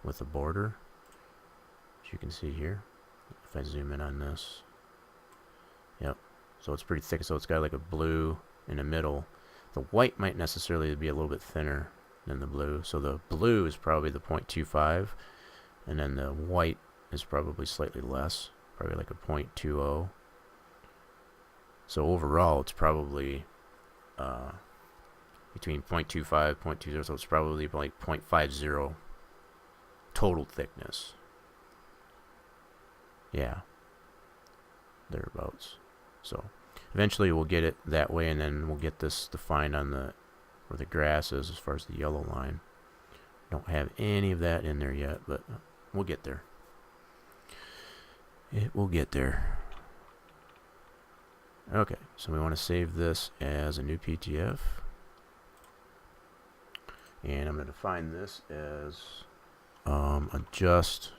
with the border, as you can see here. If I zoom in on this, yep. So it's pretty thick. So it's got like a blue in the middle. The white might necessarily be a little bit thinner than the blue. So the blue is probably the 0.25, and then the white is probably slightly less, probably like a 0.20. So overall, it's probably between 0.25, 0.20, so it's probably like 0.50 total thickness. Yeah, thereabouts. So eventually we'll get it that way, and then we'll get this defined on the where the grass is as far as the yellow line. Don't have any of that in there yet, but we'll get there. It will get there. Okay, so we want to save this as a new PTF, and I'm going to define this as adjust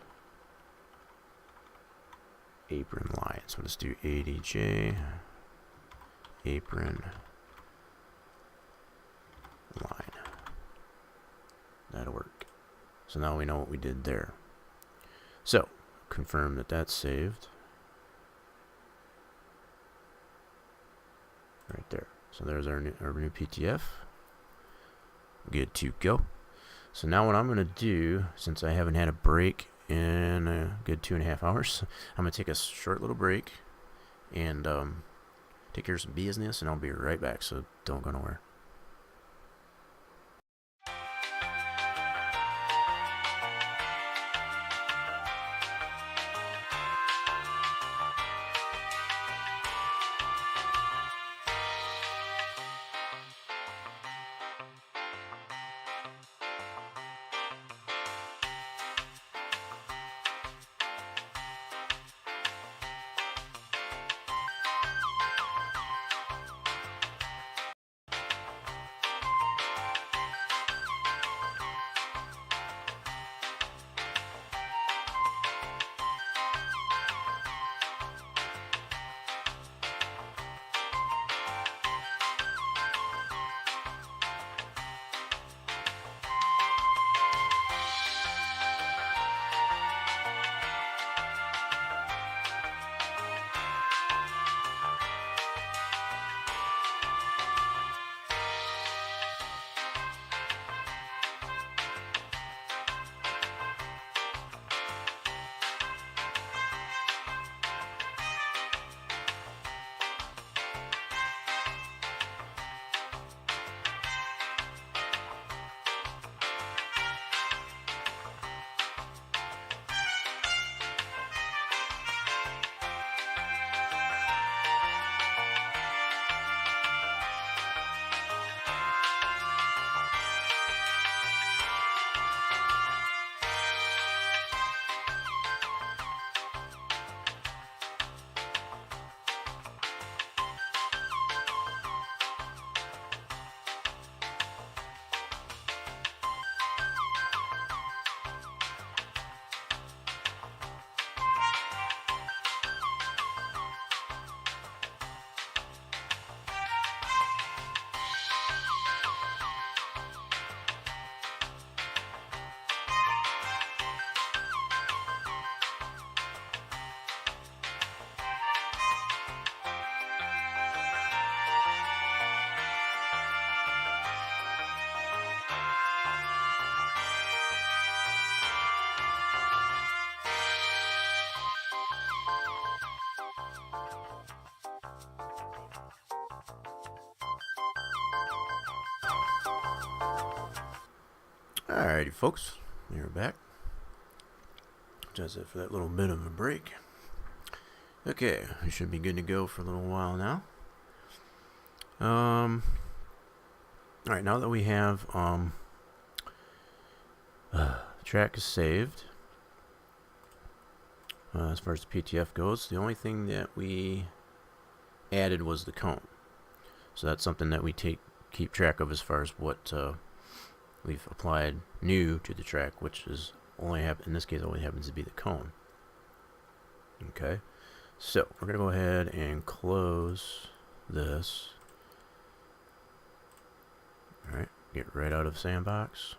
apron line. So let's do ADJ apron line. That'll work. So now we know what we did there. So confirm that that's saved right there. So there's our new PTF. Good to go. So now what I'm going to do, since I haven't had a break in a good 2.5 hours, I'm going to take a short little break and take care of some business, and I'll be right back, so don't go nowhere. Alrighty, folks, we're back. That's it for that little bit of a break. Okay, we should be good to go for a little while now. Alright, now that we have the track is saved, as far as the PTF goes, the only thing that we added was the cone. So that's something that we keep track of as far as what we've applied new to the track, which is in this case only happens to be the cone. Okay, so we're gonna go ahead and close this. Alright, get right out of Sandbox.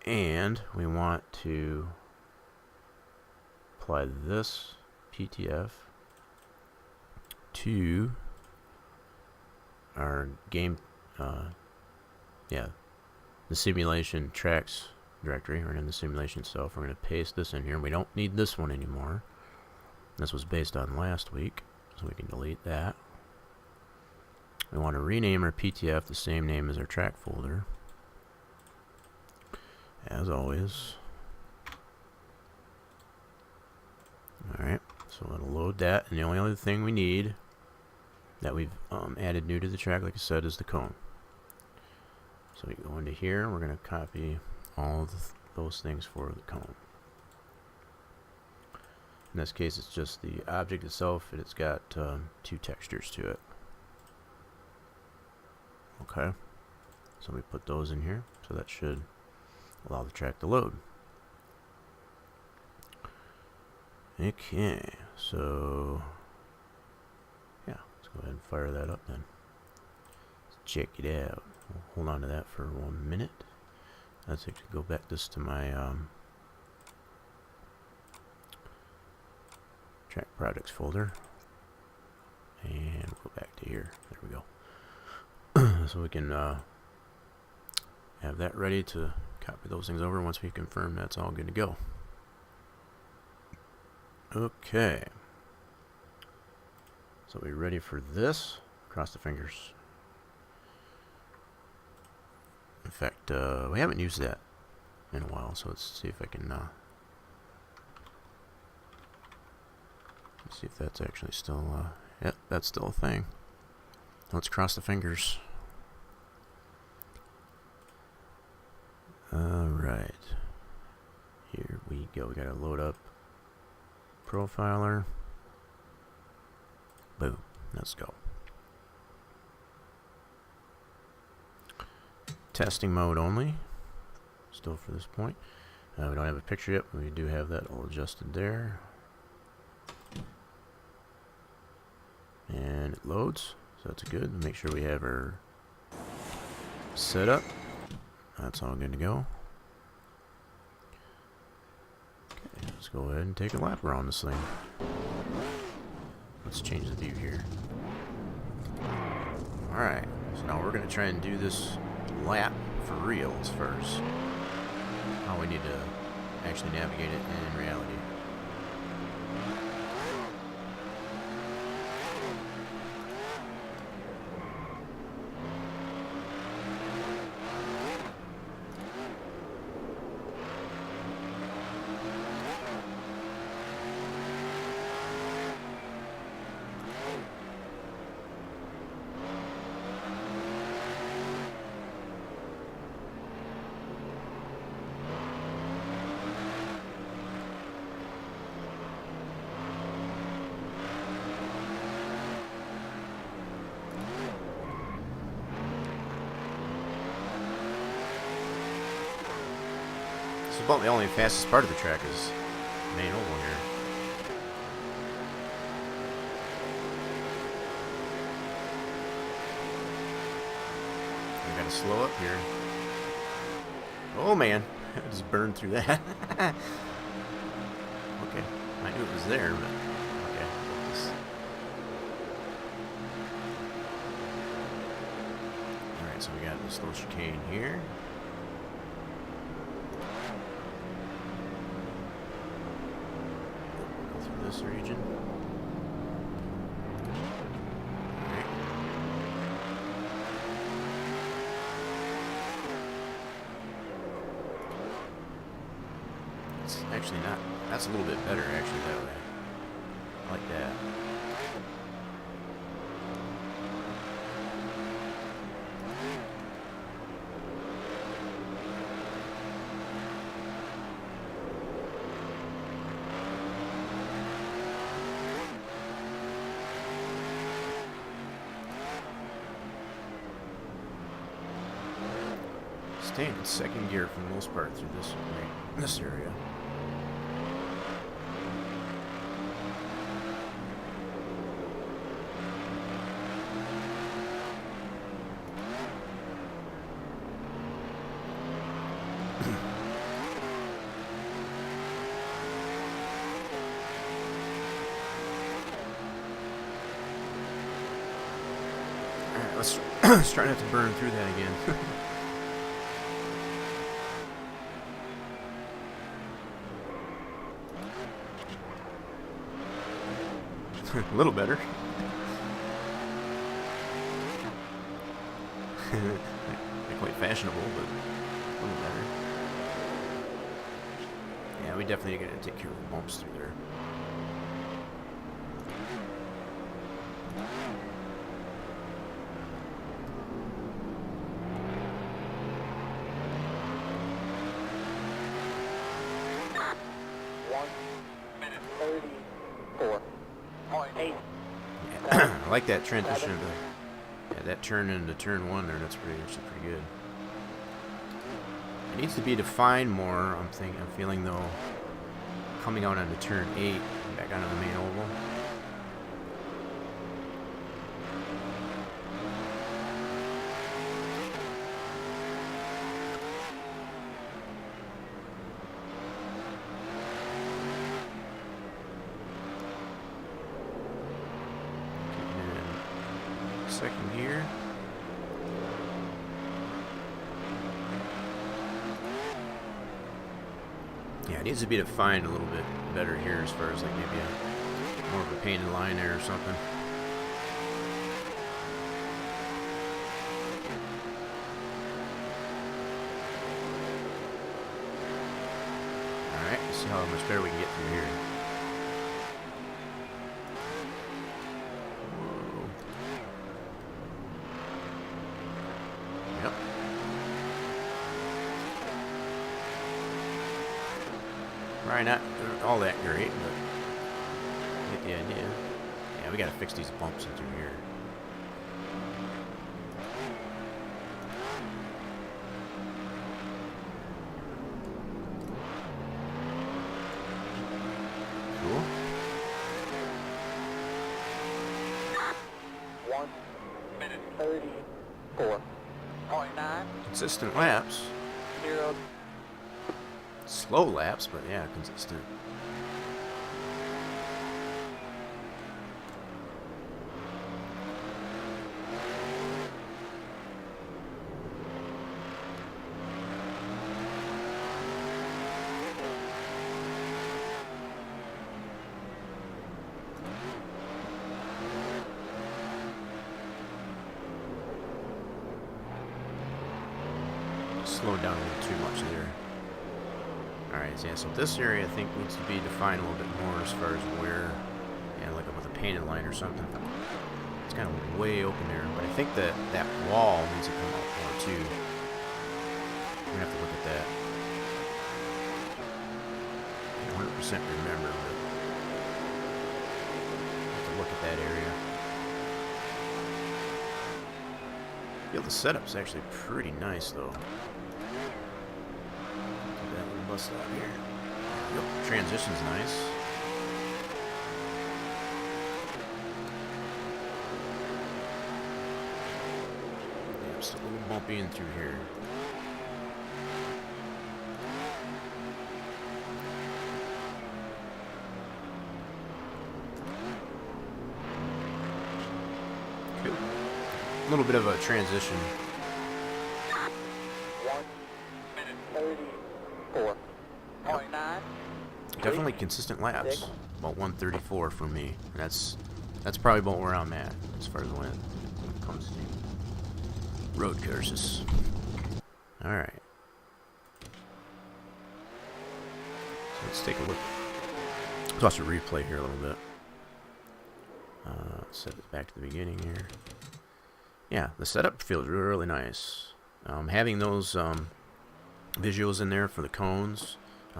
And we want to apply this PTF to our game, the simulation tracks directory, or in the simulation itself. We're going to paste this in here. We don't need this one anymore. This was based on last week, so we can delete that. We want to rename our PTF the same name as our track folder, as always. Alright, so it'll load that, and the only other thing we need that we've added new to the track, like I said, is the cone. So we go into here, we're going to copy all of those things for the cone. In this case, it's just the object itself, and it's got 2 textures to it. Okay, so we put those in here, so that should allow the track to load. Okay, so yeah, let's go ahead and fire that up then. Let's check it out. We'll hold on to that for 1 minute. Let's actually go back this to my track projects folder, and we'll go back to here. There we go. So we can have that ready to copy those things over once we confirm that's all good to go. Okay, so we're ready for this. Cross the fingers. In fact, we haven't used that in a while, so let's see if I can let's see if that's actually still yep, that's still a thing. Let's cross the fingers. Alright, here we go. We gotta load up Profiler. Boom, let's go. Testing mode only, still for this point. We don't have a picture yet, but we do have that all adjusted there. And it loads, so that's good. Make sure we have our setup. That's all good to go. Okay, let's go ahead and take a lap around this thing. Let's change the view here. Alright, so now we're going to try and do this lap for reals first. How we need to actually navigate it in reality. Well, the only fastest part of the track is the main oval here. I gotta slow up here. Oh man, I just burned through that. Okay, I knew it was there, but okay. Alright, so we got this little chicane here. This region. Right. It's actually not. That's a little bit better actually that way. I like that. staying in second gear for the most part through this area. Let's try not to burn through that again. A little better. Not quite fashionable, but a little better. Yeah, we definitely got to take care of the bumps through there. I like that transition into that turn into turn one there. That's actually pretty good. It needs to be defined more. I'm feeling though, coming out onto turn 8 and back onto the main oval. Second gear. Yeah, it needs to be defined a little bit better here as far as like maybe more of a painted line there or something. Alright, let's see how much better we can get from here. Probably not all that great, but you get the idea. Yeah, we gotta fix these bumps in through here. Cool. 1:34.9. Consistent laps. 0. Slow laps, but yeah, consistent. Slowed down a little too much there. Alright, yeah, so this area I think needs to be defined a little bit more as far as where, yeah, like with a painted line or something. It's kind of way open there, but I think that that wall needs to come out more too. We're gonna have to look at that. I 100% remember, but I have to look at that area. I feel the setup's actually pretty nice though. Bust out here. Yep. Transition's nice. Yeah, just a little bumpy in through here. Cool. A little bit of a transition. 1:34.9. Definitely consistent laps. About 134 for me. And that's probably about where I'm at as far as when it comes to road courses. All right. So let's take a look. Let's also replay here a little bit. Set it back to the beginning here. Yeah, the setup feels really, really nice. Having those visuals in there for the cones,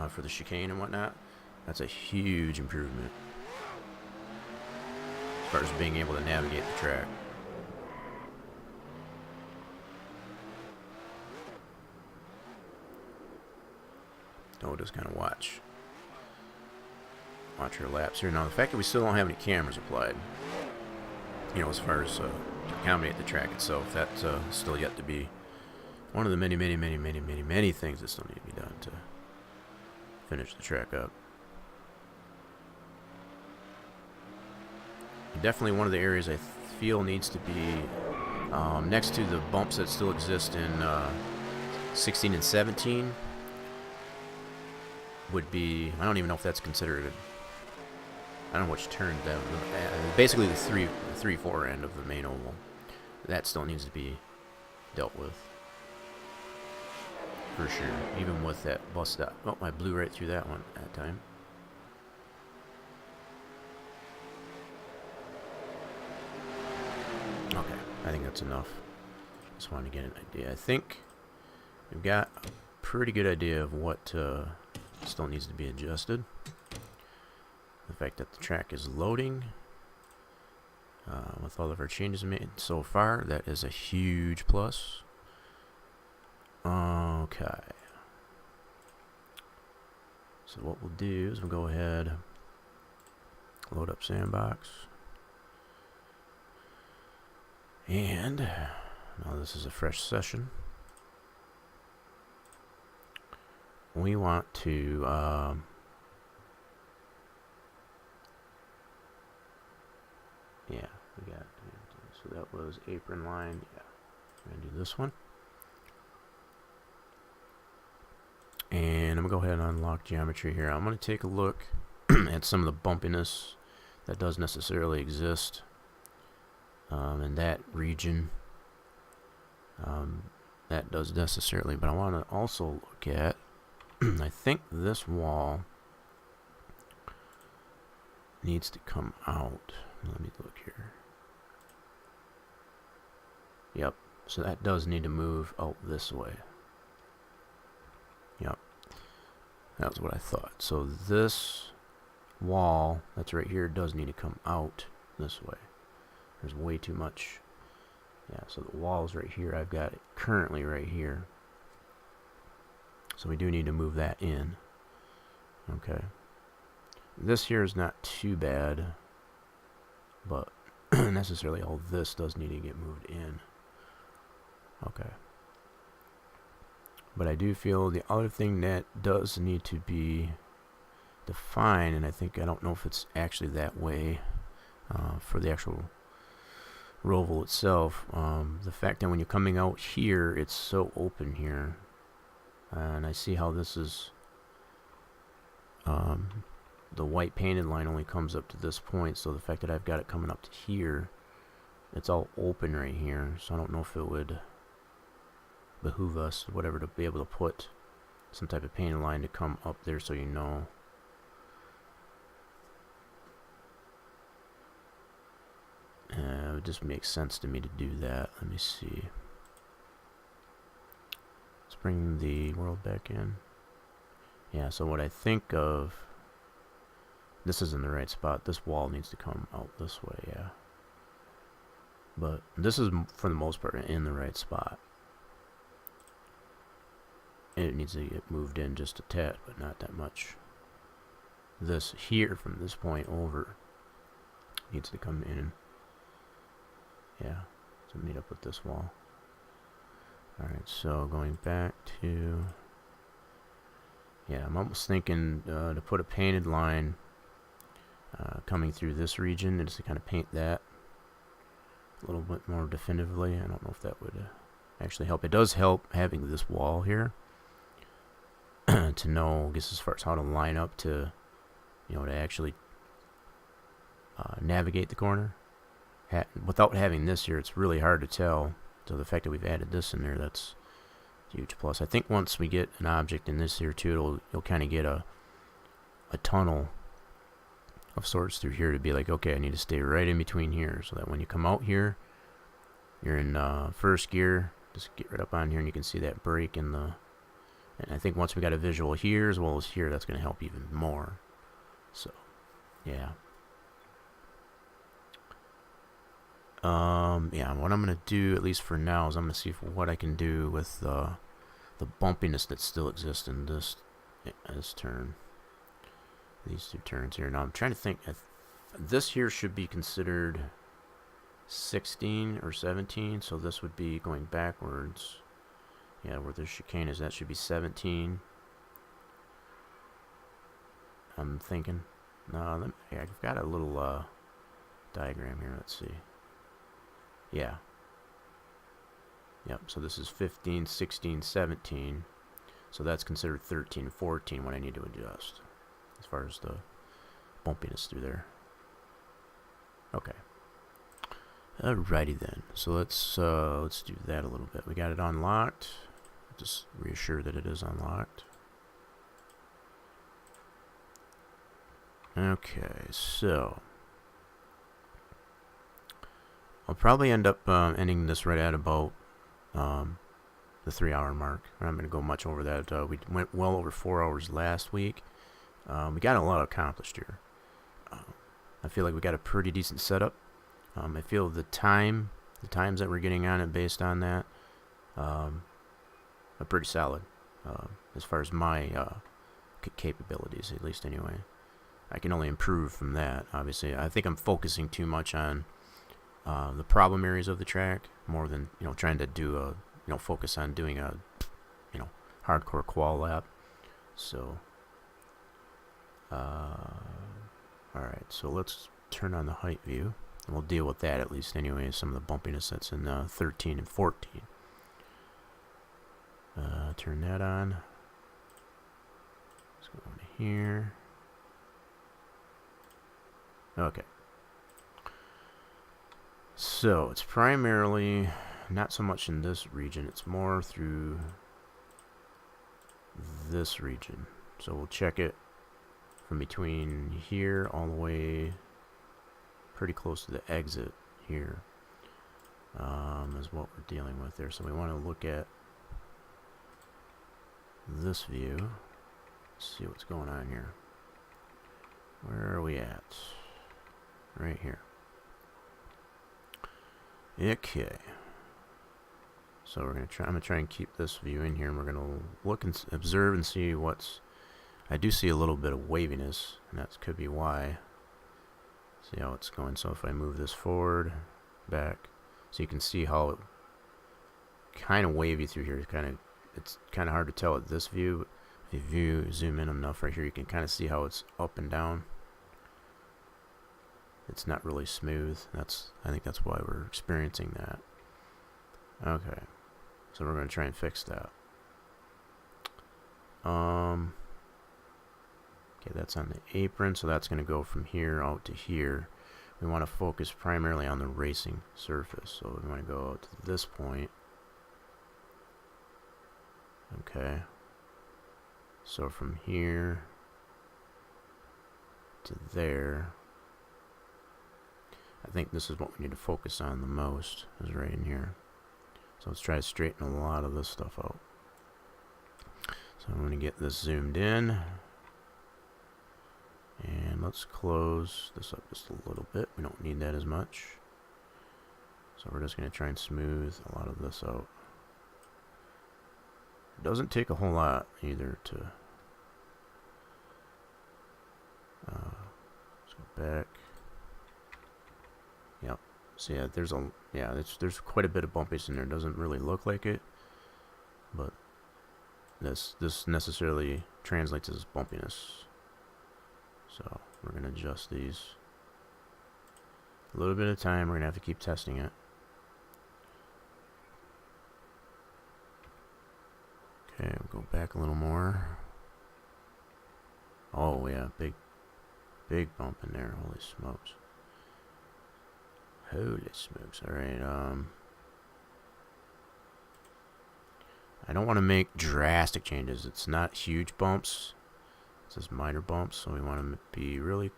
for the chicane and whatnot, that's a huge improvement as far as being able to navigate the track. So we'll just kind of watch our laps here. Now, the fact that we still don't have any cameras applied, you know, as far as to accommodate the track itself, that's still yet to be one of the many things that still need to be done to finish the track up. Definitely one of the areas I feel needs to be next to the bumps that still exist in 16 and 17 would be, I don't even know if that's considered, I don't know which turn that, basically the 3-4 end of the main oval. That still needs to be dealt with. For sure, even with that bus stop. Oh, I blew right through that one that time. Okay, I think that's enough. Just wanted to get an idea. I think we've got a pretty good idea of what still needs to be adjusted. The fact that the track is loading with all of our changes made so far, that is a huge plus. Okay. So what we'll do is we'll go ahead, load up Sandbox. And now this is a fresh session. We want to yeah, we got, so that was apron line. Yeah, we're gonna do this one. And I'm gonna go ahead and unlock geometry here. I'm gonna take a look at some of the bumpiness that does necessarily exist in that region. That does necessarily, but I want to also look at I think this wall needs to come out. Let me look here. Yep, so that does need to move out this way. Yep, that was what I thought. So this wall that's right here does need to come out this way. There's way too much. Yeah, so the wall's right here. I've got it currently right here. So we do need to move that in. Okay. This here is not too bad, but necessarily all this does need to get moved in. Okay. But I do feel the other thing that does need to be defined, and I don't know if it's actually that way for the actual roval itself, the fact that when you're coming out here, it's so open here, and I see how this is, the white painted line only comes up to this point, so the fact that I've got it coming up to here, it's all open right here, so I don't know if it would behoove us, whatever, to be able to put some type of painted line to come up there so you know. It would just make sense to me to do that. Let me see. Let's bring the world back in. Yeah, so what I think of, this is in the right spot. This wall needs to come out this way, yeah. But this is, for the most part, in the right spot. It needs to get moved in just a tad, but not that much. This here, from this point over, needs to come in. Yeah, so meet up with this wall. Alright, so going back to, yeah, I'm almost thinking to put a painted line coming through this region, and just to kind of paint that a little bit more definitively. I don't know if that would actually help. It does help having this wall here to know, I guess, as far as how to line up to, you know, to actually navigate the corner. Without having this here, it's really hard to tell. So the fact that we've added this in there, that's a huge plus. I think once we get an object in this here too, you'll kind of get a tunnel of sorts through here to be like, okay, I need to stay right in between here, so that when you come out here, you're in first gear. Just get right up on here, and you can see that break in the. And I think once we got a visual here as well as here, that's going to help even more. So, yeah. Yeah, what I'm going to do, at least for now, is I'm going to see what I can do with the bumpiness that still exists in this this turn. These two turns here. Now I'm trying to think. This here should be considered 16 or 17, so this would be going backwards. Yeah, where the chicane is, that should be 17. I'm thinking. No, I've got a little diagram here. Let's see. Yeah. Yep, so this is 15, 16, 17. So that's considered 13, 14 when I need to adjust, as far as the bumpiness through there. Okay. Alrighty then. So let's do that a little bit. We got it unlocked. Just reassure that it is unlocked. Okay, so I'll probably end up ending this right at about the 3-hour mark. I'm not going to go much over that. We went well over 4 hours last week. We got a lot accomplished here. I feel like we got a pretty decent setup. I feel the times that we're getting on it based on that are pretty solid as far as my capabilities, at least anyway. I can only improve from that, obviously. I think I'm focusing too much on the problem areas of the track more than, trying to do focus on doing a, hardcore qual lap. So, alright, so let's turn on the height view. And we'll deal with that at least anyway, some of the bumpiness that's in 13 and 14. Turn that on. Let's go over here. Okay. So, it's primarily not so much in this region, it's more through this region. So we'll check it from between here all the way pretty close to the exit here, is what we're dealing with there. So we want to look at this view, see what's going on here. Where are we at? Right here. Okay. So we're gonna try. I'm gonna try and keep this view in here, and we're gonna look and observe and see what's. I do see a little bit of waviness, and that could be why. See how it's going. So if I move this forward, back, so you can see how it kind of wavy through here. It's kind of hard to tell at this view. If you zoom in enough right here, you can kind of see how it's up and down. It's not really smooth. I think that's why we're experiencing that. Okay, so we're going to try and fix that. Okay, that's on the apron, so that's going to go from here out to here. We want to focus primarily on the racing surface, so we want to go out to this point. Okay, so from here to there, I think this is what we need to focus on the most, is right in here. So let's try to straighten a lot of this stuff out. So I'm going to get this zoomed in. And let's close this up just a little bit. We don't need that as much. So we're just going to try and smooth a lot of this out. It doesn't take a whole lot either to... let's go back. Yep. So yeah, there's quite a bit of bumpiness in there. It doesn't really look like it, but this necessarily translates as bumpiness. So we're gonna adjust these a little bit at a time. We're gonna have to keep testing it. Okay, we'll go back a little more. Oh yeah, big bump in there. Holy smokes. Holy smokes. Alright, I don't want to make drastic changes. It's not huge bumps. It's just minor bumps, so we want to be really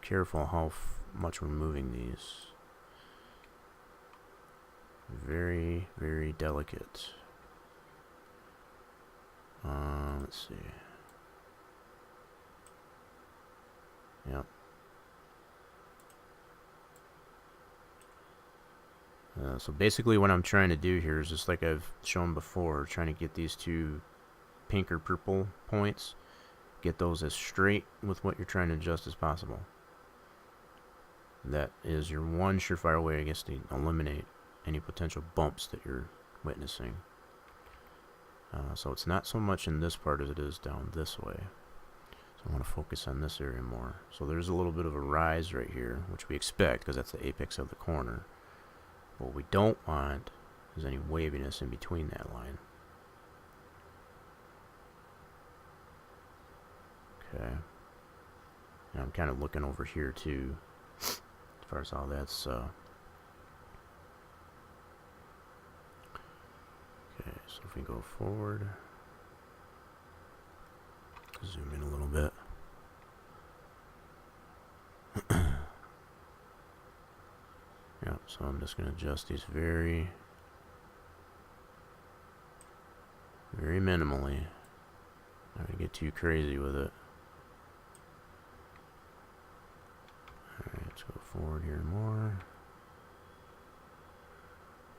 careful how much we're moving these. Very, very delicate. Let's see. Yep. So basically what I'm trying to do here is just like I've shown before, trying to get these two pink or purple points, get those as straight with what you're trying to adjust as possible. That is your one surefire way, I guess, to eliminate any potential bumps that you're witnessing. So it's not so much in this part as it is down this way. So I want to focus on this area more. So there's a little bit of a rise right here, which we expect because that's the apex of the corner. What we don't want is any waviness in between that line. Okay. And I'm kind of looking over here too, as far as how that's okay, so if we go forward, zoom in a little bit. Yeah, so I'm just going to adjust these very minimally. Not going to get too crazy with it. Alright, let's go forward here more.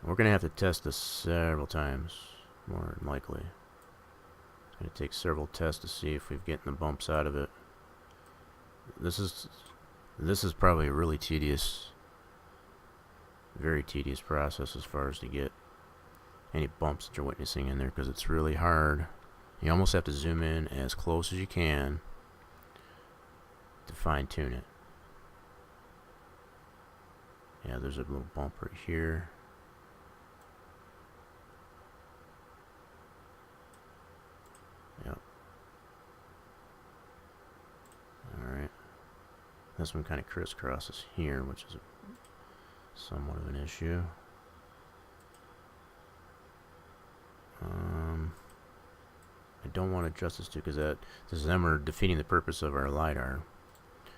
We're going to have to test this several times, more than likely. It's going to take several tests to see if we've gotten the bumps out of it. This is probably a really tedious, very tedious process as far as to get any bumps that you're witnessing in there, because it's really hard. You almost have to zoom in as close as you can to fine tune it. Yeah, there's a little bump right here. Yep. Alright. This one kind of crisscrosses here, which is somewhat of an issue. I don't want to adjust this too, because then we're defeating the purpose of our LiDAR.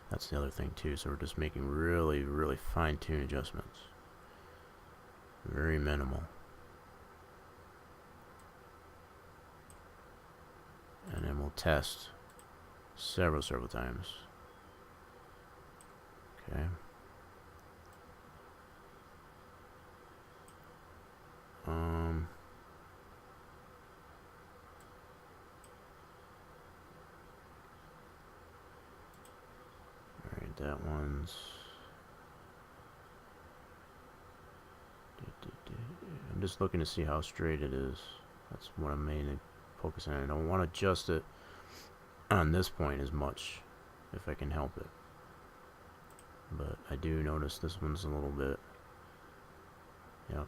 That's the other thing too, so we're just making really, really fine-tuned adjustments. Very minimal. And then we'll test several times. Okay. Alright, that one's... I'm just looking to see how straight it is. That's what I'm mainly focusing on. I don't want to adjust it on this point as much, if I can help it. But I do notice this one's a little bit... Yep.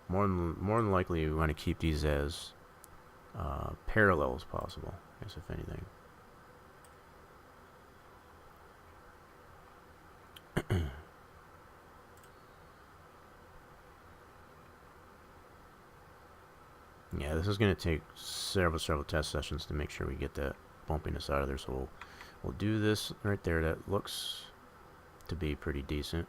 More than likely, we want to keep these as parallel as possible, I guess, if anything. Yeah, this is going to take several test sessions to make sure we get that bumpiness out of there. So we'll do this right there. That looks to be pretty decent.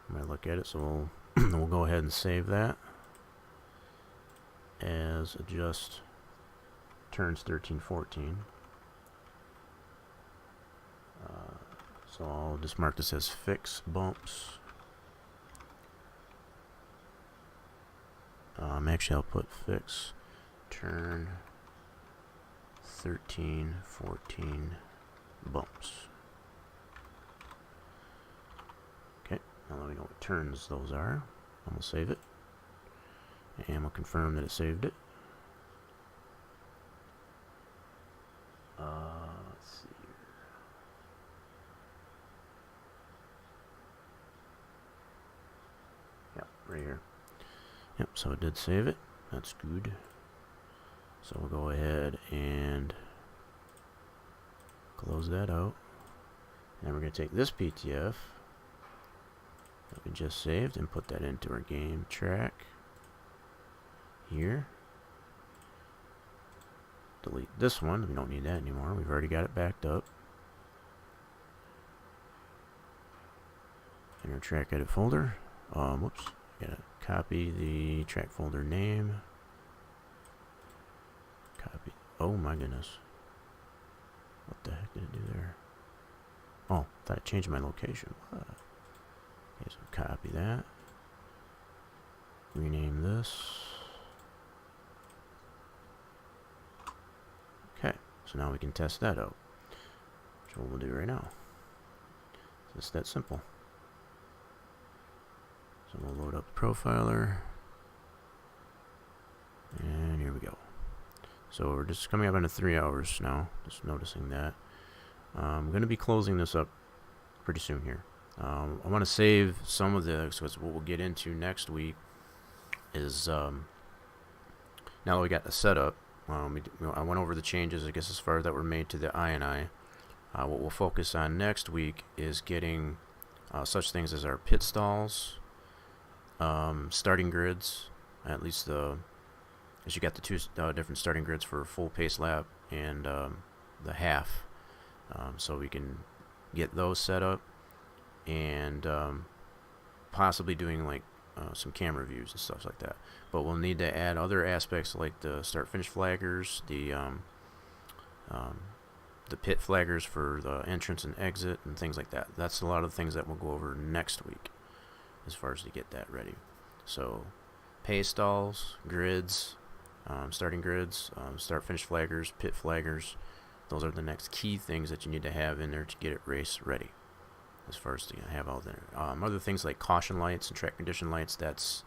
I might look at it, so we'll go ahead and save that as adjust turns 13-14. So I'll just mark this as fix bumps. Actually, I'll put fix turn 13-14 bumps. Okay, now let me know what turns those are. I'm going to save it. And we'll confirm that it saved it. Let's see here. Yep, right here. Yep, so it did save it. That's good. So we'll go ahead and close that out. And we're going to take this PTF that we just saved and put that into our game track here. Delete this one. We don't need that anymore. We've already got it backed up. In our track edit folder. Whoops. Gotta copy the track folder name. Copy. Oh my goodness. What the heck did it do there? Oh, thought it changed my location. What? Okay, so copy that. Rename this. So now we can test that out. Which we'll do right now. It's just that simple. So we'll load up the profiler. And here we go. So we're just coming up into 3 hours now. Just noticing that. I'm going to be closing this up pretty soon here. I want to save some of the, because what we'll get into next week is, now that we got the setup, I went over the changes, I guess, as far as that were made to the INI. What we'll focus on next week is getting such things as our pit stalls, starting grids, at least as you got the two different starting grids for full pace lap and the half, so we can get those set up, and possibly doing like some camera views and stuff like that. But we'll need to add other aspects like the start finish flaggers, the pit flaggers for the entrance and exit and things like that. That's a lot of the things that we'll go over next week as far as to get that ready. So pace stalls, grids, starting grids, start finish flaggers, pit flaggers, those are the next key things that you need to have in there to get it race ready, as far as to have all the other things like caution lights and track condition lights. That's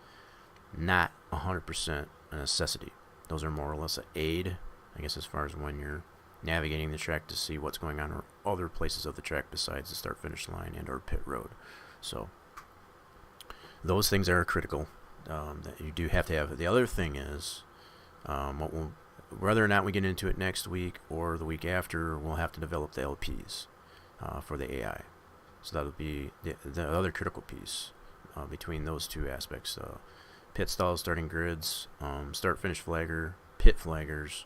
not 100% a necessity. Those are more or less an aid, I guess, as far as when you're navigating the track to see what's going on or other places of the track besides the start finish line and or pit road. So those things are critical, that you do have to have. The other thing is, whether or not we get into it next week or the week after, we'll have to develop the LPs for the AI. So that'll be the other critical piece between those two aspects: pit stalls, starting grids, start finish flagger, pit flaggers,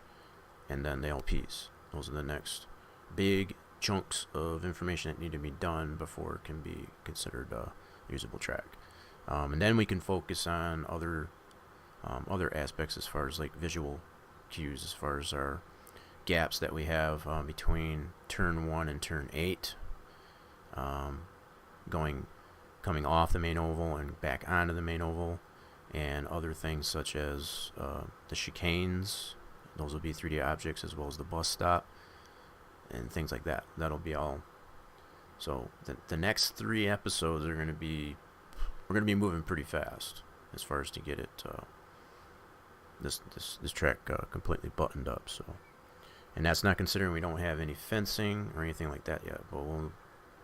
and then the LPs. Those are the next big chunks of information that need to be done before it can be considered a usable track. And then we can focus on other aspects as far as like visual cues, as far as our gaps that we have between turn 1 and turn 8, coming off the main oval and back onto the main oval, and other things such as the chicanes. Those will be 3D objects, as well as the bus stop and things like that. That'll be all. So the next 3 episodes are going to be, we're going to be moving pretty fast as far as to get it this track completely buttoned up. So, and that's not considering we don't have any fencing or anything like that yet, but we'll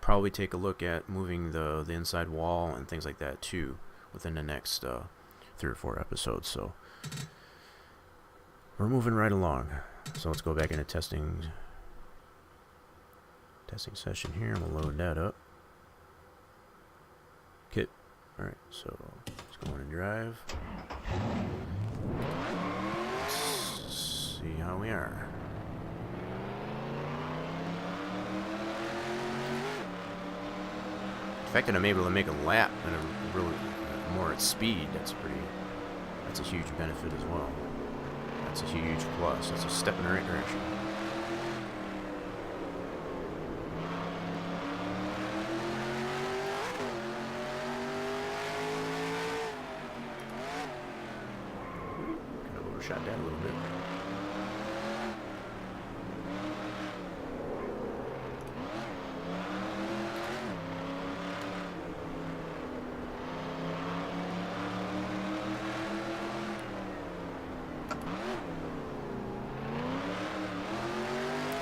probably take a look at moving the inside wall and things like that too within the next 3 or 4 episodes. So we're moving right along. So let's go back into testing session here, and we'll load that up. Okay. Alright, so let's go in and drive. Let's see how we are. The fact that I'm able to make a lap and a really more at speed, that's a huge benefit as well. That's a huge plus. That's a step in the right direction. Kind of overshot that a little bit.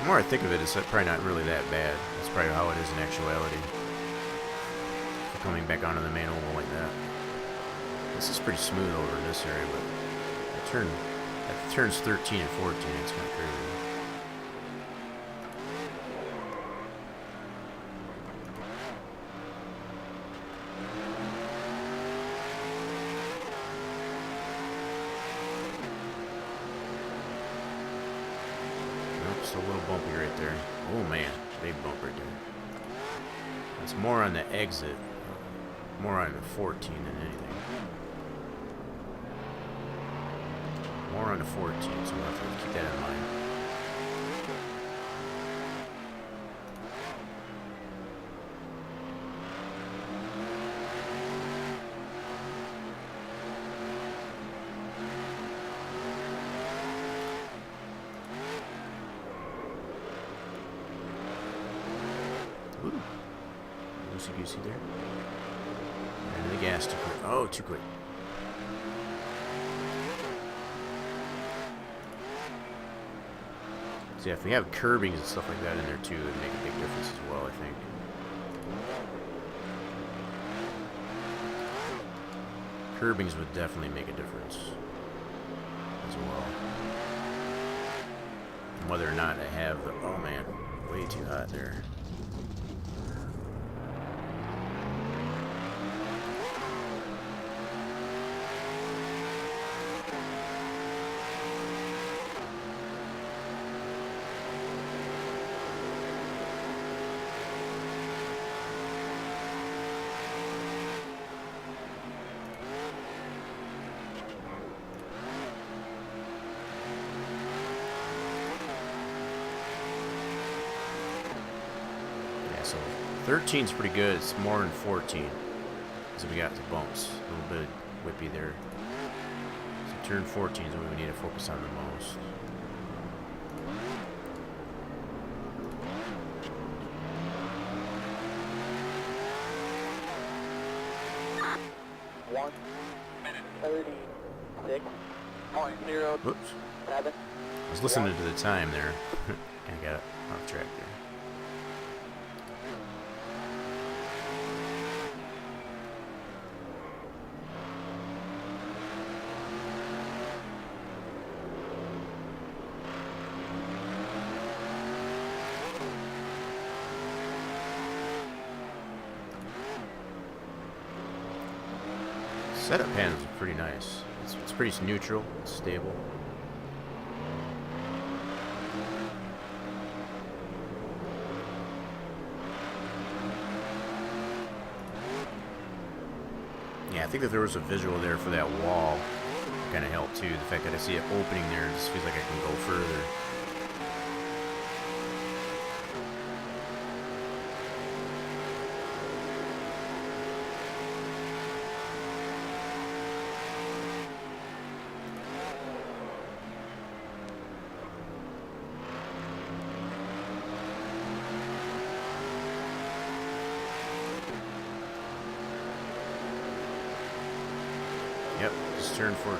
The more I think of it, it's probably not really that bad. That's probably how it is in actuality. Coming back onto the main oval like that. This is pretty smooth over in this area, but at turns 13 and 14, it's kind of crazy. Just a little bumpy right there. Oh man, big bump right there. It's more on the exit, more on the 14 than anything. More on the 14, so we'll have to keep that in mind. loosey-goosey there. And the gas too quick. Oh, too quick. So yeah, if we have curbings and stuff like that in there too, it'd make a big difference as well, I think. Curbings would definitely make a difference as well. And whether or not I have the... Oh man, way too hot there. So 13 is pretty good. It's more than 14. So we got the bumps. A little bit whippy there. So turn 14 is what we need to focus on the most. One minute 36.07. Oops. I was listening to the time there. I got off track there. Setup panels are pretty nice. It's pretty neutral, it's stable. Yeah, I think that there was a visual there for that wall kind of helped too. The fact that I see it opening there, it just feels like I can go further. Yep, just turned 14.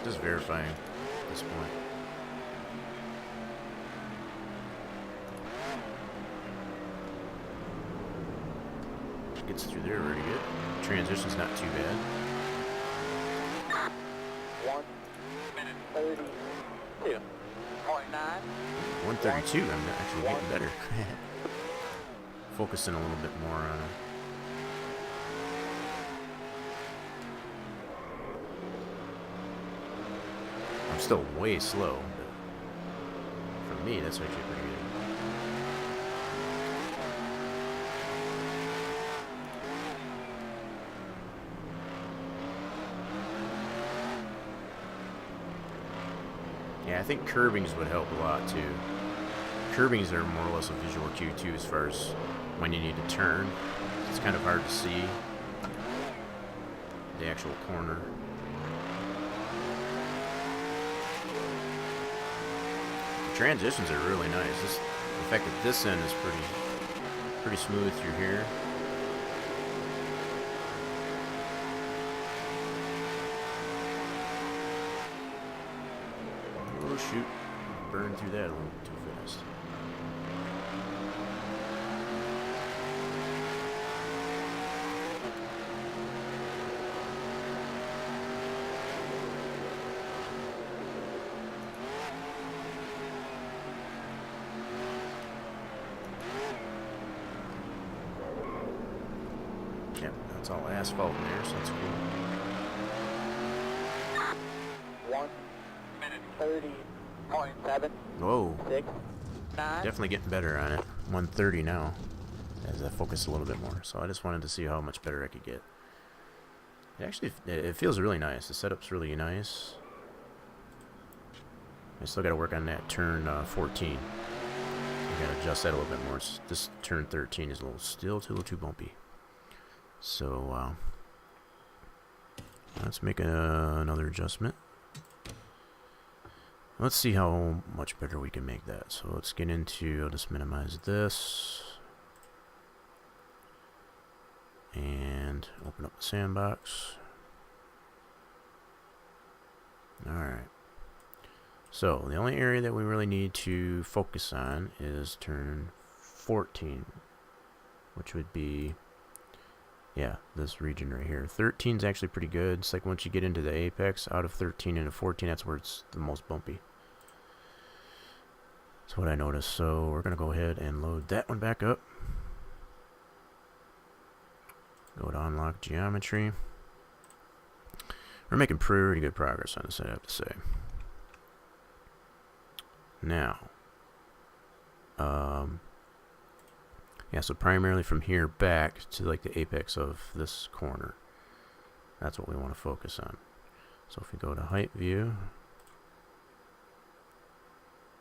Just verifying at this point. Gets through there pretty good. Transition's not too bad. 1 minute 32.9. 132, I'm actually getting better. Focusing a little bit more on it. I'm still way slow, but for me, that's actually pretty good. Yeah, I think curbings would help a lot too. Curbings are more or less a visual cue too, as far as when you need to turn. It's kind of hard to see the actual corner. The transitions are really nice. The fact that this end is pretty smooth through here. Oh shoot, burned through that a little too fast. Yep, that's all asphalt in there, so that's cool. 1 minute 30.7. Whoa. 6 9. Definitely getting better on it. 130 now, as I focus a little bit more. So I just wanted to see how much better I could get. It feels really nice. The setup's really nice. I still got to work on that turn 14. I got to adjust that a little bit more. This turn 13 is still a little too bumpy. So let's make another adjustment. Let's see how much better we can make that. So let's get into, I'll just minimize this. and open up the sandbox. Alright. So, the only area that we really need to focus on is turn 14, which would be, yeah, this region right here. 13 is actually pretty good. It's like once you get into the apex, out of 13 into 14, that's where it's the most bumpy. That's what I noticed. So, we're going to go ahead and load that one back up. Go to unlock geometry. We're making pretty good progress on this, I have to say. Now, yeah, so primarily from here back to like the apex of this corner. That's what we want to focus on. So if we go to height view,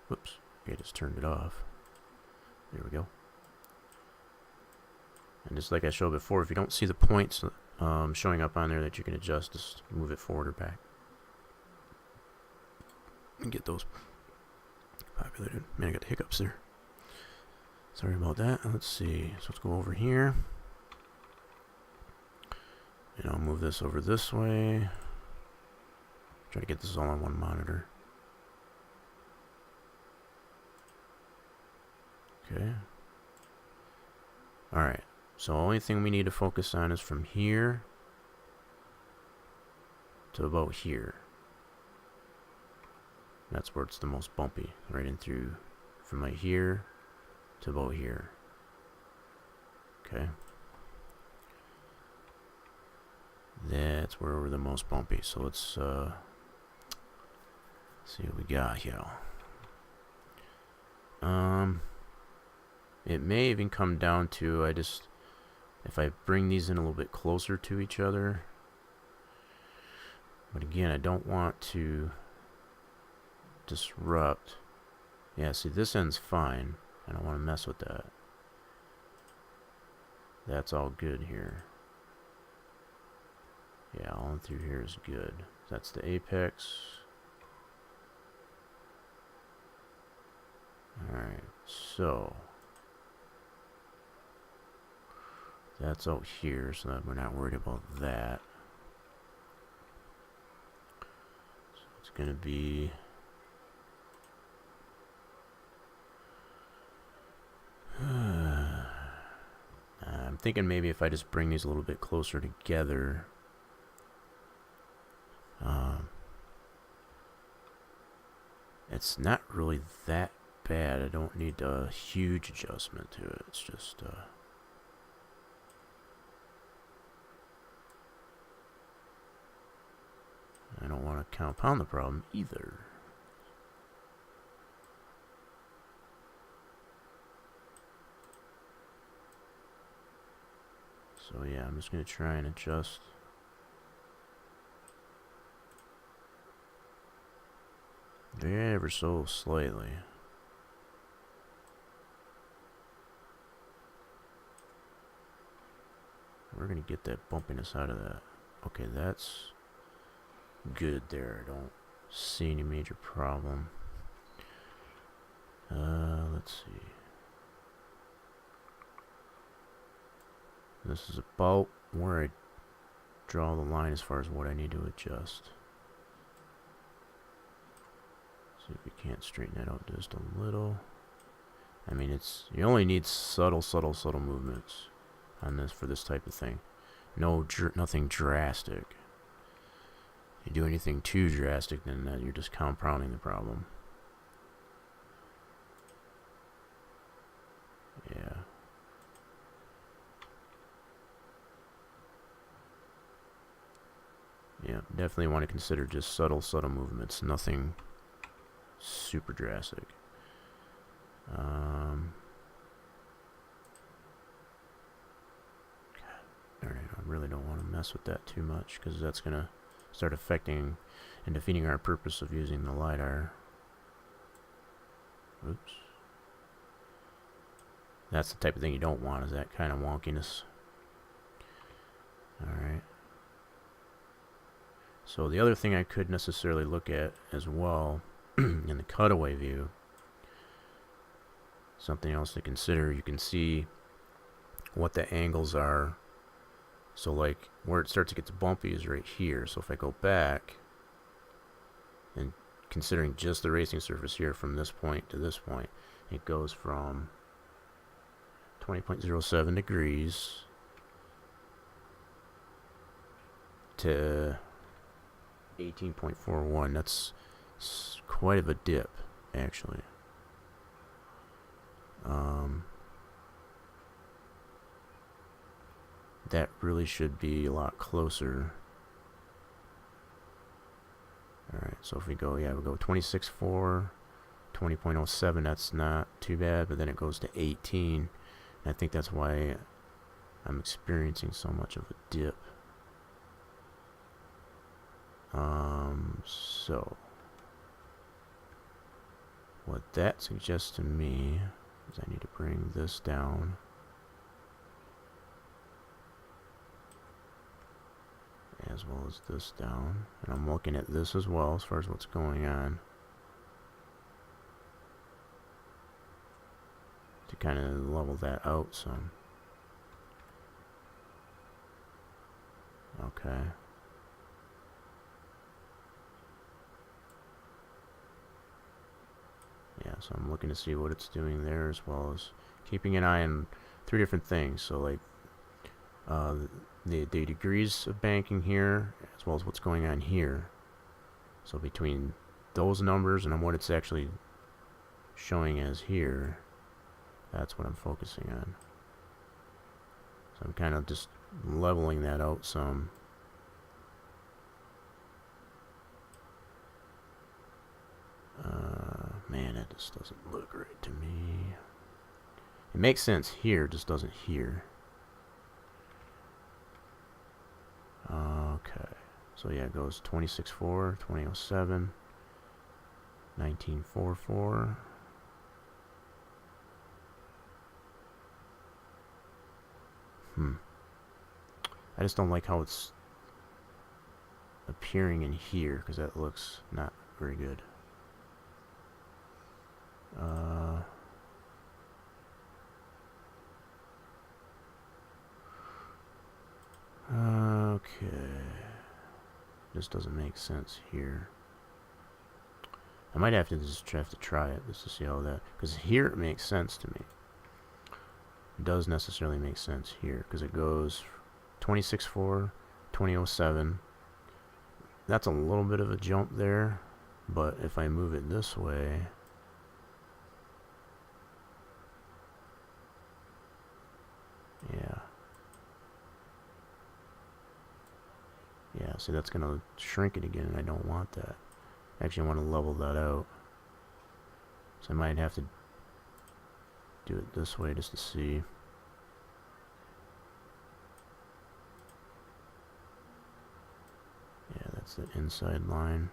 whoops, I just turned it off. There we go. And just like I showed before, if you don't see the points showing up on there that you can adjust, just move it forward or back. And get those populated. Man, I got the hiccups there. Sorry about that. Let's see. So let's go over here. And I'll move this over this way. Try to get this all on one monitor. Okay. Alright. So the only thing we need to focus on is from here to about here. That's where it's the most bumpy. Right in through from right here to about here. Okay. That's where we're the most bumpy. So let's see what we got here. It may even come down to if I bring these in a little bit closer to each other. But again, I don't want to disrupt. Yeah, see, this end's fine. I don't want to mess with that. That's all good here. Yeah, all through here is good. That's the apex. Alright, so that's out here, so that we're not worried about that. So it's gonna be I'm thinking maybe if I just bring these a little bit closer together, it's not really that bad. I don't need a huge adjustment to it. It's just I don't want to compound the problem either. So yeah, I'm just going to try and adjust. Ever so slightly. We're going to get that bumpiness out of that. Okay, that's good there. I don't see any major problem. Let's see. This is about where I draw the line as far as what I need to adjust. See if we can't straighten that out just a little. I mean, you only need subtle movements on this for this type of thing. Nothing drastic. If you do anything too drastic, then you're just compounding the problem. Yeah. Yeah, definitely want to consider just subtle movements. Nothing super drastic. Alright, I really don't want to mess with that too much, because that's going to start affecting and defeating our purpose of using the LiDAR. Oops. That's the type of thing you don't want, is that kind of wonkiness. Alright. So the other thing I could necessarily look at as well in the cutaway view, something else to consider, you can see what the angles are So like where it starts to get bumpy is right here. So if I go back and considering just the racing surface here from this point to this point, it goes from 20.07 degrees to 18.41. That's quite of a dip, actually. That really should be a lot closer. Alright, so if we go, we go 26.4, 20.07, that's not too bad, but then it goes to 18. And I think that's why I'm experiencing so much of a dip. So what that suggests to me is I need to bring this down. As well as this down. And I'm looking at this as well as far as what's going on. To kind of level that out some. Okay. Yeah, so I'm looking to see what it's doing there as well as keeping an eye on 3 different things. So like the degrees of banking here as well as what's going on here. So between those numbers and what it's actually showing as here, that's what I'm focusing on. So I'm kind of just leveling that out some. Man, that just doesn't look right to me. It makes sense here, just doesn't here. Okay. So yeah, it goes 26.4, 20.07, 19.44. I just don't like how it's appearing in here, because that looks not very good. Okay. This doesn't make sense here. I might have to just try it just to see how that, because here it makes sense to me. It does necessarily make sense here, because it goes 26.4, 20.07. That's a little bit of a jump there, but if I move it this way, yeah, see, that's going to shrink it again, and I don't want that. Actually, I want to level that out. So I might have to do it this way just to see. Yeah, that's the inside line.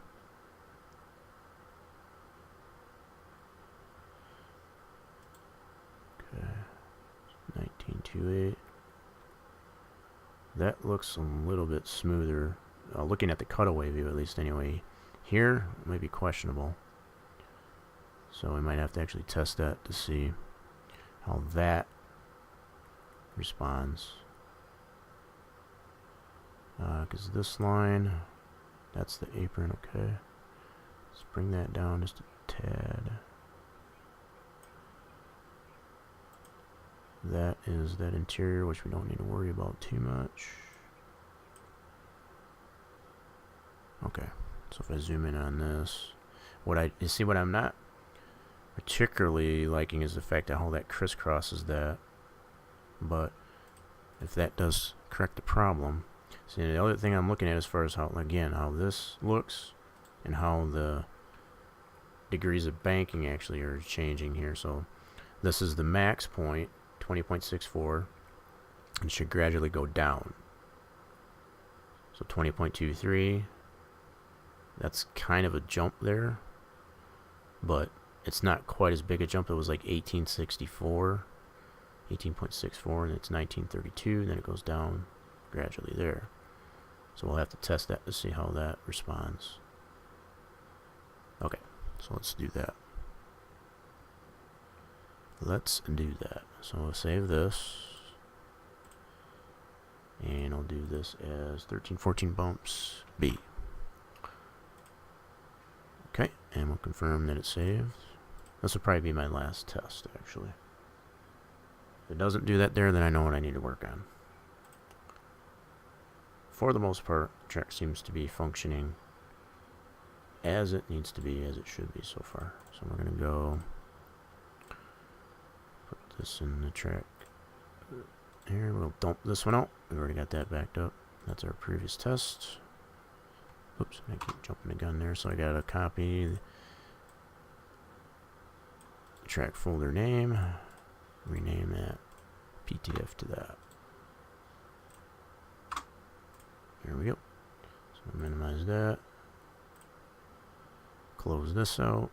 Okay, 19.28. That looks a little bit smoother. Looking at the cutaway view, at least anyway. Here, it might be questionable. So we might have to actually test that to see how that responds. Because this line, that's the apron, okay. Let's bring that down just a tad. That is that interior, which we don't need to worry about too much. Okay, so if I zoom in on this, you see what I'm not particularly liking is the fact that how that crisscrosses that. But if that does correct the problem, see, the other thing I'm looking at as far as how, again, how this looks and how the degrees of banking actually are changing here. So this is the max point, 20.64, and should gradually go down. So 20.23, that's kind of a jump there, but it's not quite as big a jump. It was like 18.64, and it's 19.32, and then it goes down gradually there. So we'll have to test that to see how that responds. Okay, so let's do that. Let's do that. So we'll save this. And I'll do this as 13, 14 bumps B. Okay, and we'll confirm that it's saved. This will probably be my last test, actually. If it doesn't do that there, then I know what I need to work on. For the most part, the track seems to be functioning as it needs to be, as it should be so far. So we're going to go put this in the track here. We'll dump this one out. We've already got that backed up. That's our previous test. Oops, I keep jumping the gun there. So I got to copy the track folder name, rename that PTF to that. There we go. So minimize that. Close this out.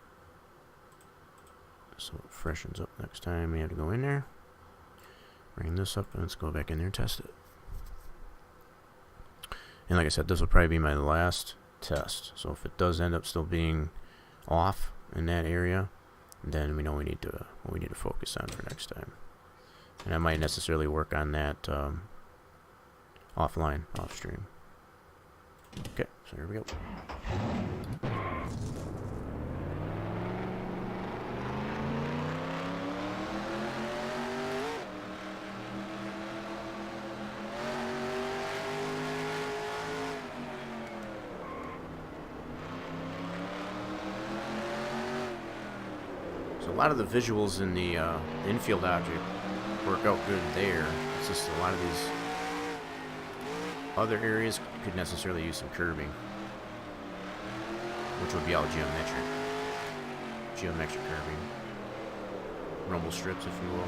So it freshens up next time we have to go in there. Bring this up and let's go back in there and test it. And like I said, this will probably be my last test. So if it does end up still being off in that area, then we know what we need to focus on for next time. And I might necessarily work on that offline, off stream. Okay, so here we go. So a lot of the visuals in the infield object work out good there. It's just a lot of these other areas could necessarily use some curving, which would be all geometric curving, rumble strips, if you will.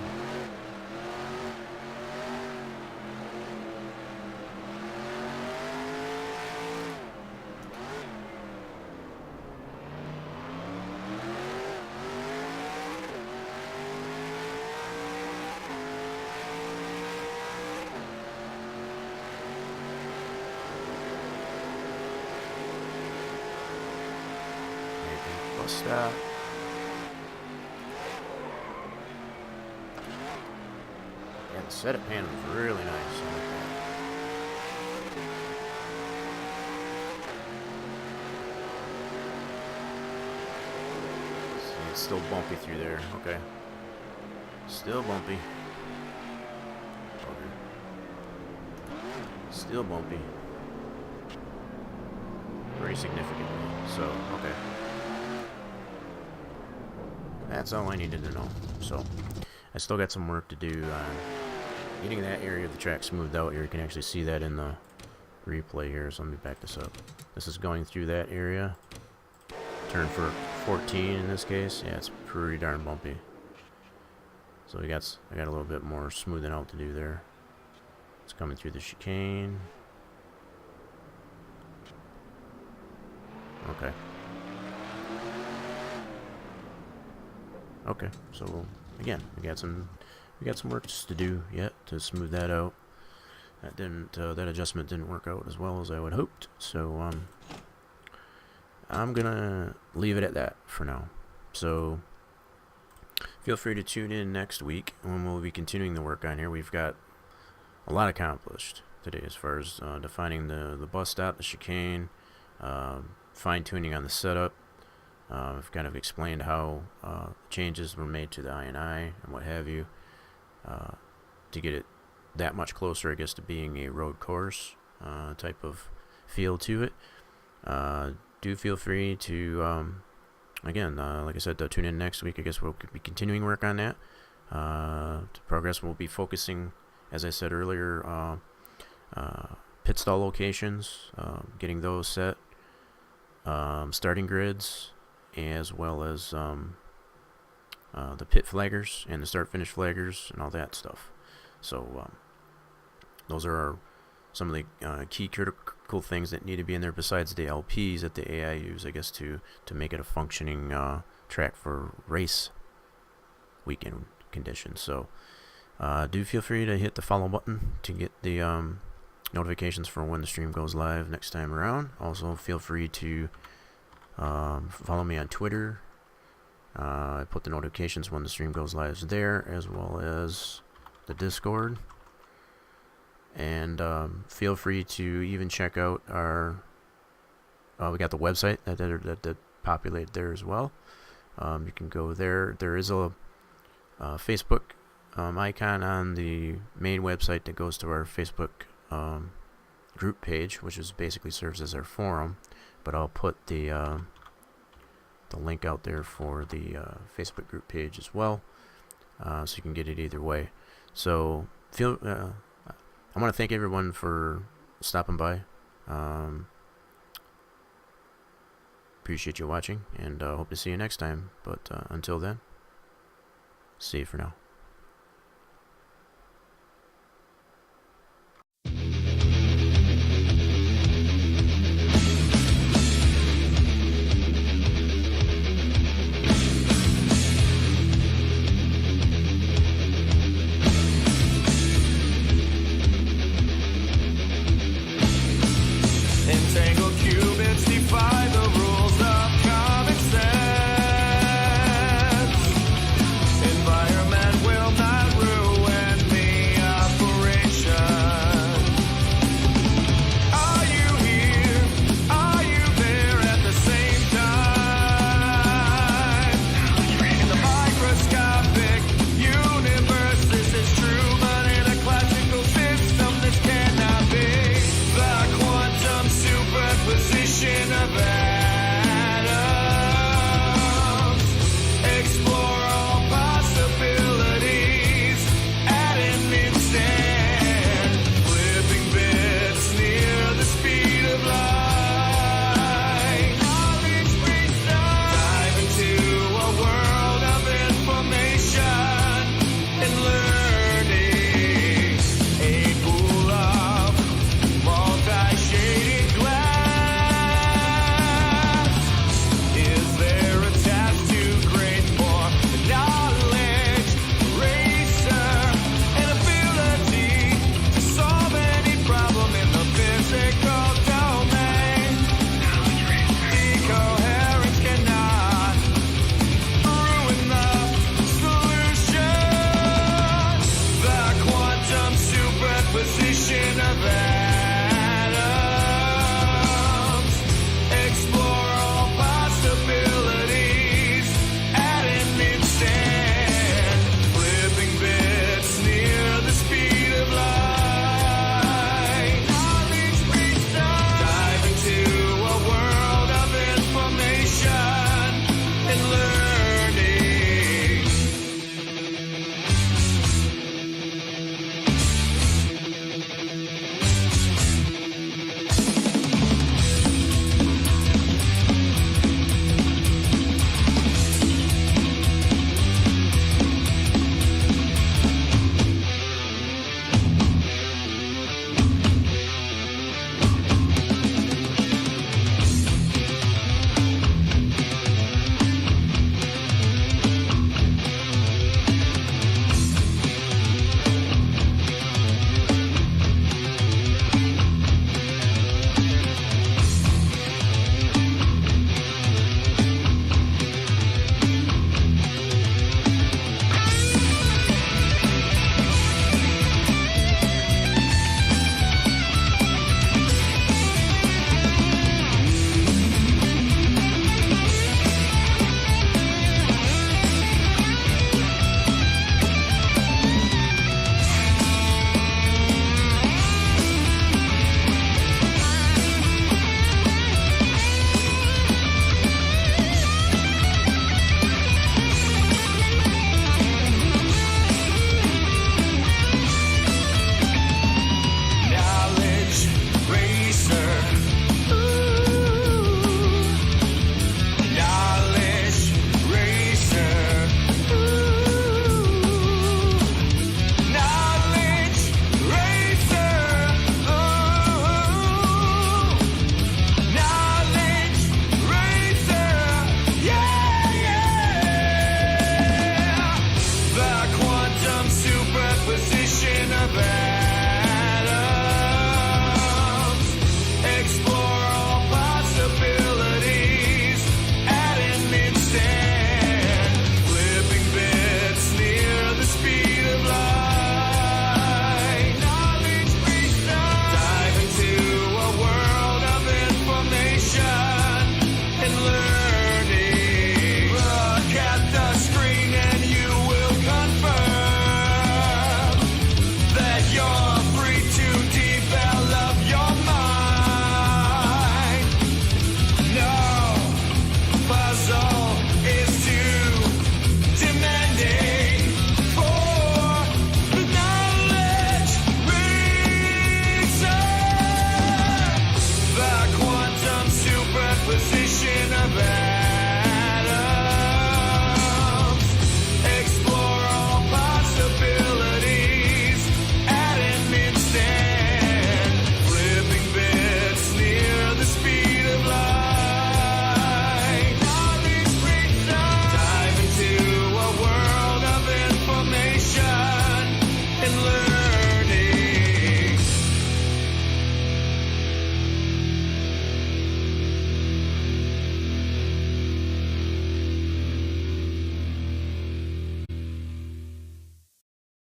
Bust that. Yeah, the setup panel is really nice. I like that. See, it's still bumpy through there. Okay. Still bumpy. Okay. Still bumpy. Very significantly. So, okay. That's all I needed to know. So, I still got some work to do on getting that area of the track smoothed out here. You can actually see that in the replay here. So let me back this up. This is going through that area. Turn for 14 in this case. Yeah, it's pretty darn bumpy. So I got a little bit more smoothing out to do there. It's coming through the chicane. Okay. Okay, so again, we got some work to do yet to smooth that out. That adjustment didn't work out as well as I would hoped. So I'm gonna leave it at that for now. So feel free to tune in next week when we'll be continuing the work on here. We've got a lot accomplished today as far as defining the bus stop, the chicane, fine tuning on the setup. I've kind of explained how changes were made to the INI and what have you to get it that much closer, I guess, to being a road course type of feel to it. Do feel free to, again, like I said, tune in next week. I guess we'll be continuing work on that. To progress, we'll be focusing, as I said earlier, pit stall locations, getting those set, starting grids, as well as the pit flaggers and the start finish flaggers and all that stuff. So those are some of the key critical things that need to be in there besides the LPs that the AI use, I guess, to make it a functioning track for race weekend conditions. So do feel free to hit the follow button to get the notifications for when the stream goes live next time around. Also feel free to follow me on Twitter. I put the notifications when the stream goes live there, as well as the Discord. And feel free to even check out our. We got the website that populated there as well. You can go there. There is a Facebook icon on the main website that goes to our Facebook group page, which is basically serves as our forum. But I'll put the link out there for the Facebook group page as well, so you can get it either way. So I want to thank everyone for stopping by. Appreciate you watching, and hope to see you next time. But until then, see you for now.